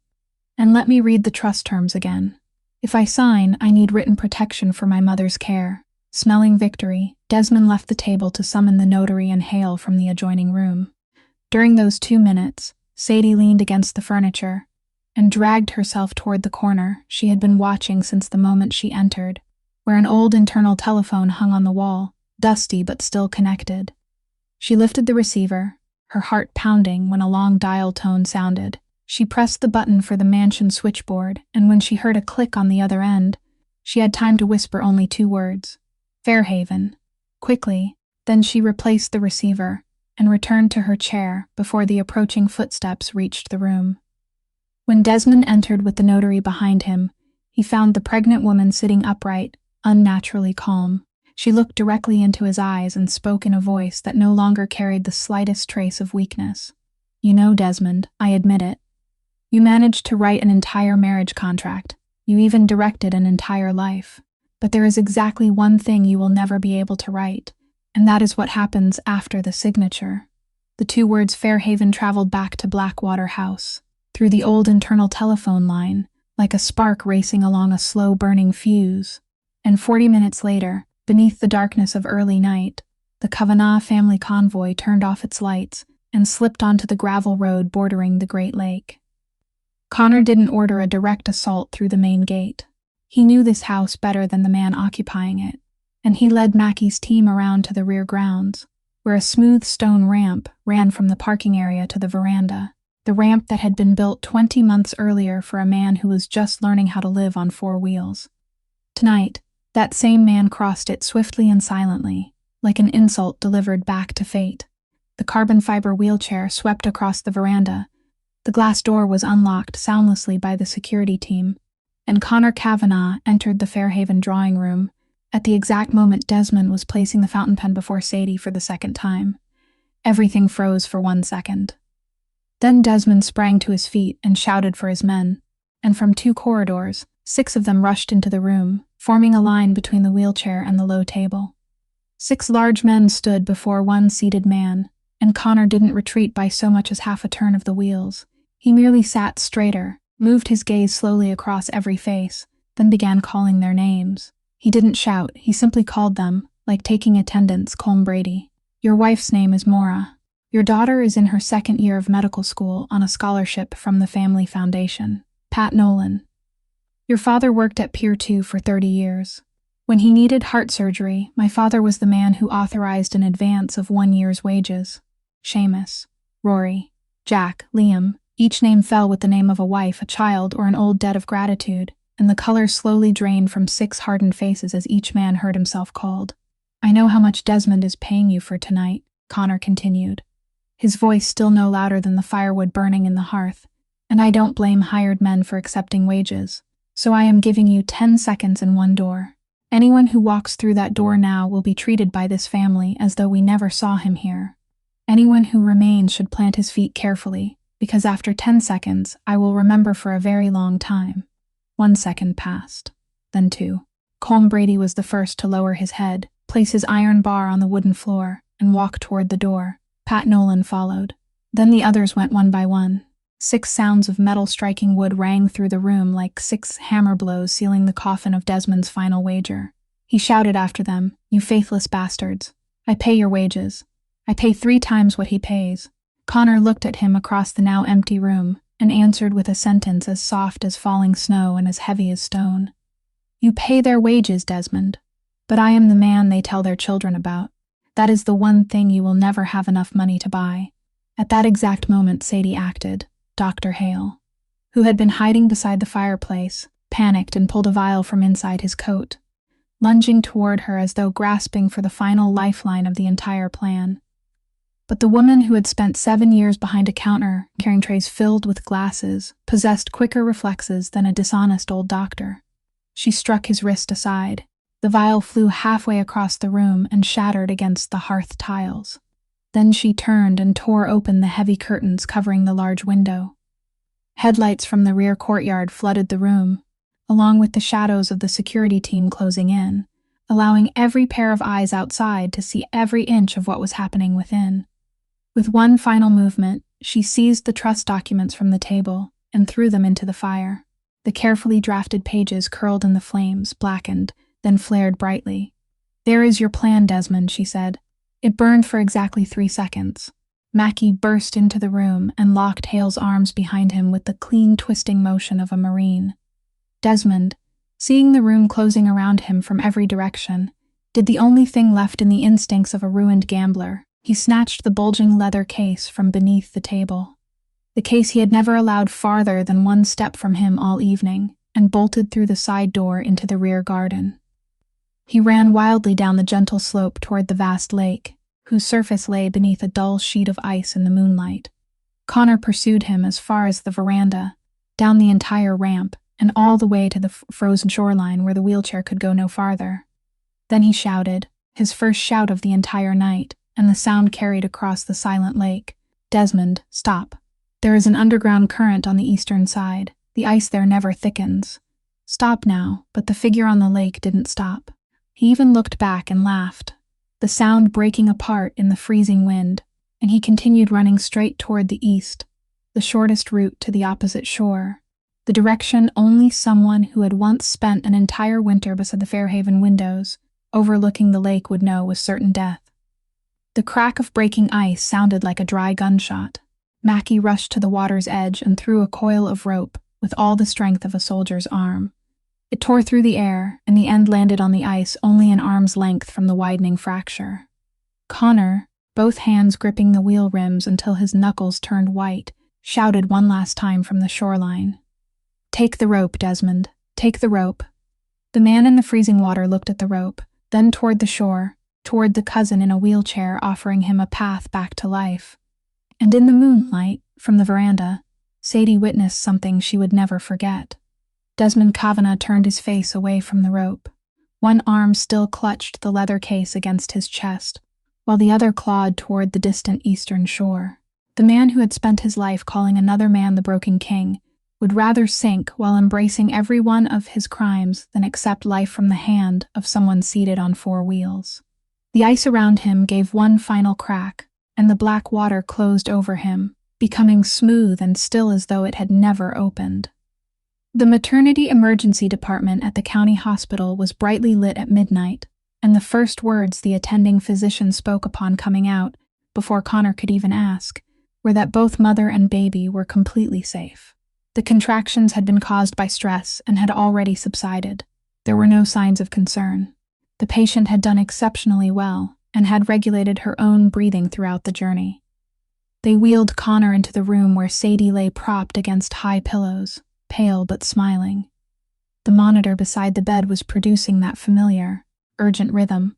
S1: "and let me read the trust terms again. If I sign, I need written protection for my mother's care." Smelling victory, Desmond left the table to summon the notary and Hale from the adjoining room. During those 2 minutes, Sadie leaned against the furniture and dragged herself toward the corner she had been watching since the moment she entered, where an old internal telephone hung on the wall, dusty but still connected. She lifted the receiver, her heart pounding when a long dial tone sounded. She pressed the button for the mansion switchboard, and when she heard a click on the other end, she had time to whisper only 2 words, "Fairhaven," quickly. Then she replaced the receiver and returned to her chair before the approaching footsteps reached the room. When Desmond entered with the notary behind him, he found the pregnant woman sitting upright, unnaturally calm. She looked directly into his eyes and spoke in a voice that no longer carried the slightest trace of weakness. "You know, Desmond, I admit it. You managed to write an entire marriage contract. You even directed an entire life. But there is exactly one thing you will never be able to write, and that is what happens after the signature." The 2 words Fairhaven traveled back to Blackwater House, through the old internal telephone line, like a spark racing along a slow-burning fuse. And 40 minutes later, beneath the darkness of early night, the Kavanagh family convoy turned off its lights and slipped onto the gravel road bordering the Great Lake. Connor didn't order a direct assault through the main gate. He knew this house better than the man occupying it, and he led Mackey's team around to the rear grounds, where a smooth stone ramp ran from the parking area to the veranda. the ramp that had been built 20 months earlier for a man who was just learning how to live on 4 wheels. Tonight, that same man crossed it swiftly and silently, like an insult delivered back to fate. The carbon fiber wheelchair swept across the veranda. The glass door was unlocked soundlessly by the security team, and Connor Kavanagh entered the Fairhaven drawing room at the exact moment Desmond was placing the fountain pen before Sadie for the second time. Everything froze for 1 second. Then Desmond sprang to his feet and shouted for his men, and from 2 corridors, 6 of them rushed into the room, forming a line between the wheelchair and the low table. 6 large men stood before 1 seated man, and Connor didn't retreat by so much as half a turn of the wheels. He merely sat straighter, moved his gaze slowly across every face, then began calling their names. He didn't shout, he simply called them, like taking attendance, Colm Brady. Your wife's name is Maura. Your daughter is in her 2nd year of medical school on a scholarship from the Family Foundation. Pat Nolan. Your father worked at Pier 2 for 30 years. When he needed heart surgery, my father was the man who authorized an advance of 1 year's wages. Seamus, Rory, Jack, Liam, each name fell with the name of a wife, a child, or an old debt of gratitude, and the color slowly drained from 6 hardened faces as each man heard himself called. I know how much Desmond is paying you for tonight, Connor continued, his voice still no louder than the firewood burning in the hearth, and I don't blame hired men for accepting wages, so I am giving you 10 seconds and 1 door. Anyone who walks through that door now will be treated by this family as though we never saw him here. Anyone who remains should plant his feet carefully, because after 10 seconds, I will remember for a very long time. 1 second passed, then 2. Colm Brady was the first to lower his head, place his iron bar on the wooden floor, and walk toward the door. Pat Nolan followed. Then the others went 1 by 1. 6 sounds of metal striking wood rang through the room like 6 hammer blows sealing the coffin of Desmond's final wager. He shouted after them, "You faithless bastards. I pay your wages. I pay 3 times what he pays." Connor looked at him across the now empty room and answered with a sentence as soft as falling snow and as heavy as stone. "You pay their wages, Desmond. But I am the man they tell their children about. That is the one thing you will never have enough money to buy." At that exact moment, Sadie acted. Dr. Hale, who had been hiding beside the fireplace, panicked and pulled a vial from inside his coat, lunging toward her as though grasping for the final lifeline of the entire plan. But the woman who had spent 7 years behind a counter, carrying trays filled with glasses, possessed quicker reflexes than a dishonest old doctor. She struck his wrist aside. The vial flew halfway across the room and shattered against the hearth tiles. Then she turned and tore open the heavy curtains covering the large window. Headlights from the rear courtyard flooded the room, along with the shadows of the security team closing in, allowing every pair of eyes outside to see every inch of what was happening within. With one final movement, she seized the trust documents from the table and threw them into the fire. The carefully drafted pages curled in the flames, blackened, then flared brightly. "There is your plan, Desmond," she said. It burned for exactly 3 seconds. Mackie burst into the room and locked Hale's arms behind him with the clean twisting motion of a Marine. Desmond, seeing the room closing around him from every direction, did the only thing left in the instincts of a ruined gambler. He snatched the bulging leather case from beneath the table. The case he had never allowed farther than 1 step from him all evening, and bolted through the side door into the rear garden. He ran wildly down the gentle slope toward the vast lake, whose surface lay beneath a dull sheet of ice in the moonlight. Connor pursued him as far as the veranda, down the entire ramp, and all the way to the frozen shoreline where the wheelchair could go no farther. Then he shouted, his first shout of the entire night, and the sound carried across the silent lake. "Desmond, stop. There is an underground current on the eastern side. The ice there never thickens. Stop now," but the figure on the lake didn't stop. He even looked back and laughed, the sound breaking apart in the freezing wind, and he continued running straight toward the east, the shortest route to the opposite shore, the direction only someone who had once spent an entire winter beside the Fairhaven windows, overlooking the lake, would know was certain death. The crack of breaking ice sounded like a dry gunshot. Mackie rushed to the water's edge and threw a coil of rope with all the strength of a soldier's arm. It tore through the air, and the end landed on the ice only an arm's length from the widening fracture. Connor, both hands gripping the wheel rims until his knuckles turned white, shouted one last time from the shoreline. "Take the rope, Desmond. Take the rope." The man in the freezing water looked at the rope, then toward the shore, toward the cousin in a wheelchair offering him a path back to life. And in the moonlight, from the veranda, Sadie witnessed something she would never forget. Desmond Kavanagh turned his face away from the rope. One arm still clutched the leather case against his chest, while the other clawed toward the distant eastern shore. The man who had spent his life calling another man the Broken King would rather sink while embracing every one of his crimes than accept life from the hand of someone seated on four wheels. The ice around him gave one final crack, and the black water closed over him, becoming smooth and still as though it had never opened. The maternity emergency department at the county hospital was brightly lit at midnight, and the first words the attending physician spoke upon coming out, before Connor could even ask, were that both mother and baby were completely safe. The contractions had been caused by stress and had already subsided. There were no signs of concern. The patient had done exceptionally well and had regulated her own breathing throughout the journey. They wheeled Connor into the room where Sadie lay propped against high pillows, pale but smiling. The monitor beside the bed was producing that familiar, urgent rhythm.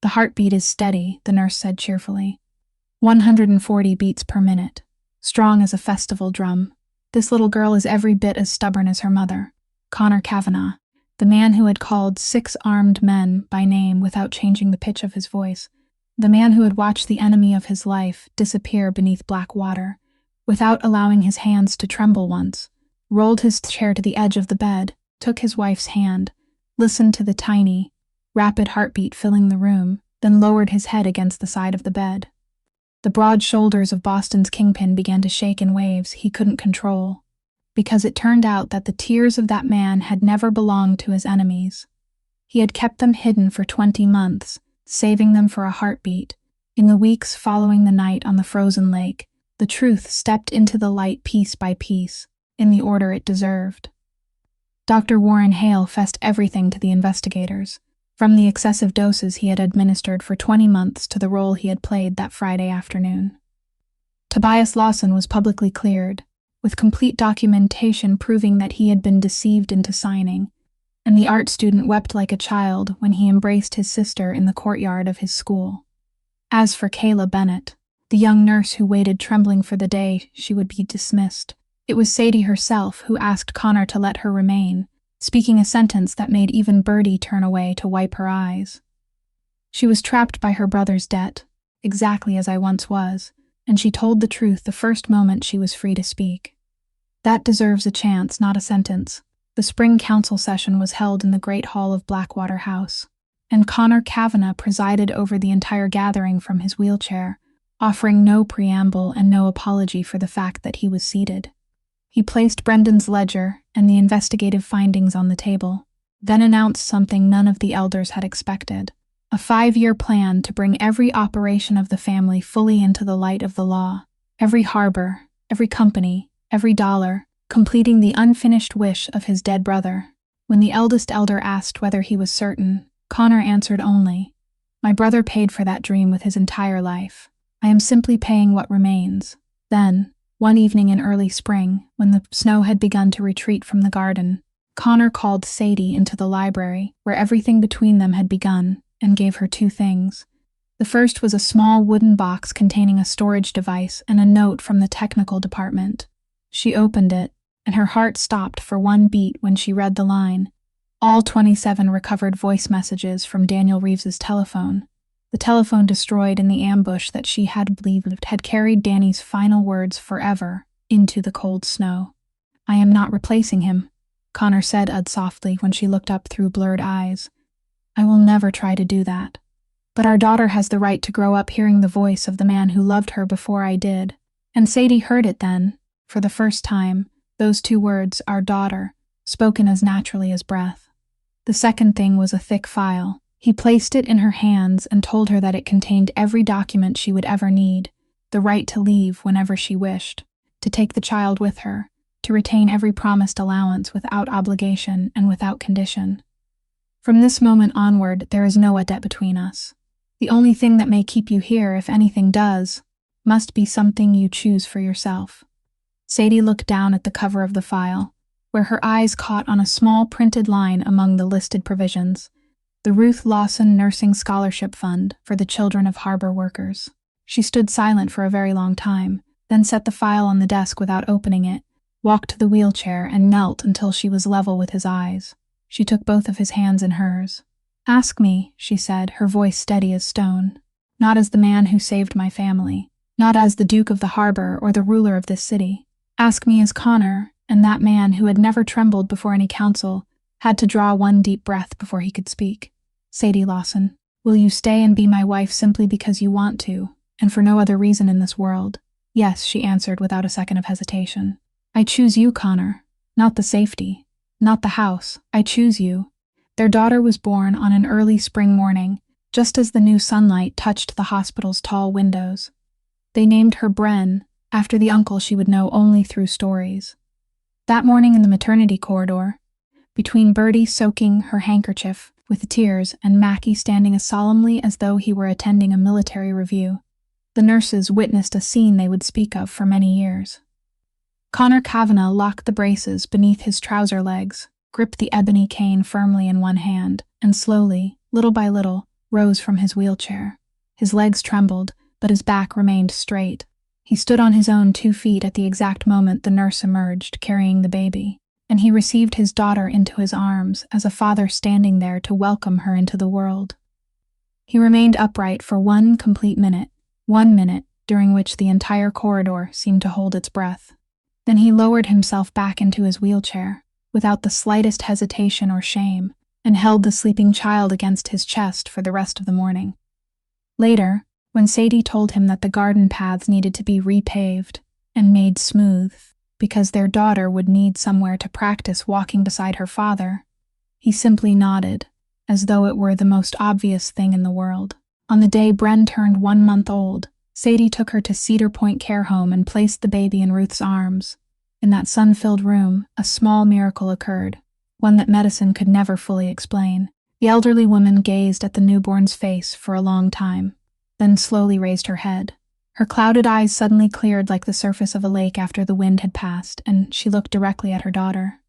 S1: "The heartbeat is steady," the nurse said cheerfully. 140 beats per minute, strong as a festival drum. This little girl is every bit as stubborn as her mother. Connor Kavanagh, the man who had called 6 armed men by name without changing the pitch of his voice, the man who had watched the enemy of his life disappear beneath black water, without allowing his hands to tremble once, rolled his chair to the edge of the bed, took his wife's hand, listened to the tiny, rapid heartbeat filling the room, then lowered his head against the side of the bed. The broad shoulders of Boston's kingpin began to shake in waves he couldn't control, because it turned out that the tears of that man had never belonged to his enemies. He had kept them hidden for 20 months, saving them for a heartbeat. In the weeks following the night on the frozen lake, the truth stepped into the light piece by piece, in the order it deserved. Dr. Warren Hale fessed everything to the investigators, from the excessive doses he had administered for 20 months to the role he had played that Friday afternoon. Tobias Lawson was publicly cleared, with complete documentation proving that he had been deceived into signing, and the art student wept like a child when he embraced his sister in the courtyard of his school. As for Kayla Bennett, the young nurse who waited trembling for the day she would be dismissed, it was Sadie herself who asked Connor to let her remain, speaking a sentence that made even Birdie turn away to wipe her eyes. She was trapped by her brother's debt, exactly as I once was, and she told the truth the first moment she was free to speak. That deserves a chance, not a sentence. The spring council session was held in the great hall of Blackwater House, and Connor Kavanagh presided over the entire gathering from his wheelchair, offering no preamble and no apology for the fact that he was seated. He placed Brendan's ledger and the investigative findings on the table, then announced something none of the elders had expected: a 5-year plan to bring every operation of the family fully into the light of the law, every harbor, every company, every dollar, completing the unfinished wish of his dead brother. When the eldest elder asked whether he was certain, Connor answered only, "My brother paid for that dream with his entire life. I am simply paying what remains." Then, one evening in early spring, when the snow had begun to retreat from the garden, Connor called Sadie into the library, where everything between them had begun, and gave her 2 things. The first was a small wooden box containing a storage device and a note from the technical department. She opened it, and her heart stopped for 1 beat when she read the line, "All 27 recovered voice messages from Daniel Reeves's telephone." The telephone destroyed in the ambush that she had believed had carried Danny's final words forever into the cold snow. "I am not replacing him," Connor said softly when she looked up through blurred eyes. "I will never try to do that. But our daughter has the right to grow up hearing the voice of the man who loved her before I did." And Sadie heard it then, for the first time, those 2 words, "our daughter," spoken as naturally as breath. The second thing was a thick file. He placed it in her hands and told her that it contained every document she would ever need, the right to leave whenever she wished, to take the child with her, to retain every promised allowance without obligation and without condition. "From this moment onward, there is no debt between us. The only thing that may keep you here, if anything does, must be something you choose for yourself." Sadie looked down at the cover of the file, where her eyes caught on a small printed line among the listed provisions: the Ruth Lawson Nursing Scholarship Fund for the children of harbor workers. She stood silent for a very long time, then set the file on the desk without opening it, walked to the wheelchair, and knelt until she was level with his eyes. She took both of his hands in hers. "Ask me," she said, her voice steady as stone. "Not as the man who saved my family, not as the Duke of the Harbor or the ruler of this city. Ask me as Connor, and that man who had never trembled before any council had to draw one deep breath before he could speak. Sadie Lawson, will you stay and be my wife simply because you want to, and for no other reason in this world?" "Yes," she answered without a second of hesitation. "I choose you, Connor. Not the safety, not the house. I choose you." Their daughter was born on an early spring morning, just as the new sunlight touched the hospital's tall windows. They named her Bren, after the uncle she would know only through stories. That morning in the maternity corridor, between Bertie soaking her handkerchief with tears and Mackie standing as solemnly as though he were attending a military review, the nurses witnessed a scene they would speak of for many years. Connor Kavanagh locked the braces beneath his trouser legs, gripped the ebony cane firmly in one hand, and slowly, little by little, rose from his wheelchair. His legs trembled, but his back remained straight. He stood on his own 2 feet at the exact moment the nurse emerged, carrying the baby, and he received his daughter into his arms as a father standing there to welcome her into the world. He remained upright for 1 complete minute, 1 minute during which the entire corridor seemed to hold its breath. Then he lowered himself back into his wheelchair, without the slightest hesitation or shame, and held the sleeping child against his chest for the rest of the morning. Later, when Sadie told him that the garden paths needed to be repaved and made smooth because their daughter would need somewhere to practice walking beside her father, he simply nodded, as though it were the most obvious thing in the world. On the day Bren turned 1 month old, Sadie took her to Cedar Point Care Home and placed the baby in Ruth's arms. In that sun-filled room, a small miracle occurred, one that medicine could never fully explain. The elderly woman gazed at the newborn's face for a long time, then slowly raised her head. Her clouded eyes suddenly cleared like the surface of a lake after the wind had passed, and she looked directly at her daughter.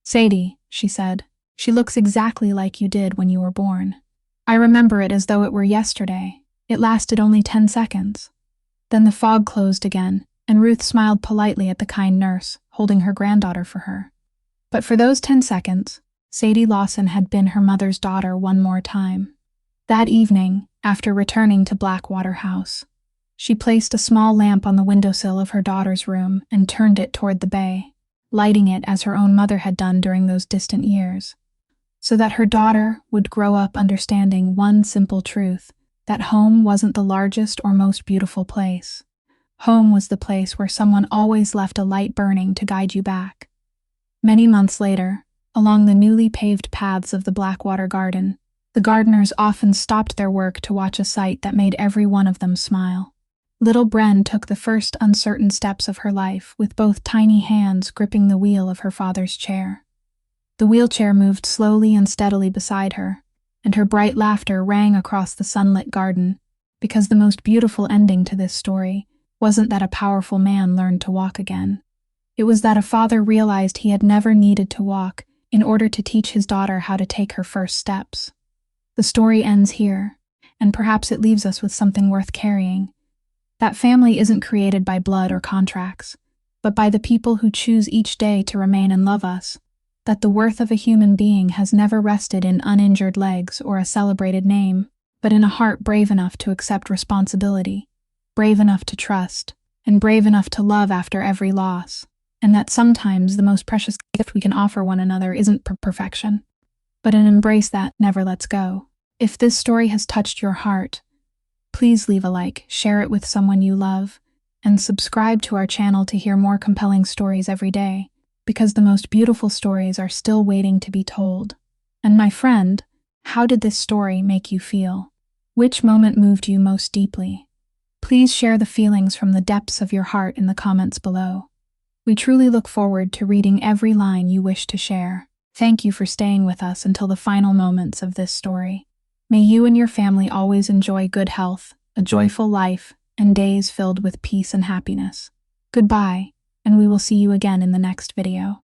S1: "Sadie," she said, "she looks exactly like you did when you were born. I remember it as though it were yesterday. It lasted only 10 seconds. Then the fog closed again, and Ruth smiled politely at the kind nurse, holding her granddaughter for her. But for those 10 seconds, Sadie Lawson had been her mother's daughter one more time. That evening, after returning to Blackwater House, she placed a small lamp on the windowsill of her daughter's room and turned it toward the bay, lighting it as her own mother had done during those distant years, so that her daughter would grow up understanding one simple truth, that home wasn't the largest or most beautiful place. Home was the place where someone always left a light burning to guide you back. Many months later, along the newly paved paths of the Blackwater Garden, the gardeners often stopped their work to watch a sight that made every one of them smile. Little Bren took the first uncertain steps of her life with both tiny hands gripping the wheel of her father's chair. The wheelchair moved slowly and steadily beside her, and her bright laughter rang across the sunlit garden, because the most beautiful ending to this story wasn't that a powerful man learned to walk again. It was that a father realized he had never needed to walk in order to teach his daughter how to take her first steps. The story ends here, and perhaps it leaves us with something worth carrying. That family isn't created by blood or contracts, but by the people who choose each day to remain and love us. That the worth of a human being has never rested in uninjured legs or a celebrated name, but in a heart brave enough to accept responsibility, brave enough to trust, and brave enough to love after every loss. And that sometimes the most precious gift we can offer one another isn't perfection, but an embrace that never lets go. If this story has touched your heart, please leave a like, share it with someone you love, and subscribe to our channel to hear more compelling stories every day, because the most beautiful stories are still waiting to be told. And my friend, how did this story make you feel? Which moment moved you most deeply? Please share the feelings from the depths of your heart in the comments below. We truly look forward to reading every line you wish to share. Thank you for staying with us until the final moments of this story. May you and your family always enjoy good health, a joyful life, and days filled with peace and happiness. Goodbye, and we will see you again in the next video.